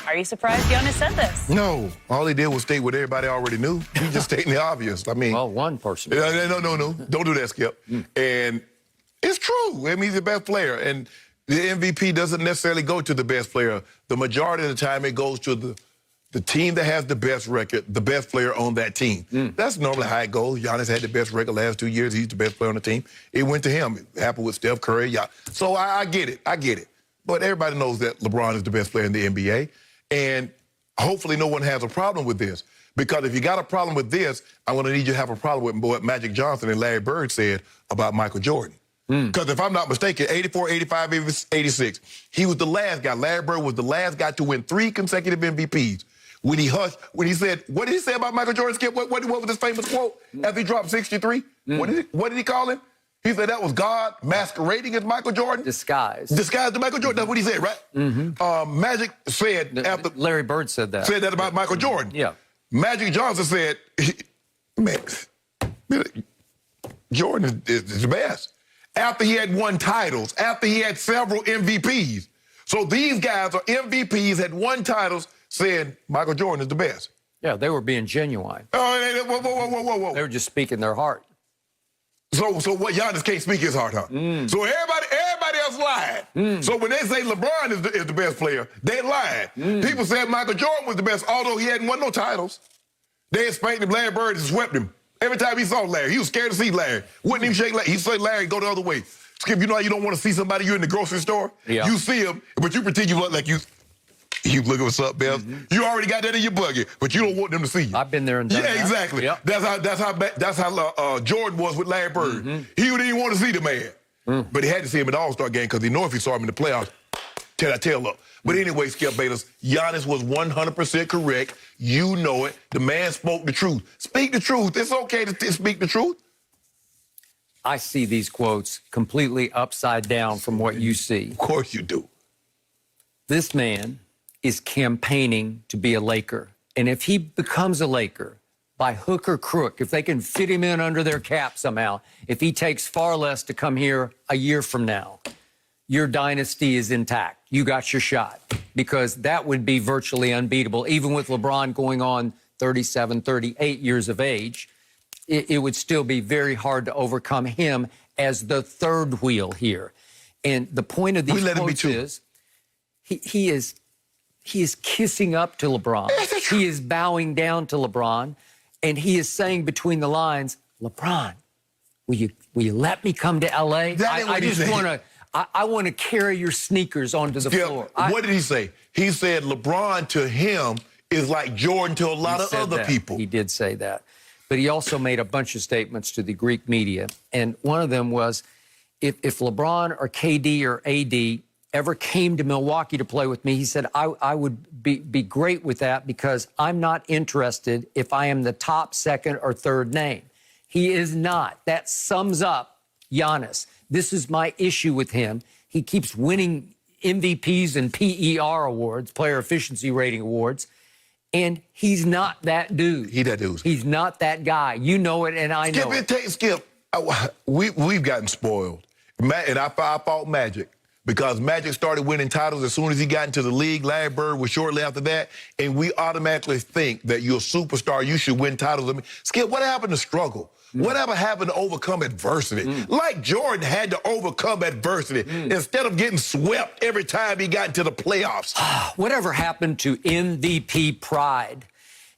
S2: are you surprised Giannis said this?
S3: No. All he did was state what everybody already knew. He just stating the obvious. I mean...
S4: Well, one person.
S3: No. Don't do that, Skip. And it's true. I mean, he's the best player. And the MVP doesn't necessarily go to the best player. The majority of the time, it goes to the team that has the best record, the best player on that team. That's normally how it goes. Giannis had the best record last 2 years. He's the best player on the team. It went to him. It happened with Steph Curry. Yeah. So I get it. I get it. But everybody knows that LeBron is the best player in the NBA. And hopefully no one has a problem with this. Because if you got a problem with this, I'm going to need you to have a problem with what Magic Johnson and Larry Bird said about Michael Jordan. Because if I'm not mistaken, 84, 85, 86, he was the last guy. Larry Bird was the last guy to win 3 consecutive MVPs. When he said, what did he say about Michael Jordan, Skip? What was his famous quote after he dropped 63? What did he call him? He said that was God masquerading as Michael Jordan. Disguised to Michael Jordan. That's what he said, right? Magic said after...
S4: Larry Bird said that.
S3: Said that about Michael Jordan.
S4: Yeah.
S3: Magic Johnson said, man, Jordan is the best. After he had won titles, after he had several MVPs. So these guys are MVPs, had won titles, saying Michael Jordan is the best.
S4: Yeah, they were being genuine.
S3: Whoa.
S4: They were just speaking their heart.
S3: So what, Giannis can't speak his heart, huh? So everybody else lied. So when they say LeBron is the best player, they lied. People said Michael Jordan was the best, although he hadn't won no titles. They had spanked him. Larry Bird and swept him. Every time he saw Larry, he was scared to see Larry. Wouldn't even shake Larry. He said, Larry, go the other way. Skip, you know how you don't want to see somebody, you're in the grocery store? Yeah. You see him, but you pretend you look like you look at what's up, Bev. You already got that in your buggy, but you don't want them to see you.
S4: I've been there and done that.
S3: Yeah, exactly. Yep. That's how Jordan was with Larry Bird. He didn't even want to see the man, but he had to see him in the All-Star game because he knew if he saw him in the playoffs, tear that tail up. But anyway, Skip Bayless, Giannis was 100% correct. You know it. The man spoke the truth. Speak the truth. It's okay to speak the truth.
S4: I see these quotes completely upside down from what you see.
S3: Of course you do.
S4: This man is campaigning to be a Laker. And if he becomes a Laker, by hook or crook, if they can fit him in under their cap somehow, if he takes far less to come here a year from now, your dynasty is intact. You got your shot. Because that would be virtually unbeatable. Even with LeBron going on 37, 38 years of age, it would still be very hard to overcome him as the third wheel here. And the point of these quotes is he is kissing up to LeBron. He is bowing down to LeBron. And he is saying between the lines, LeBron, will you let me come to L.A.? I want to carry your sneakers onto the floor.
S3: What did he say? He said LeBron to him is like Jordan to a lot of other people.
S4: He did say that. But he also made a bunch of statements to the Greek media. And one of them was, if LeBron or KD or AD ever came to Milwaukee to play with me, he said, I would be great with that because I'm not interested if I am the top, second, or third name. He is not. That sums up Giannis. This is my issue with him. He keeps winning MVPs and PER awards, player efficiency rating awards, and he's not that dude. He's not that guy. You know it, and I know it.
S3: Skip, we've gotten spoiled. And I fought Magic because Magic started winning titles as soon as he got into the league. Larry Bird was shortly after that, and we automatically think that you're a superstar, you should win titles. I mean, Skip, what happened to struggle? Whatever happened to overcome adversity? Like Jordan had to overcome adversity instead of getting swept every time he got into the playoffs.
S4: Whatever happened to MVP pride?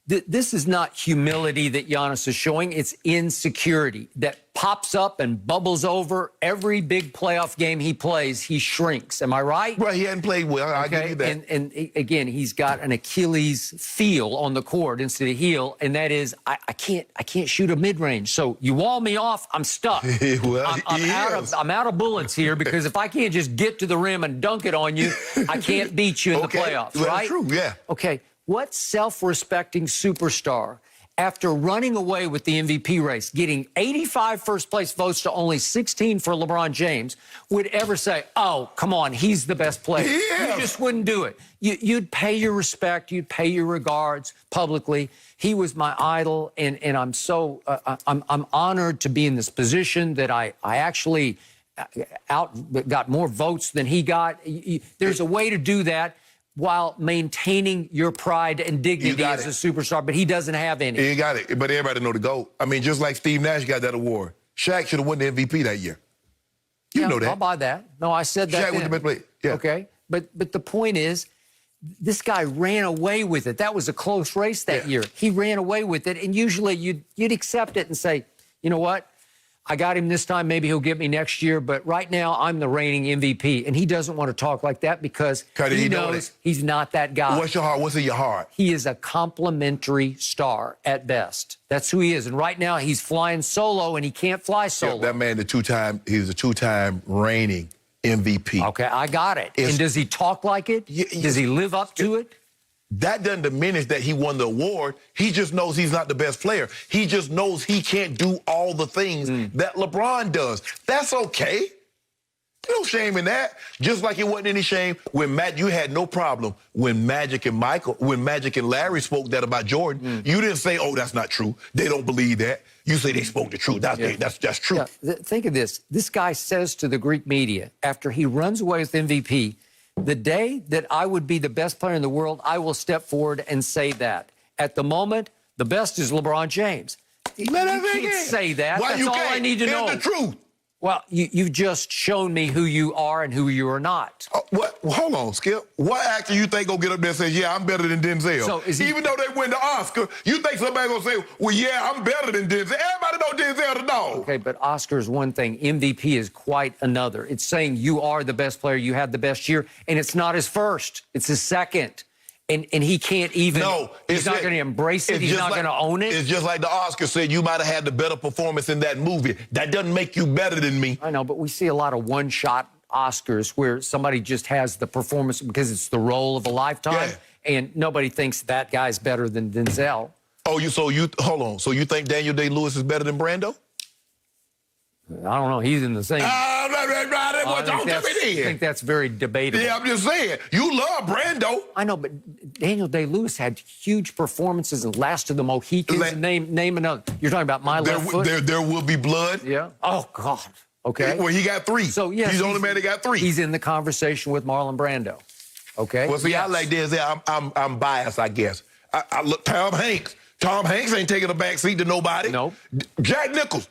S4: This is not humility that Giannis is showing. It's insecurity that pops up and bubbles over. Every big playoff game he plays, he shrinks. Am I right?
S3: Right, he hadn't played well. I give you that.
S4: And again, he's got an Achilles feel on the court instead of heel, and that is I can't shoot a mid-range. So you wall me off, I'm stuck.
S3: Well,
S4: I'm out of bullets here because if I can't just get to the rim and dunk it on you, I can't beat you in the playoffs,
S3: well,
S4: right?
S3: That's true, yeah.
S4: Okay. What self-respecting superstar after running away with the MVP race, getting 85 first-place votes to only 16 for LeBron James, would ever say, oh, come on, he's the best player.
S3: Yeah.
S4: You just wouldn't do it. You'd pay your respect. You'd pay your regards publicly. He was my idol, and I'm so I'm honored to be in this position that I actually got more votes than he got. There's a way to do that while maintaining your pride and dignity as a superstar, but he doesn't have any.
S3: He got it, but everybody know the GOAT. I mean, just like Steve Nash got that award. Shaq should have won the MVP that year. You know that.
S4: I'll buy that. No, I said that.
S3: Shaq was the best player. Yeah.
S4: Okay, but the point is, this guy ran away with it. That was a close race that year. He ran away with it, and usually you'd accept it and say, you know what? I got him this time. Maybe he'll get me next year. But right now, I'm the reigning MVP. And he doesn't want to talk like that because he knows he's not that guy.
S3: What's your heart? What's in your heart?
S4: He is a complimentary star at best. That's who he is. And right now, he's flying solo, and he can't fly solo.
S3: Yeah, that man, he's a two-time reigning MVP.
S4: Okay, I got it. And does he talk like it? Does he live up to it?
S3: That doesn't diminish that he won the award. He just knows he's not the best player. He just knows he can't do all the things that LeBron does. That's okay. No shame in that. Just like it wasn't any shame when you had no problem when Magic and Larry spoke that about Jordan. You didn't say, oh, that's not true. They don't believe that. You say they spoke the truth. That's true.
S4: Yeah. Think of this. This guy says to the Greek media, after he runs away with MVP, the day that I would be the best player in the world, I will step forward and say that. At the moment, the best is LeBron James. You can't say that. That's all I need to know.
S3: It's the truth.
S4: Well, you've just shown me who you are and who you are not.
S3: What? Hold on, Skip. What actor you think gonna get up there and say, yeah, I'm better than Denzel?
S4: So
S3: even though they win the Oscar, you think somebody gonna say, well, yeah, I'm better than Denzel? Everybody know Denzel the dog.
S4: Okay, but Oscar is one thing. MVP is quite another. It's saying you are the best player, you had the best year, and it's not his first. It's his second. And he can't even, he's not going to embrace it. He's not going to own it.
S3: It's just like the Oscar said, you might have had the better performance in that movie. That doesn't make you better than me.
S4: I know, but we see a lot of one-shot Oscars where somebody just has the performance because it's the role of a lifetime, and nobody thinks that guy's better than Denzel.
S3: Oh, hold on. So you think Daniel Day-Lewis is better than Brando?
S4: I don't know. He's in the same.
S3: I
S4: think that's very debatable.
S3: Yeah, I'm just saying. You love Brando.
S4: I know, but Daniel Day-Lewis had huge performances in Last of the Mohicans. Name another. You're talking about My Left Foot?
S3: There Will Be Blood.
S4: Yeah. Oh, God. Okay.
S3: Well, he got 3. So, yes, he's the only man that got 3.
S4: He's in the conversation with Marlon Brando. Okay?
S3: Well, see, I like Denzel. I'm biased, I guess. I look Tom Hanks. Tom Hanks ain't taking a back seat to nobody.
S4: Nope.
S3: Jack Nicholson.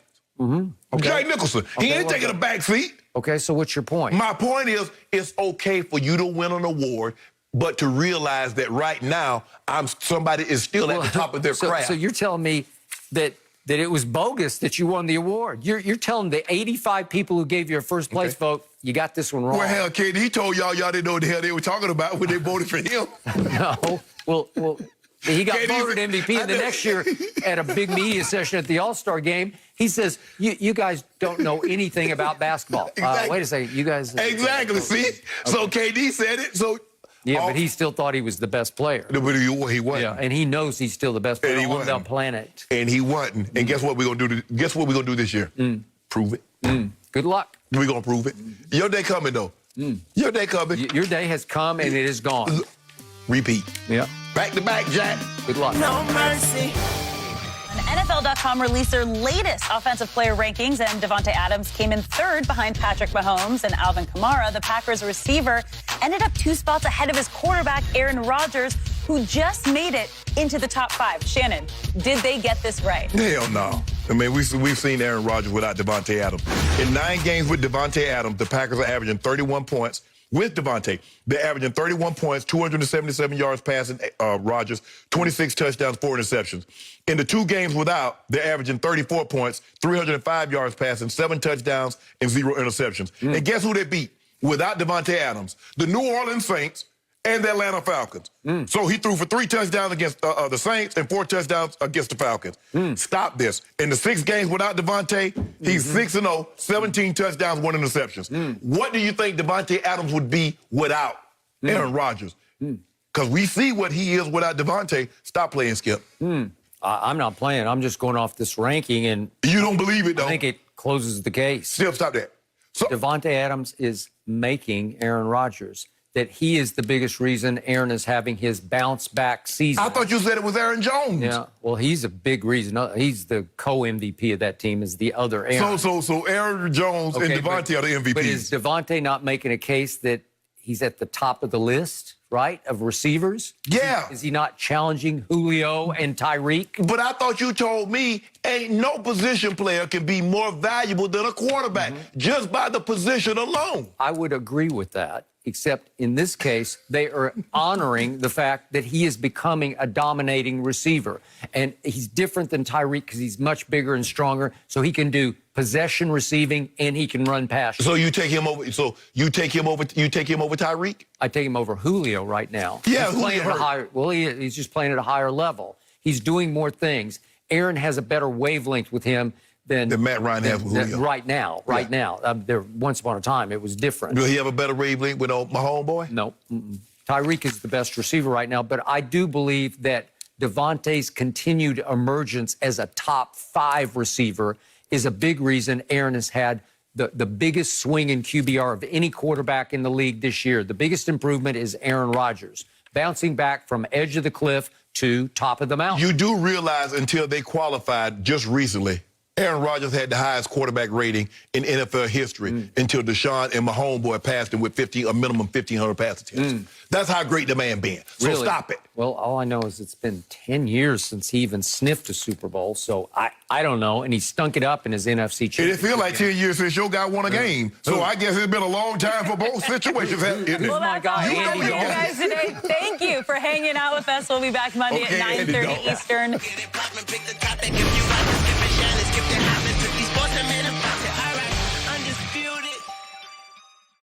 S3: Jack Nicholson. He ain't taking a back seat.
S4: Okay, so what's your point?
S3: My point is, it's okay for you to win an award, but to realize that right now, somebody is still at the top of their craft.
S4: So you're telling me that it was bogus that you won the award. You're telling the 85 people who gave you a first place vote, you got this one wrong.
S3: Well, hell, kid, he told y'all didn't know what the hell they were talking about when they voted for him.
S4: No. Well, he got voted MVP, and the next year at a big media session at the All-Star game, he says, you guys don't know anything about basketball.
S3: Exactly.
S4: Wait a second, you guys...
S3: Exactly, see? Okay. So KD said it, so...
S4: Yeah, but he still thought he was the best player.
S3: But he wasn't.
S4: Yeah, and he knows he's still the best player on the planet.
S3: And he wasn't. And guess what we're going to do? Guess what we're going to do this year? Prove it.
S4: Good luck.
S3: We're going to prove it. Your day coming, though. Your day coming.
S4: Your day has come, and it is gone.
S3: Repeat.
S4: Yeah.
S3: Back to back, Jack.
S4: Good luck.
S7: No mercy.
S2: NFL.com released their latest offensive player rankings, and Davante Adams came in 3rd behind Patrick Mahomes and Alvin Kamara. The Packers receiver ended up 2 spots ahead of his quarterback, Aaron Rodgers, who just made it into the top 5. Shannon, did they get this right?
S3: Hell no. I mean, we've seen Aaron Rodgers without Davante Adams. In 9 games with Davante Adams, the Packers are averaging 31 points. With Davante, they're averaging 31 points, 277 yards passing Rodgers, 26 touchdowns, 4 interceptions. In the 2 games without, they're averaging 34 points, 305 yards passing, 7 touchdowns, and 0 interceptions. And guess who they beat? Without Davante Adams, the New Orleans Saints and the Atlanta Falcons. So he threw for 3 touchdowns against the Saints and 4 touchdowns against the Falcons. Stop this. In the 6 games without Davante, he's 6-0, 17 touchdowns, 1 interceptions. What do you think Davante Adams would be without Aaron Rodgers? Because we see what he is without Davante. Stop playing, Skip.
S4: I'm not playing. I'm just going off this ranking, and
S3: You don't believe it, though?
S4: I think it closes the case.
S3: Stop that. So,
S4: Davante Adams is making Aaron Rodgers. That he is the biggest reason Aaron is having his bounce-back season.
S3: I thought you said it was Aaron Jones.
S4: Yeah, well, he's a big reason. He's the co-MVP of that team is the other Aaron.
S3: So Aaron Jones and Davante are the MVPs.
S4: But is Davante not making a case that he's at the top of the list, right, of receivers?
S3: Yeah.
S4: Is he not challenging Julio and Tyreek?
S3: But I thought you told me ain't no position player can be more valuable than a quarterback just by the position alone.
S4: I would agree with that, except in this case, they are honoring the fact that he is becoming a dominating receiver. And he's different than Tyreek because he's much bigger and stronger, so he can do possession receiving and he can run past.
S3: So you take him over. So you take him over Tyreek?
S4: I take him over Julio right now.
S3: Yeah,
S4: he's playing
S3: Julio
S4: at a higher. Well, he's just playing at a higher level. He's doing more things. Aaron has a better wavelength with him than
S3: Matt Ryan has with Julio.
S4: Right now. There, once upon a time, it was different.
S3: Will he have a better wavelength with my homeboy?
S4: No. Tyreek is the best receiver right now, but I do believe that Davante's continued emergence as a top 5 receiver is a big reason Aaron has had the biggest swing in QBR of any quarterback in the league this year. The biggest improvement is Aaron Rodgers, bouncing back from edge of the cliff to top of the mountain.
S3: You do realize until they qualified just recently, Aaron Rodgers had the highest quarterback rating in NFL history until Deshaun and my homeboy passed him with a minimum 1,500 pass attempts. That's how great the man been. So
S4: Really?
S3: stop it.
S4: Well, all I know is it's been 10 years since he even sniffed a Super Bowl, so I don't know, and he stunk it up in his NFC
S3: It
S4: championship.
S3: feels like 10 years since your guy won a game. So I guess it's been a long time for both situations, isn't it?
S2: Well, that's all we have
S4: Andy
S2: for you
S4: Dalton.
S2: guys today. Thank you for hanging out with us. We'll be back Monday
S3: Okay,
S2: at
S3: Andy
S2: 9:30
S3: Dalton.
S2: Eastern.
S7: Get it poppin', pick the topic.